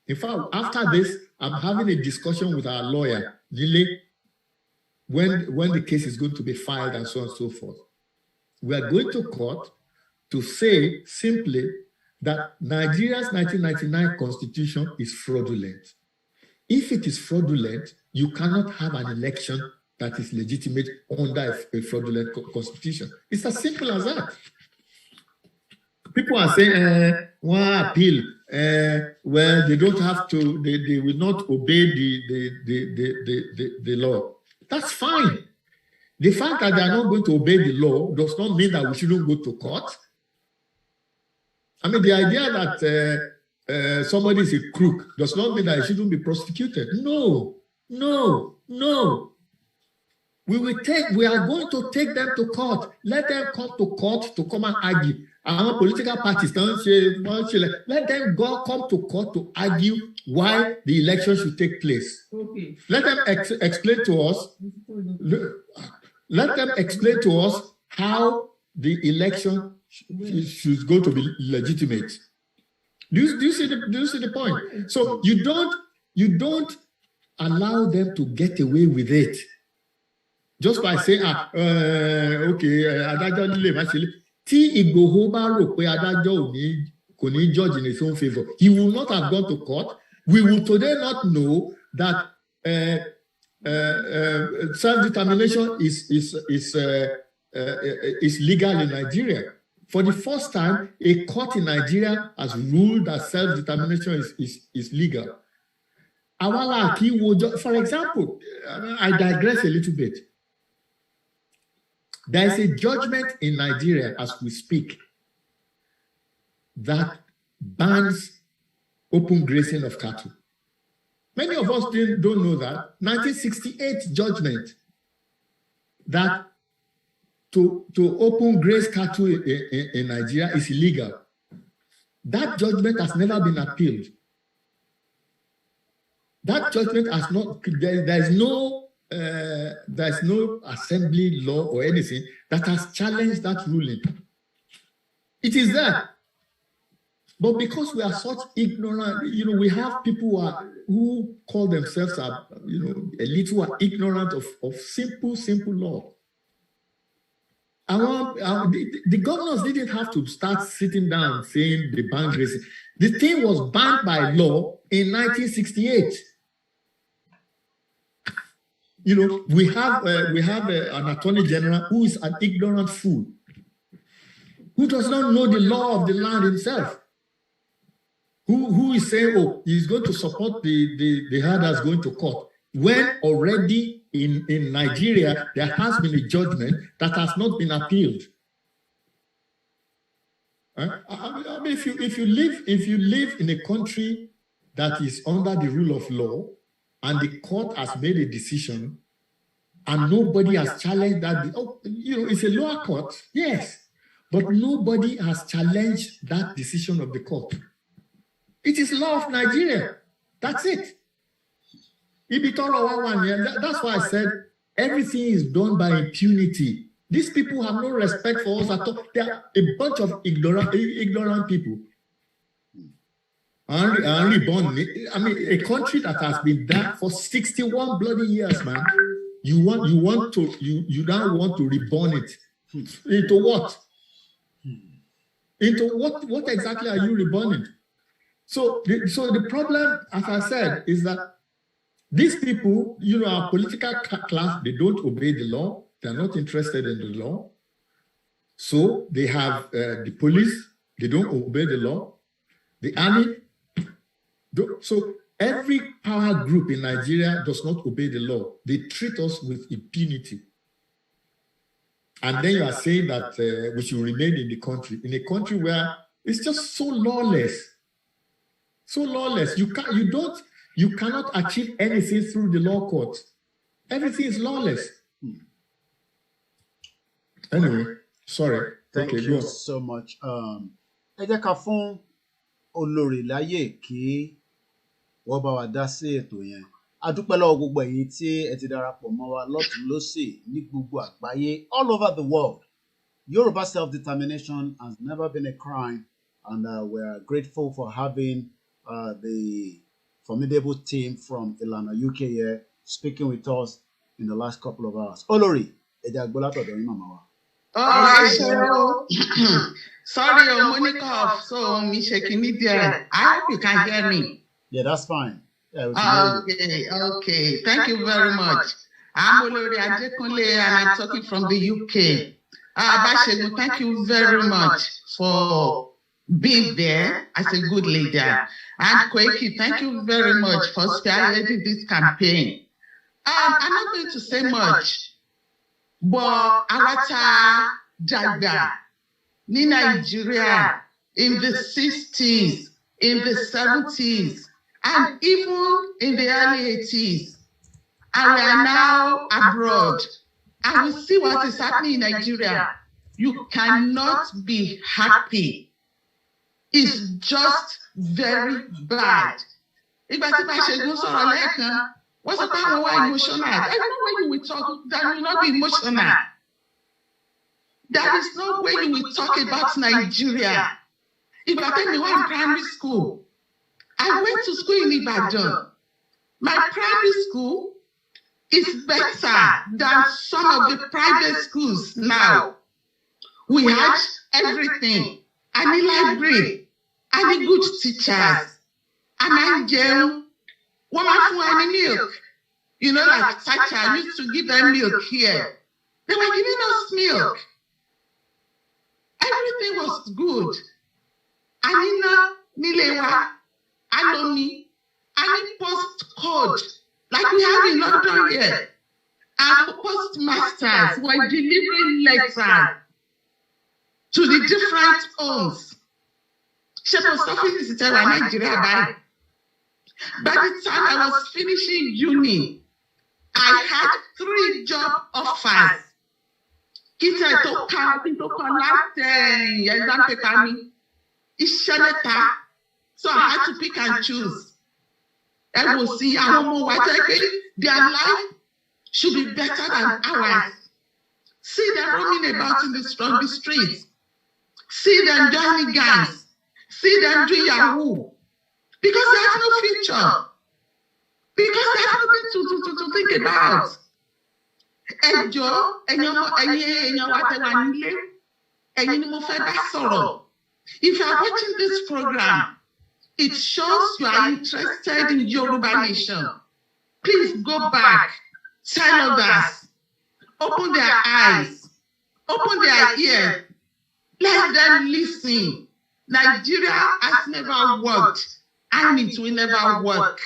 In fact, after this, I'm having a discussion with our lawyer, Lile, when the case is going to be filed and so on and so forth. We are going to court to say simply that Nigeria's 1999 constitution is fraudulent. If it is fraudulent, you cannot have an election that is legitimate under a fraudulent constitution. It's as simple as that. People are saying, one appeal, well, they don't have to, they will not obey the law. That's fine. The fact that they are not going to obey the law does not mean that we shouldn't go to court. I mean, the idea that somebody is a crook does not mean that he shouldn't be prosecuted. No. We are going to take them to court. Let them come to court to come and argue. Our political parties don't say, let them come to court to argue why the election should take place. Okay. Let them explain to us. Let them explain to us how the election is going to be legitimate. Do you see the point? So you don't allow them to get away with it just by saying, okay, adájọ́ nílé má ṣe lé. Tí Igboho bá rò pé adájọ́ kò ní judge in his own favor, he will not have gone to court. We will today not know that self-determination is legal in Nigeria. For the first time, a court in Nigeria has ruled that self-determination is legal. For example, I digress a little bit. There is a judgment in Nigeria as we speak that bans open grazing of cattle. Many of us don't know that. 1968 judgment that to open graze cattle in Nigeria is illegal. That judgment has never been appealed. That judgment has not, there's no assembly law or anything that has challenged that ruling. It is there. But because we are such ignorant, we have people who call themselves, elite who are ignorant of simple law. The governors didn't have to start sitting down saying the ban grazing. The thing was banned by law in 1968. We have an attorney general who is an ignorant fool, who does not know the law of the land himself, who is saying, he's going to support the herders going to court, when already in Nigeria there has been a judgment that has not been appealed. I mean, if you live in a country that is under the rule of law, and the court has made a decision, and nobody has challenged that. It's a lower court, yes, but nobody has challenged that decision of the court. It is law of Nigeria. That's it. That's why I said everything is done by impunity. These people have no respect for us at all. They are a bunch of ignorant people. I mean, a country that has been there for 61 bloody years, man. You now want to reborn it into what? Into what exactly are you reborning? So the problem, as I said, is that these people, our political class, they don't obey the law. They're not interested in the law. So they have the police. They don't obey the law. The army. So every power group in Nigeria does not obey the law. They treat us with impunity. And then you are saying that we should remain in a country where It's just so lawless. So lawless. You cannot achieve anything through the law court. Everything is lawless. Anyway, sorry.
Thank
okay,
you
go.
so much. Ẹ jẹ́ ká fún olórí láyè kí wọ́n bá wa dá sí ètò yẹn. A dúpẹ́ lọ́wọ́ gbogbo ẹ̀yin tí ẹ ti darapọ̀ mọ́ wa lọ́tùn lósì ní gbogbo àgbáyé, all over the world. Yoruba self-determination has never been a crime, and we are grateful for having the formidable team from Ilana, UK here speaking with us in the last couple of hours. Olori, ẹ jẹ́ agbọ́lá tọ̀dọ̀ yín màmá wa.
Sorry, Monica, so me shaking it there. I hope you can hear me.
Yeah, that's fine. Yeah, we can hear you.
Okay. Thank you very much. I'm Olori Adekunle and I'm talking from the UK. Baasegun, thank you very much for being there as a good leader. And Koiki, thank you very much for spearheading this campaign. I'm not going to say much, but Awata Dagba, ní Nigeria, in the 60s, in the 70s, and even in the early 80s. And we are now abroad. And we see what is happening in Nigeria. You cannot be happy. It's just very bad. Ìgbà tí Baasegun sọ̀rọ̀ lẹ́ẹ̀kan, wọ́n sọ pé àwọn wá emotional. There's no way you will talk, that will not be emotional. There is no way you will talk about Nigeria. Ìgbà tẹ́mi wá in primary school, I went to school in Ibadan. My primary school is better than some of the private schools now. We had everything. I need library. I need good teachers. And I jẹun. Wọ́n máa fún wa ní milk. You know, like Sacha used to give them milk here. They were giving us milk. Everything was good. Anina Nilewa, Alomi, any postcode, like we have in London here. Our postmasters were delivering letters to the different homes. She post office is in Nigeria. By the time I was finishing uni, I had 3 job offers. Kita to collect exam paper mi. So I had to pick and choose. And we'll see their life should be better than ours. See them roaming about in the streets. See them joining gangs. See them doing Yahoo. Because they have no future. Because they have nothing to think about. If you are watching this program, it shows you are interested in Yoruba nation. Please go back, tell others, open their eyes, open their ears, let them listen. Nigeria has never worked, and it will never work.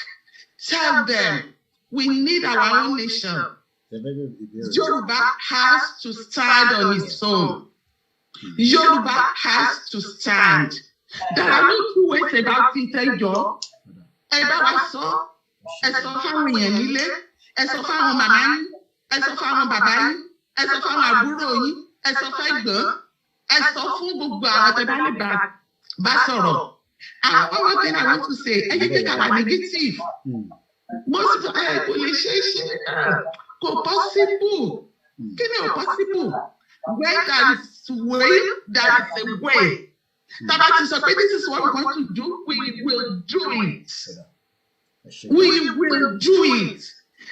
Tell them we need our own nation. Yoruba has to stand on its own. Yoruba has to stand. There are no two ways about it, Ejo. Eba wa sọ, ẹ sọ fáwọn èèyàn nílé, ẹ sọ fáwọn màmá yín, ẹ sọ fáwọn bàbá yín, ẹ sọ fáwọn àbúrò yín, ẹ sọ fẹ́gbọ́n, ẹ sọ fún gbogbo àwọn tẹ́ bá lè bá sọ̀rọ̀. And one more thing I want to say, anything that are negative, most of kò lè ṣe é ṣe, kò possible. Kí ni ò possible? Where there is way, there is a way. Tabati sọ pé this is what we want to do, we will do it. We will do it.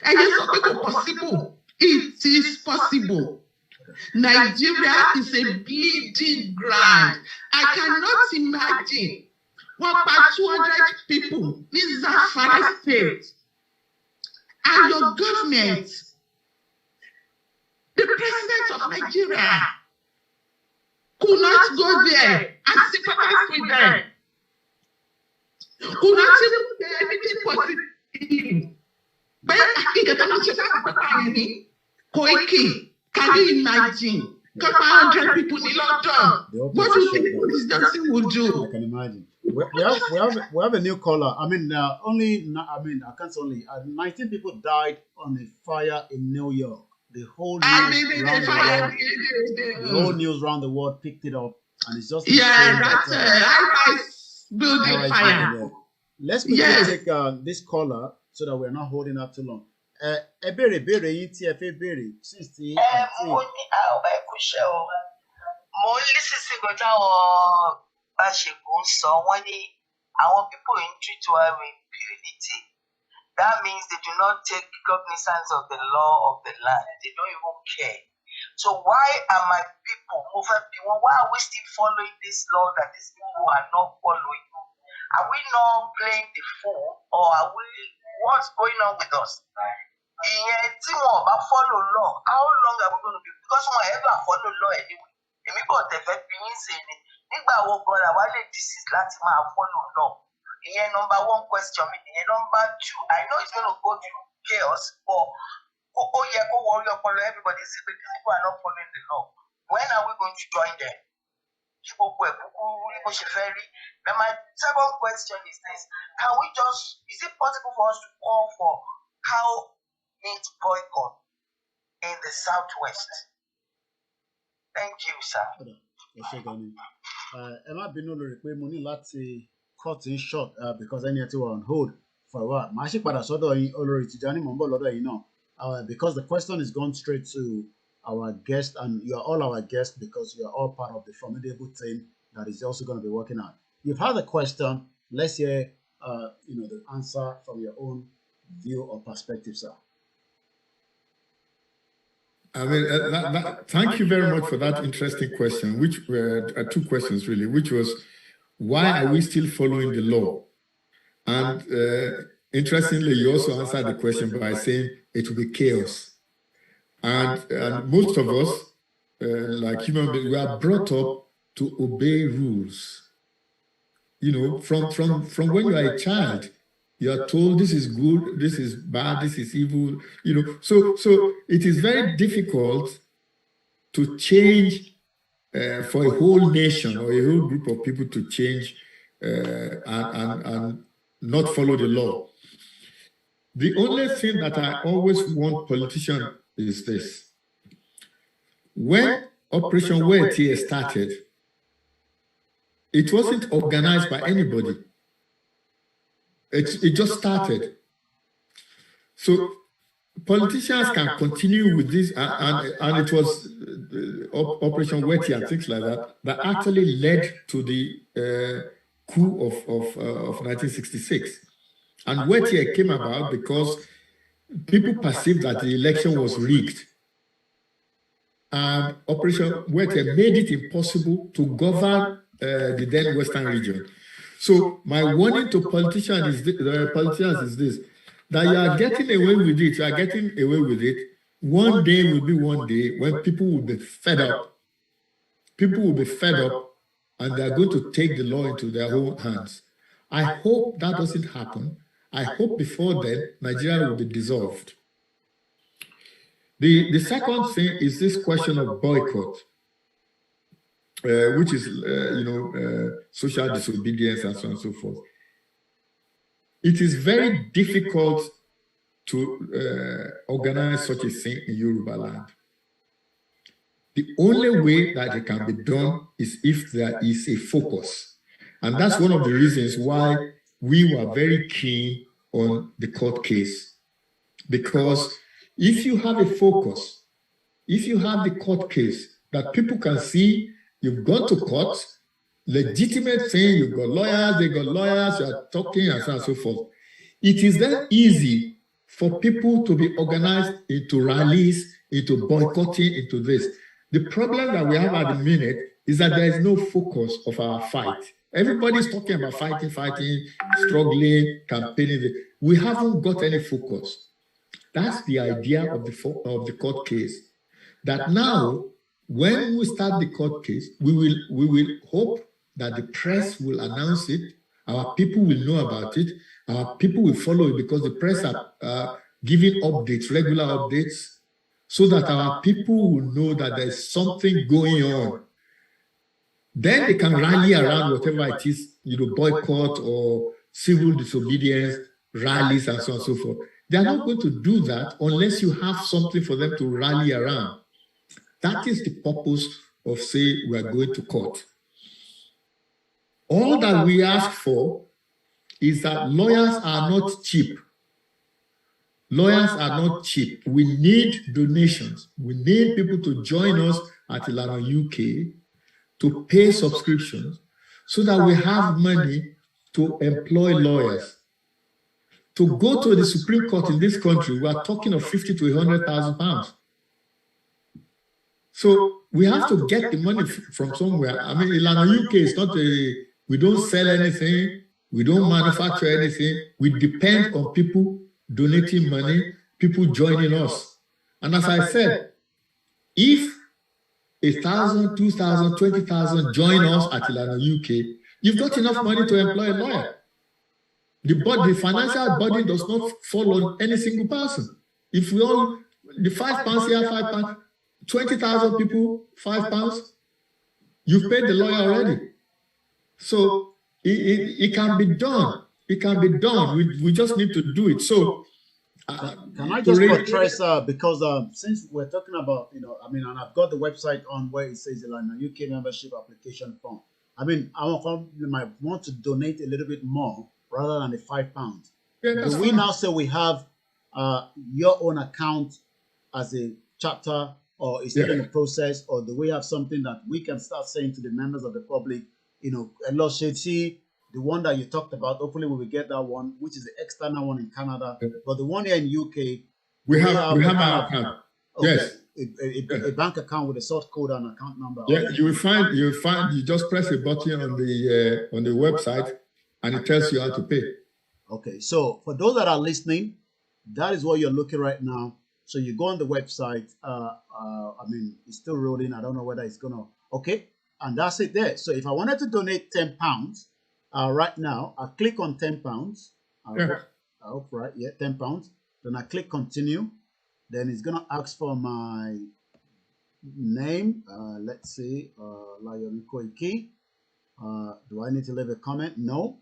And yes, sọ pé kò possible. It is possible. Nigeria is a bleeding ground. I cannot imagine what about 200 people in Zamfara state and your government, the president of Nigeria, could not go there and sympathize with them. Could not even do anything positive. But Koiki, can you imagine? Couple 100 people in London. What do you think this dancing will do?
I can imagine. We have a new caller. I mean, I can't say only 19 people died on a fire in New York. The whole news around the world picked it up, and it's just
that's high-rise building fire.
Let's quickly take this caller so that we're not holding up too long. Since the
Baasegun sọ wọ́n ní àwọn people in Treaties with impunity. That means they do not take cognizance of the law of the land. They don't even care. So why are my people moving? Why are we still following this law that these people are not following? Are we not playing the fool, or are we? What's going on with us? Follow law. How long are we going to be? Because we ever follow law anyway. Èmi kò tẹ̀fẹ́ bí yín ṣe ni. Nígbà wo gbọ́dọ̀ wá lè desist láti máa follow law? Ìyẹn number one question mi. Ìyẹn number two, I know it's going to go through chaos, but everybody say that these people are not following the law. When are we going to join them? Then my second question is this: is it possible for us to call for cow meat boycott in the Southwest? Thank you, sir.
Emma Bino repay money láti cut in short because any of you were on hold for a while. Mashi pada sodo yin olori Tijani mo nbo lodo yin now. Because the question is gone straight to our guest, and you are all our guests because you are all part of the formidable team that is also going to be working on. You've had a question. Let's hear the answer from your own view or perspective, sir.
I mean, thank you very much for that interesting question, which were two questions really, which was, why are we still following the law? And interestingly, you also answered the question by saying it will be chaos. And most of us, like human beings, we are brought up to obey rules. From when you are a child, you are told this is good, this is bad, this is evil. So it is very difficult to change for a whole nation or a whole group of people to change and not follow the law. The only thing that I always want politicians is this: when Operation Plea started, it wasn't organized by anybody. It just started. So politicians can continue with this, and it was Operation Plea and things like that actually led to the coup of 1966. And Plea came about because people perceived that the election was rigged. And Operation Plea made it impossible to govern the then Western region. So my warning to politicians is this: that you are getting away with it. You are getting away with it. One day will be one day when people will be fed up. People will be fed up, and they are going to take the law into their own hands. I hope that doesn't happen. I hope before then Nigeria will be dissolved. The second thing is this question of boycott, which is social disobedience and so on and so forth. It is very difficult to organize such a thing in Yoruba land. The only way that it can be done is if there is a focus. And that's one of the reasons why we were very keen on the court case. Because if you have a focus, if you have the court case that people can see, you've gone to court, legitimate thing, you've got lawyers, they got lawyers, you are talking and so on and so forth. It is then easy for people to be organized into rallies, into boycotting, into this. The problem that we have at the minute is that there is no focus of our fight. Everybody's talking about fighting, struggling, campaigning. We haven't got any focus. That's the idea of the court case. That now, when we start the court case, we will hope that the press will announce it, our people will know about it, our people will follow it, because the press are giving updates, regular updates, so that our people will know that there's something going on. Then they can rally around whatever it is, boycott or civil disobedience, rallies, and so on and so forth. They are not going to do that unless you have something for them to rally around. That is the purpose of saying we are going to court. All that we ask for is that lawyers are not cheap. Lawyers are not cheap. We need donations. We need people to join us at Ilana UK to pay subscriptions so that we have money to employ lawyers. To go to the Supreme Court in this country, we are talking of 50 to 100,000 pounds. So we have to get the money from somewhere. I mean, Ilana UK is not we don't sell anything, we don't manufacture anything. We depend on people donating money, people joining us. And as I said, if 1,000, 2,000, 20,000 join us at Ilana UK, you've got enough money to employ a lawyer. The financial burden does not fall on any single person. If we all, the £5 here, £5, 20,000 people, £5, you've paid the lawyer already. So it can be done. It can be done. We just need to do it. So
can I just buttress, because since we're talking about, and I've got the website on where it says Ilana UK membership application form. I mean, our family might want to donate a little bit more rather than the £5.
Yeah,
do we now say we have your own account as a chapter, or is it in the process, or do we have something that we can start saying to the members of the public, the one that you talked about, hopefully we will get that one, which is the external one in Canada. But the one here in UK,
we have our account.
Okay, yes, a bank account with a source code and account number.
Yeah, you just press a button on the website, and it tells you how to pay.
Okay, so for those that are listening, that is what you're looking right now. So you go on the website. It's still rolling. I don't know whether it's gonna. Okay, and that's it there. So if I wanted to donate £10. Right now, I click on £10. I hope right, yeah, £10. Then I click continue. Then it's gonna ask for my name. Let's see, Koiki. Do I need to leave a comment? No.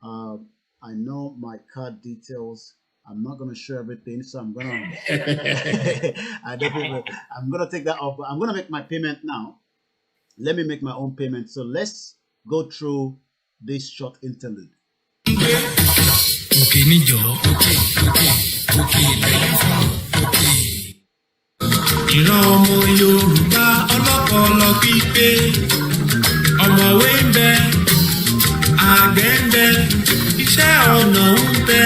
I know my card details. I'm not gonna show everything, so I'm gonna I'm gonna take that off. But I'm gonna make my payment now. Let me make my own payment. So let's go through this short interlude.
Ìran ọmọ Yorùbá ọlọ́pọlọ pípé, ọ̀mọ̀wé ń bẹ, àgbẹ̀ ń bẹ, iṣẹ́ ọnà ń bẹ,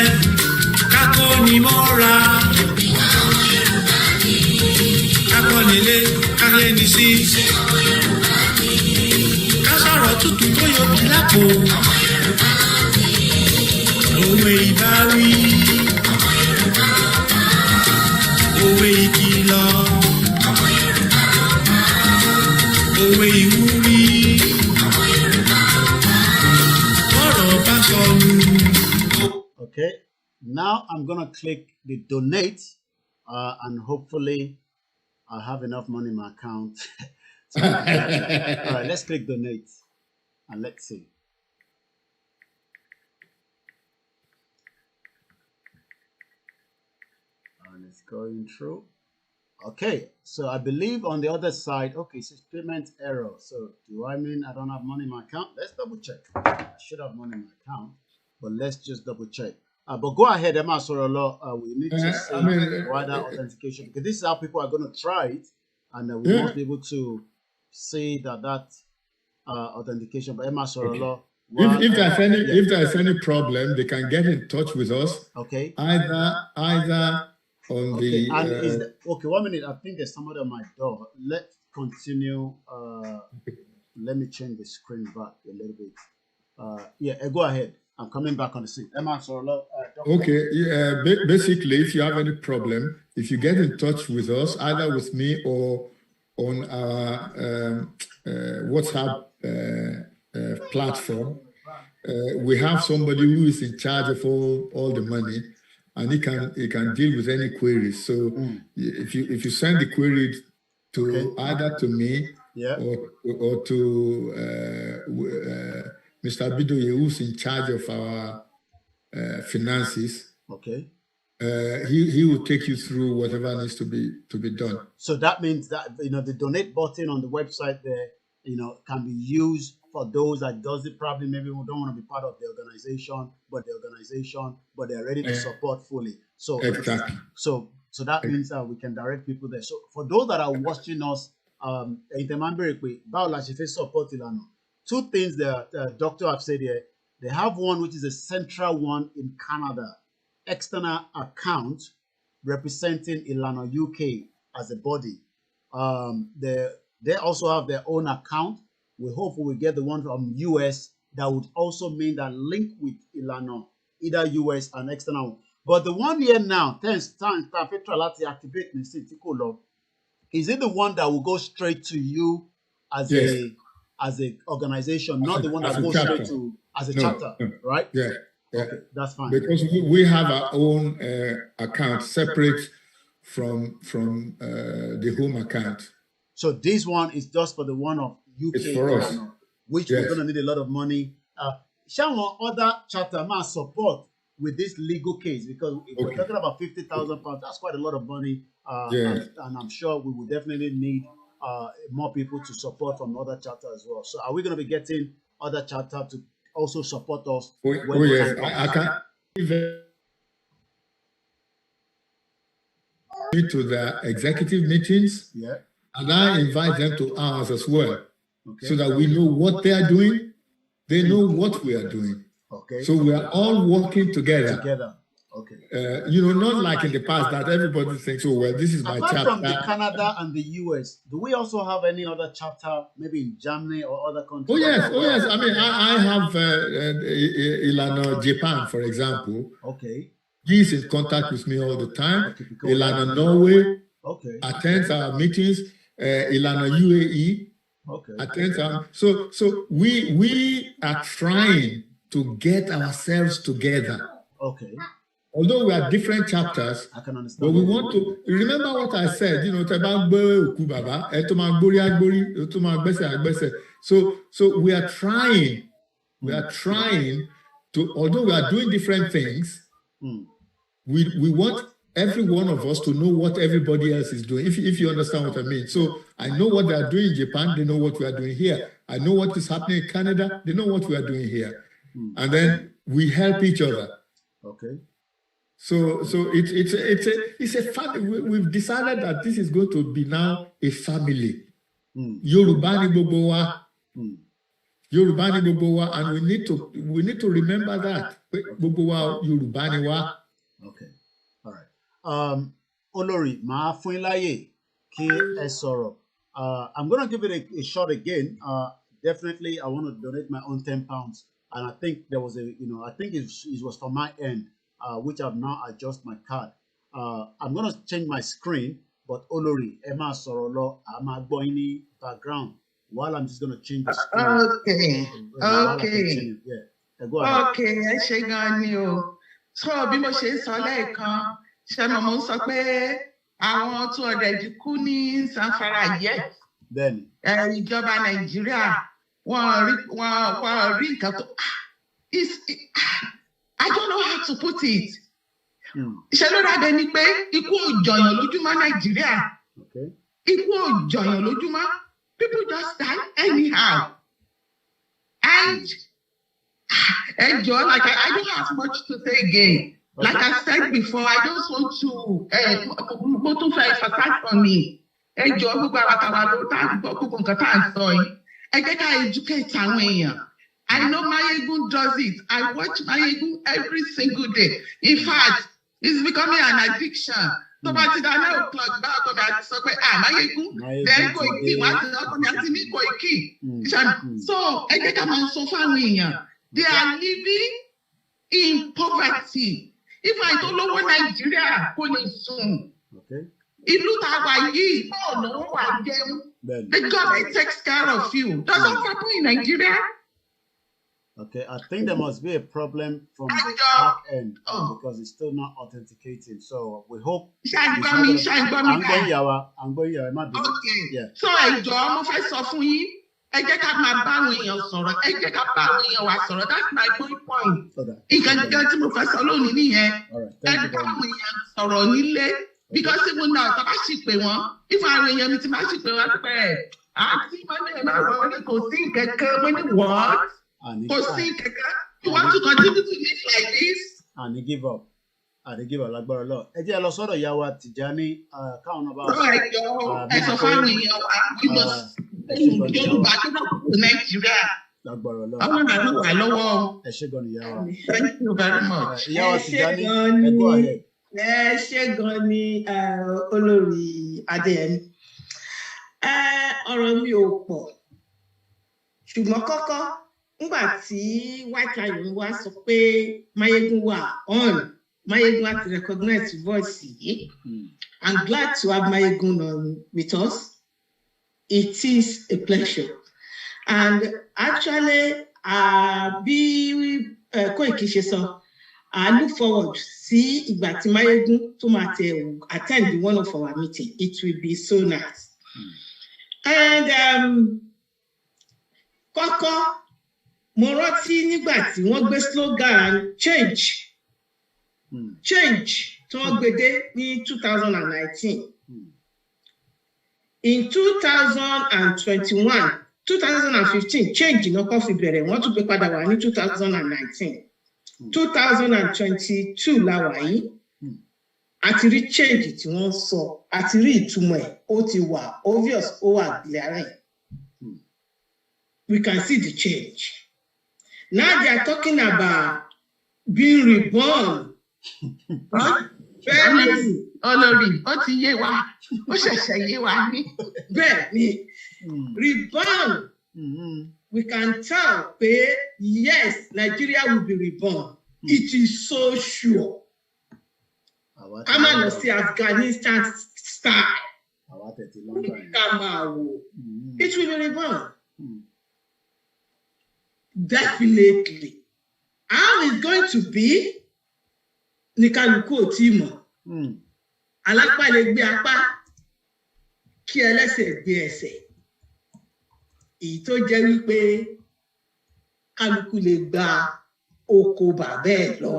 kákó ni mọ́ra. Ìwà ọmọ Yorùbá ni. Kákọ́ nílé, káyé ní sí. Ṣé ọmọ Yorùbá ni? Ká sọ̀rọ̀ tútù tó yọbi lápò. Ọmọ Yorùbá ni. Òwe ìbáwí. Ọmọ Yorùbá ni. Òwe ìkìlọ̀. Ọmọ Yorùbá ni. Òwe ìwúrí. Ọmọ Yorùbá ni. Ọ̀rọ̀ bá sọnù.
Okay, now I'm gonna click the donate, and hopefully I'll have enough money in my account. All right, let's click donate, and let's see. And it's going through. Okay, so I believe on the other side, okay, it says payment error. So do I mean I don't have money in my account? Let's double check. I should have money in my account, but let's just double check. But go ahead, Emma Sorolo. We need to see why that authentication, because this is how people are going to try it, and we won't be able to see that authentication. But Emma Sorolo,
if there's any problem, they can get in touch with us.
Okay.
Either on the.
Okay, 1 minute. I think there's somebody on my door. Let's continue. Let me change the screen back a little bit. Go ahead. I'm coming back on the scene. Emma Sorolo.
Okay. Basically, if you have any problem, if you get in touch with us, either with me or on our WhatsApp platform, we have somebody who is in charge of all the money. and he can deal with any queries. So if you send the query to either to me or to Mr. Bidoye, who's in charge of our finances, he will take you through whatever needs to be done.
So that means that the donate button on the website there, can be used for those that probably maybe don't want to be part of the organization, but they're ready to support fully. So
exactly.
So that means that we can direct people there. So for those that are watching us, support Ilana. Two things the doctor have said here. They have one which is a central one in Canada, external account representing Ilana UK as a body. They also have their own account. We hope we will get the one from US that would also mean that link with Ilana, either US and external. But the one here now, is it the one that will go straight to you as a organization, not the one that goes straight to as a chapter, right?
Yeah.
Okay, that's fine.
Because we have our own account separate from the home account.
So this one is just for the one of UK,
it's for us,
which we're going to need a lot of money. Shall other chapter man support with this legal case? Because if we're talking about £50,000, that's quite a lot of money. And I'm sure we will definitely need more people to support from other chapters as well. So are we going to be getting other chapter to also support us?
Yes, I can to the executive meetings, and I invite them to ours as well, so that we know what they are doing, they know what we are doing. So we are all working together. Not like in the past that everybody thinks, oh, well, this is my chapter.
Apart from the Canada and the US, do we also have any other chapter, maybe in Germany or other countries?
Oh, yes. I mean, I have Ilana Japan, for example. He's in contact with me all the time. Ilana Norway attends our meetings. Ilana UAE attends our. So we are trying to get ourselves together. Although we are different chapters,
I can understand.
But we want to remember what I said. So we are trying. We are trying to. Although we are doing different things, we want every one of us to know what everybody else is doing. If you understand what I mean. So I know what they are doing in Japan. They know what we are doing here. I know what is happening in Canada. They know what we are doing here, and then we help each other. So it's a family. We've decided that this is going to be now a family. Yoruba ni gbogbo wa. Yoruba ni gbogbo wa, and we need to remember that gbogbo wa Yoruba ni wa.
Okay, all right. Olori, ma fún yín láyè kí ẹ sọ̀rọ̀. I'm gonna give it a shot again. Definitely, I want to donate my own £10, and I think there was I think it was from my end. Which I've now adjust my card. I'm gonna change my screen, but Olori, Emma Sorolo, I'm going in background while I'm just gonna change the screen.
Okay.
Yeah. Go ahead.
Okay, ẹ ṣé gan ni o. So bí mo ṣe sọ lẹ́ẹ̀kan, ṣe mo sọ pé àwọn 200 kú ní Zamfara yẹ.
Bẹ́ẹ̀ni.
Ìjọba Nàìjíríà wọ́n rí nǹkan tó. I don't know how to put it. Ṣé ló rà bẹ́ẹ̀ ni pé ikú ò jọyàn lójúmọ́ Nàìjíríà? Ikú ò jọyàn lójúmọ́. People just die anyhow. And like I don't have much to say again. Like I said before, I just want to mo tún fẹ́ emphasize on me. Gbogbo àwọn àtàwọn ló tá gbogbo nǹkan tá à ń sọ yìí. Ẹ jẹ́ ká educate àwọn èèyàn. I know Mayegun does it. I watch Mayegun every single day. In fact, it's becoming an addiction. So by the 9 o'clock, Mayegun, then Koiki, Koiki. So, they are living in poverty. If I don't know what Nigeria is soon. Ìlú tá wà yìí, no one the government takes care of you. Doesn't happen in Nigeria.
Okay, I think there must be a problem from the back end because it's still not authenticating. So we hope.
I'm going,
yeah.
So I don't fẹ́ fún yín. Ẹ jẹ́ ká máa bá àwọn èèyàn sọ̀rọ̀. Ẹ jẹ́ ká bá àwọn èèyàn wa sọ̀rọ̀. That's my point. Nǹkan tí mo fẹ́ sọ lónìí nìyẹn. Ẹ jẹ́ ká àwọn èèyàn sọ̀rọ̀ nílé. Because even now, tá bá sì pè wọ́n, if àwọn èèyàn mi ti máa sì pè wọ́n pẹ́ àti mọ́lẹ̀ máa wọ́n ní kò sí kẹ̀kẹ́ wọ́n ní what? Kò sí kẹ̀kẹ́. You want to continue to live like this?
And they give up. Lágbára lọ. Ẹ jẹ́ lọ sọ́dọ̀ ìyá wa Tìjání káwọn náà bá wà.
Ẹ sọ fáwọn èèyàn wa kí wọ́n Yorùbá tó bá kú Nàìjíríà.
Lágbára lọ.
Àwọn àná wà lọ́wọ́.
Ẹ ṣé gan ni ìyá wa.
Thank you very much.
Ìyá wa Tìjání, ẹ go ahead.
Ẹ ṣé gan ni olórí Adéyẹmí. Ọ̀rọ̀ mi ò pọ̀. Ṣùgbọ́n kọ́kọ́ nígbà tí White Lion wá sọ pé Máyégún wà on. Máyégún had to recognize voice yìí. I'm glad to have Máyégún on with us. It is a pleasure. And actually, bí Koiki ṣe sọ, I look forward sí ìgbà tí Máyégún tó máa attend one of our meetings. It will be so nice. And kọ́kọ́ mo rántí nígbà tí wọ́n gbé slogan change tí wọ́n gbé dé ní 2019. In 2021, 2015 change náà kọ́ fi bẹ̀rẹ̀ wọ́n tún gbé padà wá ní 2019. 2022 la wà yìí àti rí change tí wọ́n sọ àti rí ìtumọ̀ ẹ̀ ó ti wà obvious ó wà glaring. We can see the change. Now they are talking about being reborn. Very olórí ó ti yé wa ó ṣẹ̀ṣẹ̀ yé wa ní bẹ́ẹ̀ ni reborn. We can tell pé yes, Nigeria will be reborn. It is so sure. Ká má lọ sí Afghanistan style. Ká máa wò. It will be reborn. Definitely. How it's going to be? Ní kálukú ò tí mọ̀. Alápá lè gbé apá kí ẹlẹ́sẹ̀ gbé ẹsẹ̀. Èyí tó jẹ́ wípé kálukú lè gba oko bàbá ẹ̀ lọ.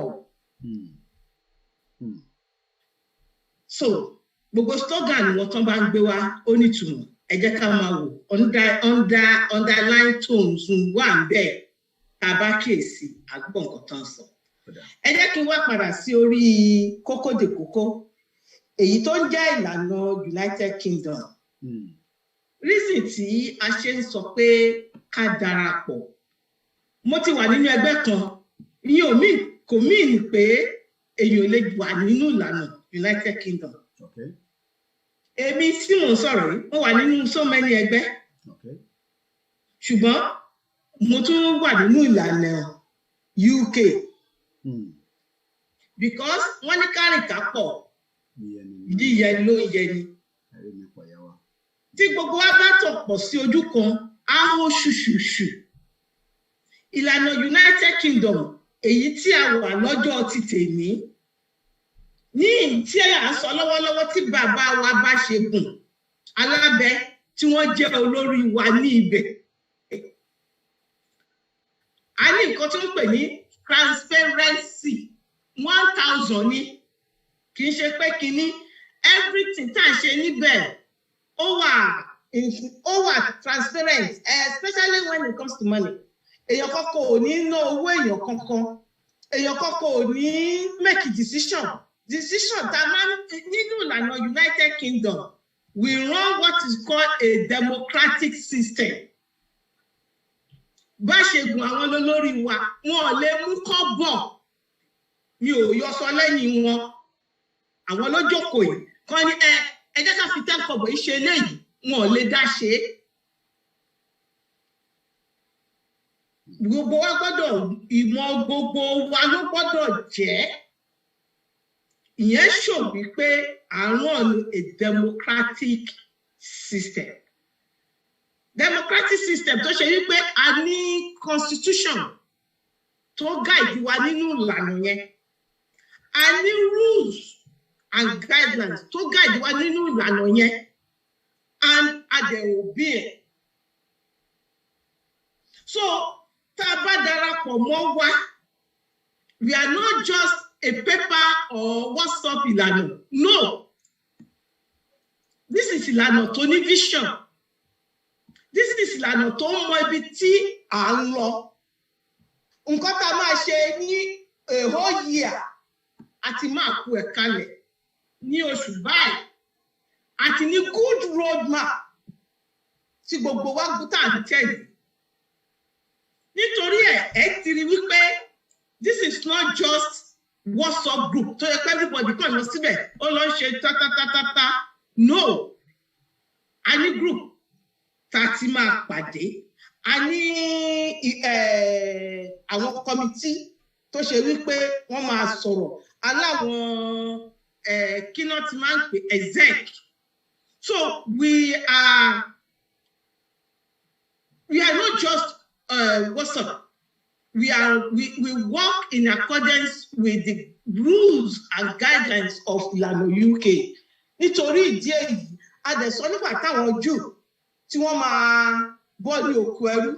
So gbogbo slogan wọn tán bá ń gbé wá ó nítumọ̀. Ẹ jẹ́ ká máa wò underline tones wà ń bẹ̀ tá a bá kíyèsí àgbọ̀n nǹkan tán sọ. Ẹ jẹ́ kí n wá padà sí orí kókó de kókó èyí tó ń jẹ́ ìlànà United Kingdom. Reason tí a ṣe ń sọ pé ká darapọ̀. Mo ti wà nínú ẹgbẹ́ kan ìyẹn kò mean pé èèyàn lè wà nínú ìlànà United Kingdom. Èmi tí mò ń sọ̀rọ̀ yìí mo wà nínú so many ẹgbẹ́. Ṣùgbọ́n mo tún wà nínú ìlànà UK. Because wọ́n ní kárìkà pọ̀ yíyẹ ló ń yẹ ni. Tí gbogbo wa bá tọ̀ pọ̀ sí ojú kan á hó ṣùṣùṣù. Ìlànà United Kingdom èyí tí a wà lọ́jọ́ ti tèmi ní tí a sọ lọ́wọ́lọ́wọ́ tí bàbá wa Baasegun Alábẹ tí wọ́n jẹ́ olórí wa ní ibẹ̀. A ní nǹkan tó ń pè ní transparency 1000 ni kì í ṣe pé kíní everything tá à ń ṣe níbẹ̀ ó wà transparent, especially when it comes to money. Èèyàn kọ́kọ́ ò ní ná owó èèyàn kankan, èèyàn kọ́kọ́ ò ní make decision tá a máa nínú ìlànà United Kingdom we run what is called a democratic system. Baasegun àwọn olórí wa wọn ò lè mú kọ́bọ̀ mi ò yọ sọ lẹ́yìn wọn àwọn lójókòó yìí kọ́ ní ẹ jẹ́ ká fi 10 kọ́bọ̀ yìí ṣe léyìí wọn ò lè dá ṣe é. Gbogbo wa gbọ́dọ̀ ìmọ̀ gbogbo wa ló gbọ́dọ̀ jẹ́ ìyẹn ṣò wípé àwọn a democratic system. Democratic system tó ṣe wípé a ní constitution tó guide wa nínú ìlànà yẹn. A ní rules and guidelines tó guide wa nínú ìlànà yẹn. And a dẹ̀ obey ẹ̀. So, tá a bá darapọ̀ mọ́ wa, we are not just a paper or WhatsApp ìlànà. No. This is ìlànà tó ní vision. This is ìlànà tó ń mọ ibi tí à ń lọ. Nǹkan tá a máa ṣe ní a whole year àti máa kú ẹ̀ kalẹ̀ ní oṣù báyìí. Àti ní good road map tí gbogbo wa gbúta àti tẹ̀lé. Nítorí ẹ̀ ti rí wípé this is not just WhatsApp group tó yẹ pé everybody kàn lọ síbẹ̀ ó lọ ń ṣe ta. No. A ní group tá a ti máa pàdé. A ní àwọn committee tó ṣe wípé wọ́n máa sọ̀rọ̀. Aláwọn kí náà ti máa ń pè exec. So we are not just WhatsApp. We work in accordance with the rules and guidelines of ìlànà UK. Nítorí ìdí èyí, a dẹ̀ sọ nígbà táwọn Júù tí wọ́n máa bọ́ ní òkú ẹrú.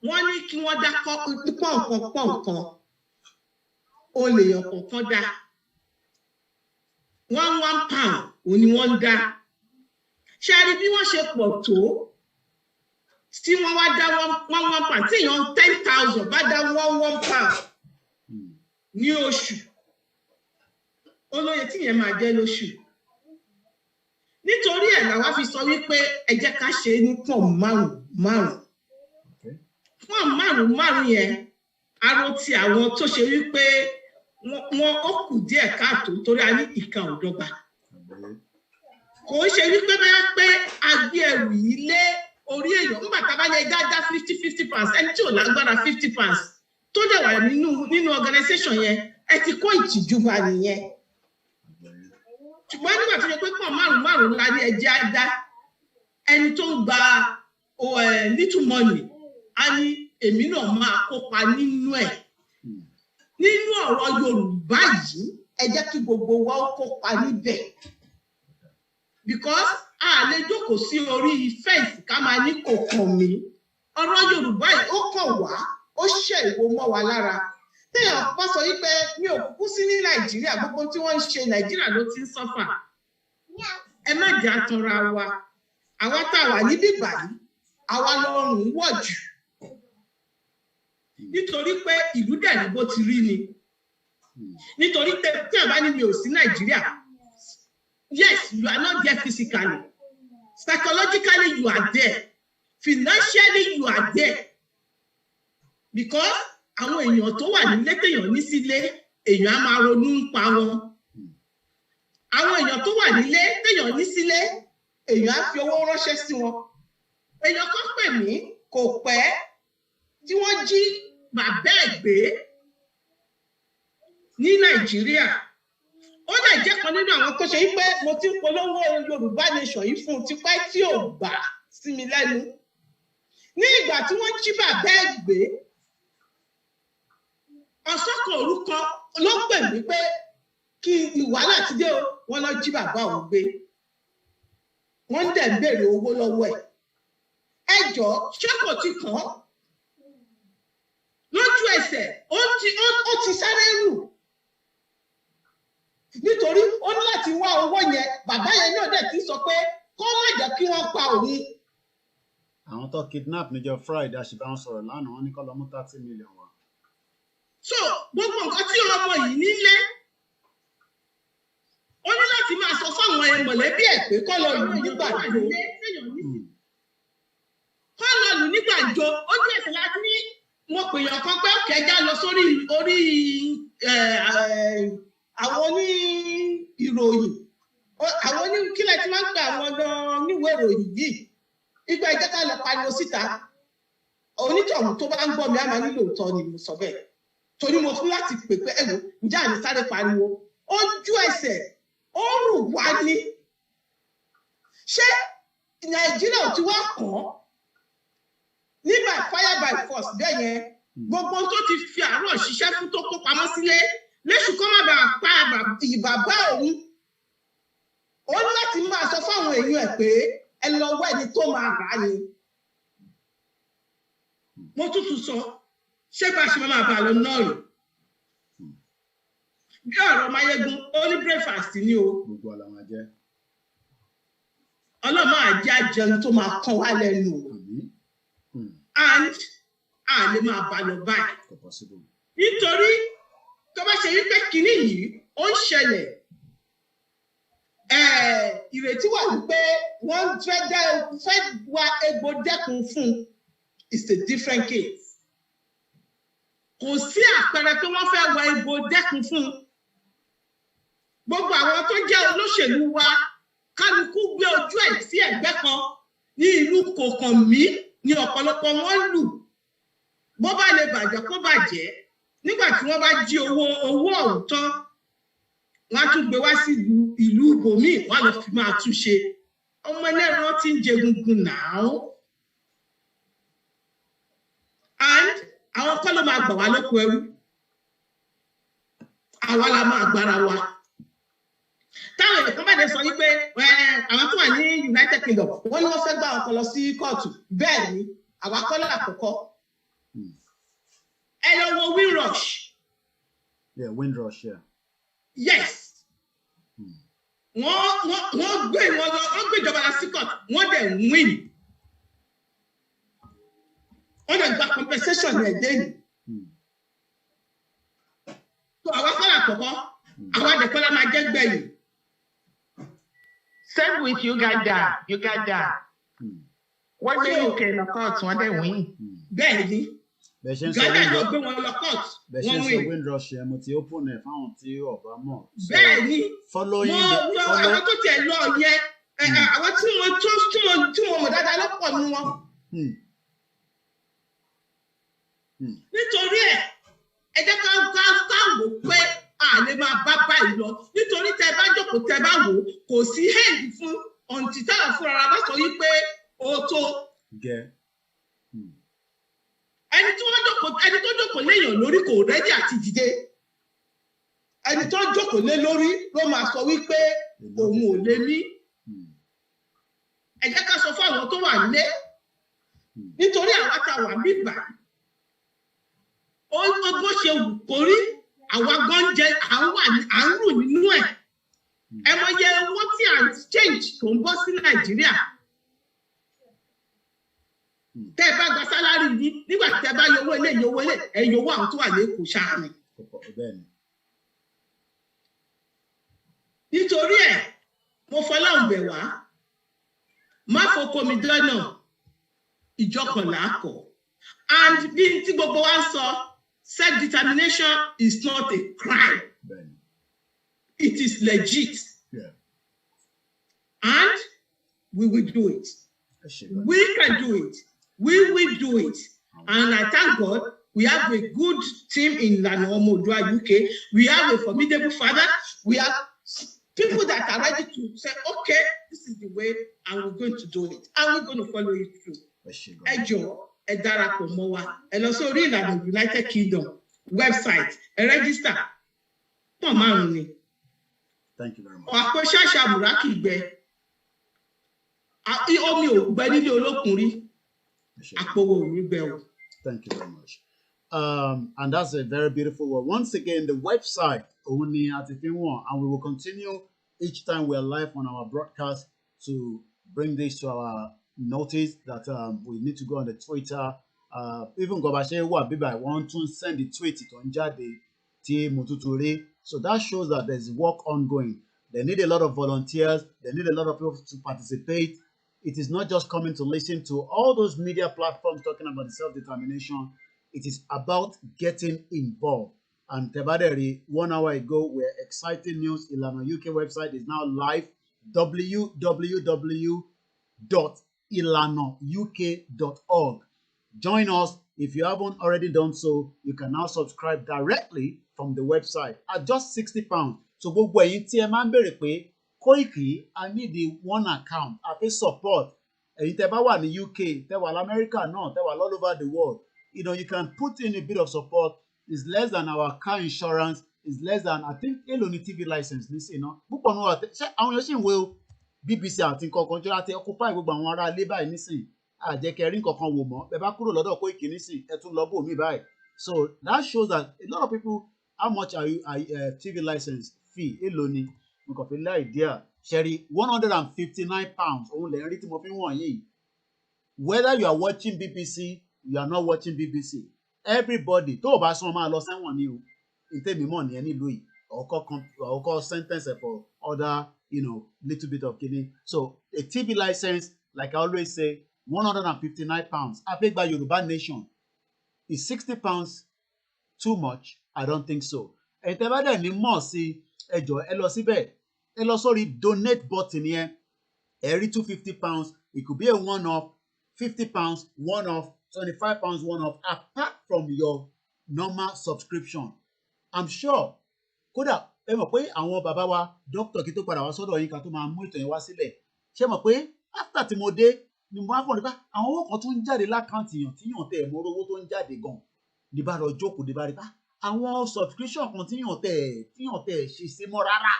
Wọ́n ní kí wọ́n dá pọ̀nkan. Olè ọ̀kọ̀ọ̀kan dá. £1 òní wọ́n ń dá. Ṣé a rí bí wọ́n ṣe pọ̀ tó? Tí wọ́n wá dá £1, tí èèyàn 10,000 bá dá £1 ní oṣù. Olóye tí yẹn máa jẹ́ lóṣù. Nítorí ẹ̀ làwa fi sọ wípé ẹ jẹ́ ká ṣe ní pọ̀n márùn-ún. Pọ̀n márùn-ún yẹn aró ti àwọn tó ṣe wípé wọ́n ó kù díẹ̀ káàtó torí a ní ìka ọ̀dọ́gba. Kò ń ṣe wípé bẹ́ẹ̀ pé a gbé ẹrù yìí lé orí èèyàn nígbà tá a bá yẹ dáadáa 50-50 ẹni tí ò lágbára 50 tó dẹ̀ wà nínú organisation yẹn ẹ ti kó ìtìjú bá nìyẹn. Ṣùgbọ́n nígbà tó yẹ pé pọ̀ márùn-ún la ní ẹjẹ́ á dá ẹni tó ń gba little money á ní èmi náà máa kópa nínú ẹ̀. Nínú ọ̀rọ̀ Yorùbá yìí ẹ jẹ́ kí gbogbo wa ó kópa níbẹ̀. Because a lè jókòó sí orí fẹ́ǹsì ká máa ní kò kàn mí. Ọ̀rọ̀ Yorùbá yìí ó kàn wá, ó ṣẹ̀ ìwo mọ́ wa lára. Téèyàn bá sọ wípé mi ò kúkú sí ní Nàìjíríà, gbogbo tí wọ́n ń ṣe Nàìjíríà ló ti ń sọ́fà. Ẹ má jẹ́ àtọ̀ra wa. Àwa tá a wà níbí báyìí, àwa lọ́rùn wọ̀ jù. Nítorí pé ìlú dẹ̀ bó ti rí ni. Nítorí tí a bá ní mi ò sí Nàìjíríà. Yes, you are not there physically. Psychologically, you are there. Financially, you are there. Because àwọn èèyàn tó wà nílé téèyàn ní sílé, èèyàn á máa ronú ń pa wọn. Àwọn èèyàn tó wà nílé téèyàn ní sílé, èèyàn á fi owó ránṣẹ́ sí wọn. Èèyàn kan pè mí kò pẹ́ tí wọ́n jí bàbá ẹ̀ gbé ní Nàìjíríà. Ó dẹ̀ jẹ́ kan nínú àwọn tó ṣe wípé mo ti ń polówó Yorùbá nation yìí fún un tipẹ́ tí ò gbà sí mi lẹ́nu. Ní ìgbà tí wọ́n jí bàbá ẹ̀ gbé, ọ̀sọ́kọ̀ orúkọ ló pè mí pé kí ìwàhálà ti dé o, wọ́n lọ jí bàbá òun gbé. Wọ́n dẹ̀ ń béèrè owó lọ́wọ́ ẹ̀. Ẹ jọ̀ọ́, ṣé kò ti kàn án? Lójú ẹsẹ̀, ó ti sáré rù. Nítorí ó ní láti wá owó yẹn, bàbá yẹn náà dẹ̀ ti sọ pé kó má jẹ́ kí wọ́n pa òun.
Àwọn tó kidnap níjọ́ Friday àṣìbá wọn sọ̀rọ̀ lánàá, wọ́n ní kó lọ mú 30 million wá.
So gbogbo nǹkan tí ọmọ yìí nílé, ó ní láti máa sọ fáwọn mọ̀lẹ́bí ẹ̀ pé kó lọ lù ní gbàǹjo. Kó lọ lù ní gbàǹjo, ó jẹ́ ẹ̀sìn láti ní mo pè yàn kan pé kẹjá lọ sórí àwọn ní ìròyìn, àwọn ní kílẹ̀ tí máa ń gbà àwọn gan níwèé ìròyìn yìí. Ìgbà ìjẹ́ ká lọ pariwo síta. Onítọ̀hún tó bá ń gbọ́ mi á máa nílò òótọ́ ni mo sọ bẹ́ẹ̀. Torí mo fún láti pè pé ẹ̀wò ǹjẹ́ àní sáré pariwo. Ojú ẹsẹ̀ ó rù wá ní. Ṣé Nàìjíríà ò ti wá kàn án? Ní by fire by force bẹ́ẹ̀ yẹn, gbogbo tó ti fi àárọ̀ ṣiṣẹ́ fún tó kó pamọ́ sílé léṣù kó má bàa pa bàbá òun ó ní láti máa sọ fáwọn èèyàn ẹ̀ pé ẹ lọ wá ẹni tó máa rà á ni mo tútù sọ ṣé bá ṣe máa bá lọ náà rè bí ọ̀rọ̀ Máyégún ó ní breakfast ni o
gbogbo àlàmà jẹ́
ọlọ́mọ àjẹ́ àjẹun tó máa kàn wá lẹ́nu and a lè máa bá lọ báyìí nítorí tó bá ṣe wípé kínní yìí ó ń ṣẹlẹ̀ ìrètí wà wípé wọ́n fẹ́ wá egbò dẹ́kun fún is a different case kò sí àpẹẹrẹ pé wọ́n fẹ́ wá egbò dẹ́kun fún gbogbo àwọn tó jẹ́ olóṣèlú wa kálukú gbé ojú ẹ̀ sí ẹ̀gbẹ́ kan ní ìlú Kòkànmí ní ọ̀pọ̀lọpọ̀ wọn lù bó bá lè bàjẹ́ kó bàjẹ́ nígbà tí wọ́n bá jí owó ọ̀hún tán wọ́n á tún gbé wá sí ìlú ibòmíì wọ́n á lọ fi máa túnṣe ọmọ ẹlẹ́ran tí ń jẹ gungun náà and àwọn kọ́ ló máa gbà wá lóko ẹrú àwa la máa gbára wa táwọn èèyàn kan bá dé sọ wípé àwọn tó wà ní United Kingdom wọ́n ní wọ́n fẹ́ gbà wọn kan lọ sí kóòtù bẹ́ẹ̀ ni àwa kọ́ lọ́la àkọ́kọ́ ẹ lọ wo Windrush.
Yeah, Windrush, yeah.
Yes. Wọ́n gbé ìjọba lọ sí court wọ́n dẹ̀ win. Wọ́n dẹ̀ gba compensation ní ẹ̀dẹ́ yìí. So àwa kọ́ àkọ́kọ́ àwa dẹ̀kọ́lá máa jẹ́ gbẹ̀yìn.
Same with Uganda. Wọ́n gbé UK lọ court wọ́n dẹ̀ win.
Bẹ́ẹ̀ ni. Uganda ló gbé wọn lọ court wọ́n win.
Windrush yẹn mo ti open ẹ̀ fáwọn tí ọba mọ̀.
Bẹ́ẹ̀ ni
àwọn
tó tiẹ̀ lọ yẹn àwọn tí wọ́n mọ̀ dáadáa lọ́pọ̀ ní wọn. Nítorí ẹ jẹ́ ká wò pé a lè máa bá báyìí lọ nítorí tẹ bá jókòó tẹ bá wò kò sí hẹ́ẹ̀dì fún ọ̀ǹtí tára fúnra bá sọ yí pé ó tó. Ẹni tó jókòó léèyàn lórí kò rẹ́dí àti dìde ẹni tó jókòó lé lórí ló máa sọ wípé òun ò lè mí. Ẹ jẹ́ ká sọ fún àwọn tó wà nílé nítorí àwa tá wà níbà ó bó ṣe wù kórí àwa gan jẹ à ń rù nínú ẹ̀ ẹ mọ iye owó tí à ń change tó ń bọ́ sí Nàìjíríà. Tẹ́ ẹ bá gba sálárì yìí nígbà tí ẹ bá yọwọ́ ilé ẹ yọwọ́ àwọn tó wà lẹ́kọ̀ọ́ ṣáà ni. Nítorí ẹ̀ mo fọlọ́run bẹ̀ wá má foko mi dáná ìjọkànlá kọ̀ and bí tí gbogbo wa ń sọ self-determination is not a crime. It is legit.
Yeah.
And we will do it. We can do it. We will do it. And I thank God we have a good team in Lanomodua, UK. We have a formidable father. We have people that are ready to say, okay, this is the way and we're going to do it. And we're going to follow it through. Ẹ jọ̀ọ́, ẹ darapọ̀ mọ́ wa. Ẹ lọ sórí ìlànà United Kingdom website. Ẹ register. Pọ̀ márùn-ún ni.
Thank you very much.
Àpò ṣáṣà Mùrákì gbẹ. Omi ò gbẹ nílé olókùn rí. Àpòwò ò ní gbẹ o.
Thank you very much. And that's a very beautiful one. Once again, the website Oni Ilana, and we will continue each time we are live on our broadcast to bring this to our notice that we need to go on the Twitter. Even Gobashe Wabiba want to send the tweet to Njade T Mututuri. So that shows that there's work ongoing. They need a lot of volunteers. They need a lot of people to participate. It is not just coming to listen to all those media platforms talking about the self-determination. It is about getting involved. And Tebaderi, 1 hour ago, we're exciting news. Ilana UK website is now live. www.ilanauk.org. Join us. If you haven't already done so, you can now subscribe directly from the website at just £60. So go Koiki, I need the one account. I pay support. And if you are in the UK, they are in America, no, they are all over the world. you can put in a bit of support. It's less than our car insurance. It's less than, I think, only TV license. Listen, púpọ̀ nù ọ̀tẹ̀ ṣé àwọn èèyàn sì ń wo BBC àti nǹkan kan tí wọ́n ti occupy gbogbo àwọn ará ilé báyìí nísìn àjẹkẹ́ rí nǹkan kan wò mọ́ bẹ́ẹ̀ bá kúrò lọ́dọ̀ Koiki nísìn ẹ tún lọ bò mí báyìí. So that shows that a lot of people, how much are you TV license fee èlò ni nǹkan fi láì díà ṣẹ́rí £159 òun lè rí tí mo fi wọ̀nyí. Whether you are watching BBC, you are not watching BBC, everybody tó o bá san máa lọ sẹ́wọ̀n ni o ìtẹ̀mí mọ̀ ní ẹni lóyè ọkọ̀ sentence for other little bit of kidney. So a TV license, like I always say, £159. Abegba Yoruba Nation, is £60 too much? I don't think so. Ẹ tẹ́ bá dẹ̀ ní mọ̀ sí ẹjọ́ ẹ lọ síbẹ̀ ẹ lọ sórí donate button yẹn ẹ rí £250. It could be a one-off, £50 one-off, £25 one-off, apart from your normal subscription. I'm sure kódà ẹ mọ̀ pé àwọn bàbá wa dókítà kí tó padà wá sọ́dọ̀ yín ká tó máa mú ìtàn yẹn wá sílẹ̀ ṣé mọ̀ pé after tí mo dé ni mo wá fọ̀ nípa àwọn owó kan tó ń jáde lákàntì yàn tí yàn tẹ̀ mọ́ owó tó ń jáde gan ní bá lọ jókòó ní bá rí bá àwọn subscription kan tí yàn tẹ̀ ṣe sí mọ́ rárá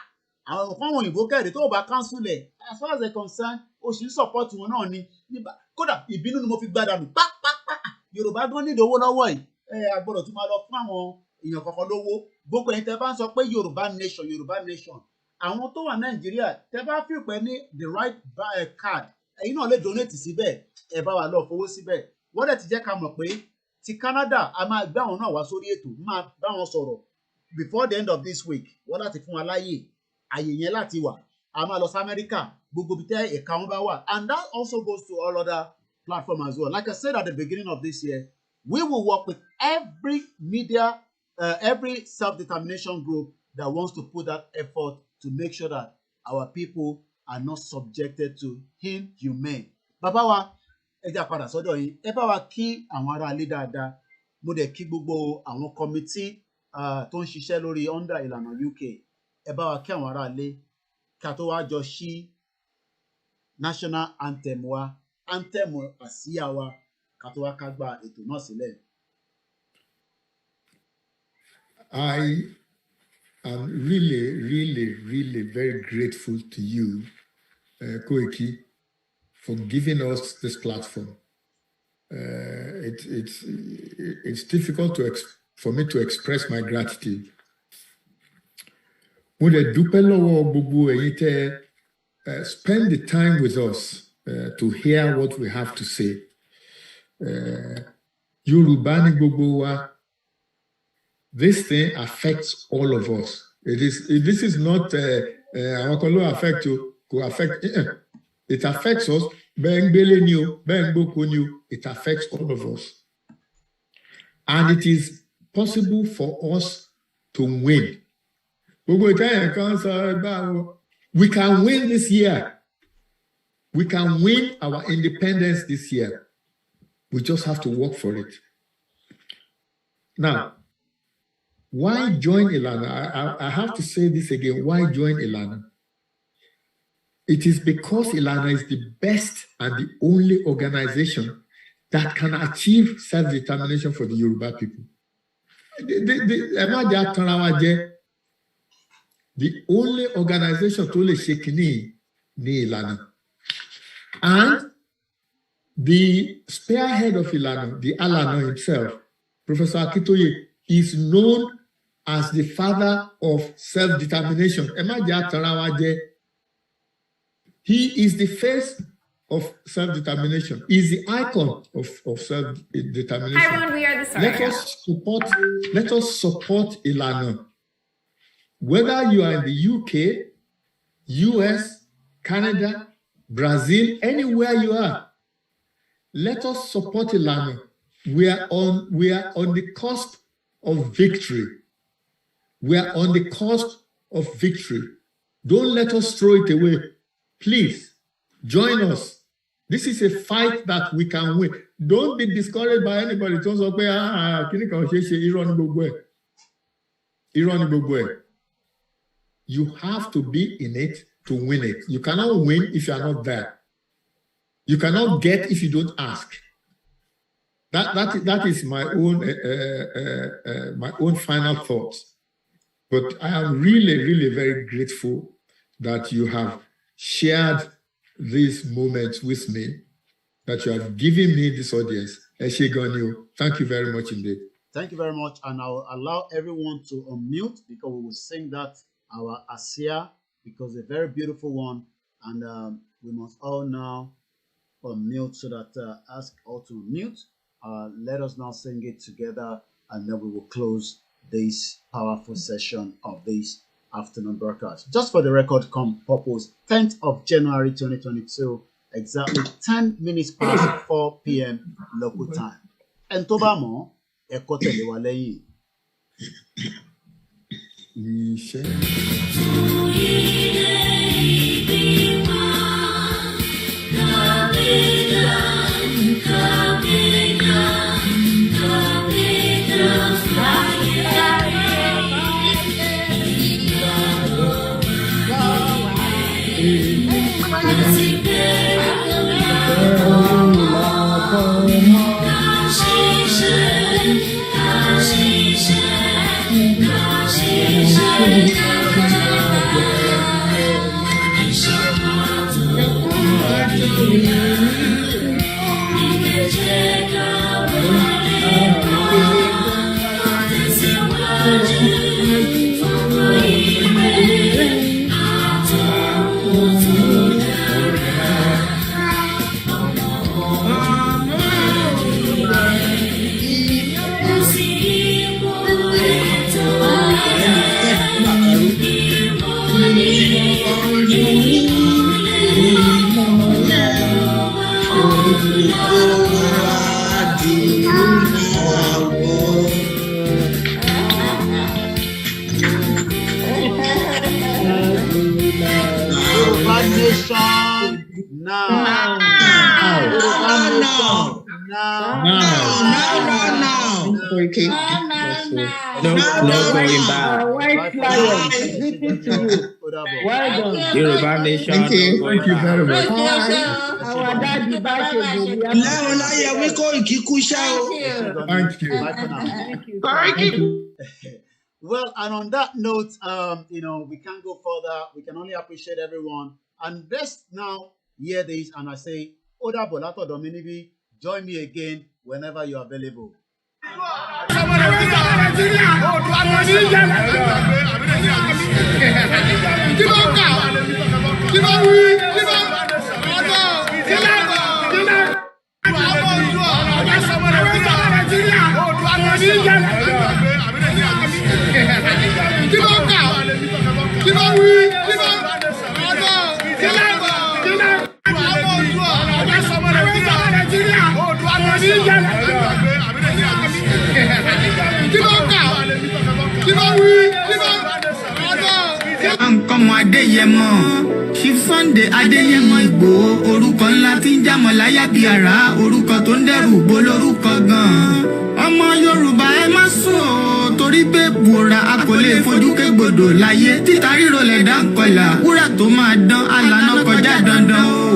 àwọn nǹkan òyìnbó kẹ́rì tó bá cancel ẹ̀ as far as they concern o sì ń support wọn náà ni kódà ìbínú ni mo fi gbádà nù pápápá Yorùbá gan nídìí owó lọ́wọ́ yìí agbọ́dọ̀ tún máa lọ fún àwọn èèyàn kankan lówó gbogbo ẹ̀yin tẹ́ bá ń sọ pé Yorùbá nation àwọn tó wà Nàìjíríà tẹ́ bá fi pẹ́ ní the right card ẹ̀yin náà lè donate síbẹ̀ ẹ bá wa lọ fowó síbẹ̀ wọ́n dẹ̀ ti jẹ́ ká mọ̀ pé ti Canada a máa gbé àwọn náà wá sórí ètò máa bá wọn sọ̀rọ̀ before the end of this week wọ́n láti fún wa láyè àyè yẹn láti wà a máa lọ sí America gbogbo bí tẹ́ ẹ̀ka wọn bá wà and that also goes to all other platforms as well. Like I said at the beginning of this year, we will work with every media, every self-determination group that wants to put that effort to make sure that our people are not subjected to inhumane. Bàbá wa ẹ jẹ́ padà sọ́dọ̀ yín ẹ bá wa kí àwọn ará ilé dáadáa mo dẹ̀ kí gbogbo àwọn kọmitì tó ń ṣiṣẹ́ lórí under ìlànà UK ẹ bá wa kí àwọn ará ilé ká tó wá jọ ṣí national anthem wa anthem àsíá wa ká tó wá ká gba ètò náà sílẹ̀.
I am really very grateful to you, Koiki, for giving us this platform. It's difficult for me to express my gratitude. Mo dẹ̀ dúpẹ́ lọ́wọ́ gbogbo ẹ̀yin tẹ́ spend the time with us to hear what we have to say. Yorùbá ni gbogbo wa. This thing affects all of us. This is not àwọn kan ló affect o kò affect it affects us bẹ́ẹ̀ ń gbélé ni o bẹ́ẹ̀ ń gbóko ni o it affects all of us. And it is possible for us to win. Gbogbo ìtẹ́yìn kan sọ báwo we can win this year. We can win our independence this year. We just have to work for it. Now, why join Ilana? I have to say this again. Why join Ilana? It is because Ilana is the best and the only organization that can achieve self-determination for the Yoruba people. The only organization to le shekini ni Ilana. And the spearhead of Ilana, the Alana himself, Professor Akitoye, is known as the father of self-determination. He is the face of self-determination. He's the icon of self-determination.
Hi everyone, we are the Soraya.
Let us support Ilana. Whether you are in the UK, US, Canada, Brazil, anywhere you are, let us support Ilana. We are on the cusp of victory. We are on the cusp of victory. Don't let us throw it away. Please join us. This is a fight that we can win. Don't be discouraged by anybody. You have to be in it to win it. You cannot win if you are not there. You cannot get if you don't ask. that is my own final thought. But I am really, really very grateful that you have shared these moments with me, that you have given me this audience. Thank you very much indeed.
Thank you very much. And I'll allow everyone to unmute because we will sing that, our Asia, because a very beautiful one. And we must all now unmute so that ask all to mute. Let us now sing it together, and then we will close this powerful session of this afternoon broadcast. Just for the record purpose, 10th of January 2022, exactly 10 minutes past 4 p.m. local time. And Tobamo, Ekotele Waleyi.
No going back.
Well done.
Yoruba Nation.
Thank you very much.
Our daddy Baasegun.
Thank you.
Well, and on that note, we can't go further. We can only appreciate everyone. And let's now hear this, and I say, Oda Bolato Dominibi, join me again whenever you're available.
Nkọ́mọ Adéyẹmọ Chief Sunday Adéyẹmọ Ìgbòho, orúkọ ńlá tí ń jámọ̀ láyà bí ara, orúkọ tó ń dẹ́rù bó lórúkọ gan-an. Ọmọ Yorùbá ẹ má sùn o, torí pé bùrà a kò lè fojú kégbodò láyé, títa ríro lẹ̀dá ń kọlà, wúrà tó máa dán alànà kọjá dandan o.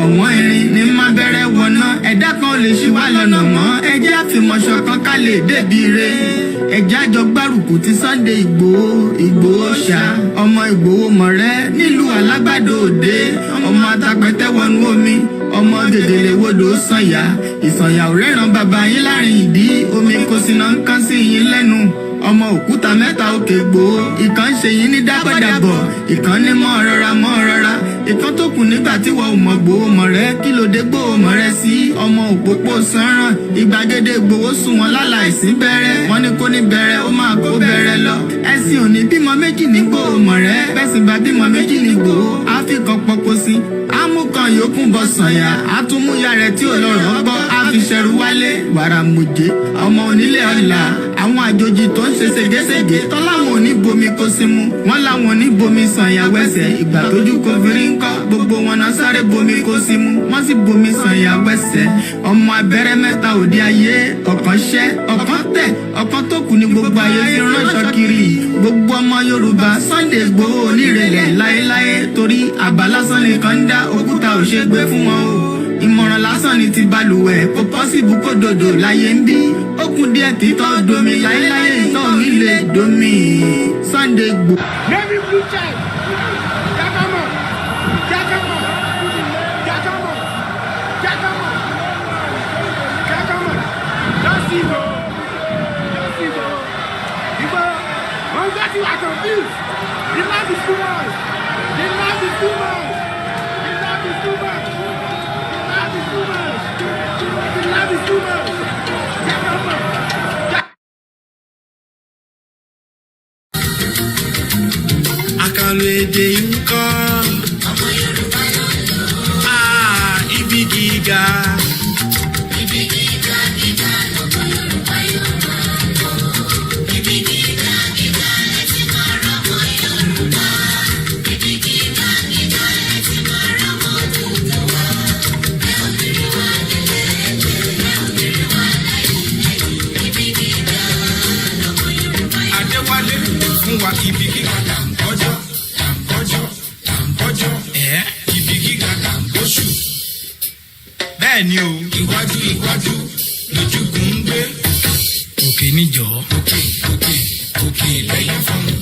Ọ̀wọ́n irin ní má bẹ̀rẹ̀ wọ̀nà, ẹ̀dá kan lè ṣì wá lọ́nà mọ́, ẹ jẹ́ àfìmọ̀ṣọ̀ kan ká lè débi re. Ẹ̀já jọ gbárùkù ti Sunday Ìgbòho ṣá, ọmọ Ìgbòho mọ̀rẹ́ nílùú Alágbàdo Òde, ọmọ atapẹ̀tẹ̀ wọnú omi, ọmọ gègèlè wodò sànyà, ìsànyà ò rẹ́ràn bàbá yín láàrin ìdí, omi kò sì náà ń kán sí yín lẹ́nu. Ọmọ òkúta mẹ́ta òkè Ìgbòho, ìkan ṣe yín ní dábọ̀dàbọ̀, ìkan ní mọ́ rọra, ìkan tó kù nígbà tí wọ́n ò mọ̀ Ìgbòho mọ̀rẹ́, kí ló dé Ìgbòho mọ̀rẹ́ sí ọmọ òpópó sanran, ìgbàgede Ìgbòho sùn wọn láláìsí bẹ̀rẹ̀, wọ́n ní kó ní bẹ̀rẹ̀ ó máa kó bẹ̀rẹ̀ lọ. Ẹ̀sìn ò ní bímọ méjì ní Ìgbòho mọ̀rẹ́, bẹ́sìn bá bímọ méjì ní Ìgbòho, á fi kan pọpọ sí. Amúkan yòókù bọ̀ sànyà, àtúmúyà rẹ̀ tí ò lọ́rọ̀ gbọ́, á fi ṣẹrù wálé, wàràmùjẹ́, ọmọ onílé ọ̀la, àwọn àjòjì tó ń ṣe ségesège, tọ́láwọn ò ní bomi kó sí mu, wọ́n láwọn ò ní bomi sànyà wẹ́sẹ̀, ìgbà tójú kò fi rí ńkọ́, gbogbo wọn náà sáré bomi kó sí mu, wọ́n sì bomi sànyà wẹ́sẹ̀. Ọmọ abẹ́rẹ́ mẹ́ta òde ayé, ọ̀kan ṣẹ́, ọ̀kan tẹ̀, ọ̀kan tó kù ní gbogbo ayé fi ránṣọ kiri. Gbogbo ọmọ Yorùbá Sunday Ìgbòho onírèlẹ̀ láéláé, torí àbá lásán nìkan ń dá, òkúta ò ṣe gbé fún wọn o. Ìmọ̀ràn lásán ni ti balùwẹ̀ kò pọ́sibú kó dòdò láyé ń bí ó kù díẹ̀ títọ́ domi láyéláyé ìtọ́ mi lè domi Sunday Igboho.
Navy blue check. Jakama. Jakama. Jakama. Jakama. Jakama. That's Igbo. That's Igbo. Igbo. One got you are confused. The love is too much. The love is too much. The love is too much. The love is too much. The love is too much. Jakama.
Àkànlò èdè ńkọ́ ọmọ Yorùbá ló ń lò ibi gíga lọ́mọ Yorùbá yóò máa lò ibi gíga lẹ́tí máa rọ́mọ Yorùbá ibi gíga lẹ́tí máa rọ́mọ tuntun wá ẹ ò bèrè wá nílé ẹgbẹ́ ẹ ò bèrè wá lẹ́yìn ibi gíga lọ́mọ Yorùbá yóò máa lò. Adéwálé fún wa ibi gíga làǹkọ́jọ́ ibi gíga làǹkóṣù bẹ́ẹ̀ ni o iwájú lójúkùn ń gbé òkè níjọ́ òkè lẹ́yìn fún un.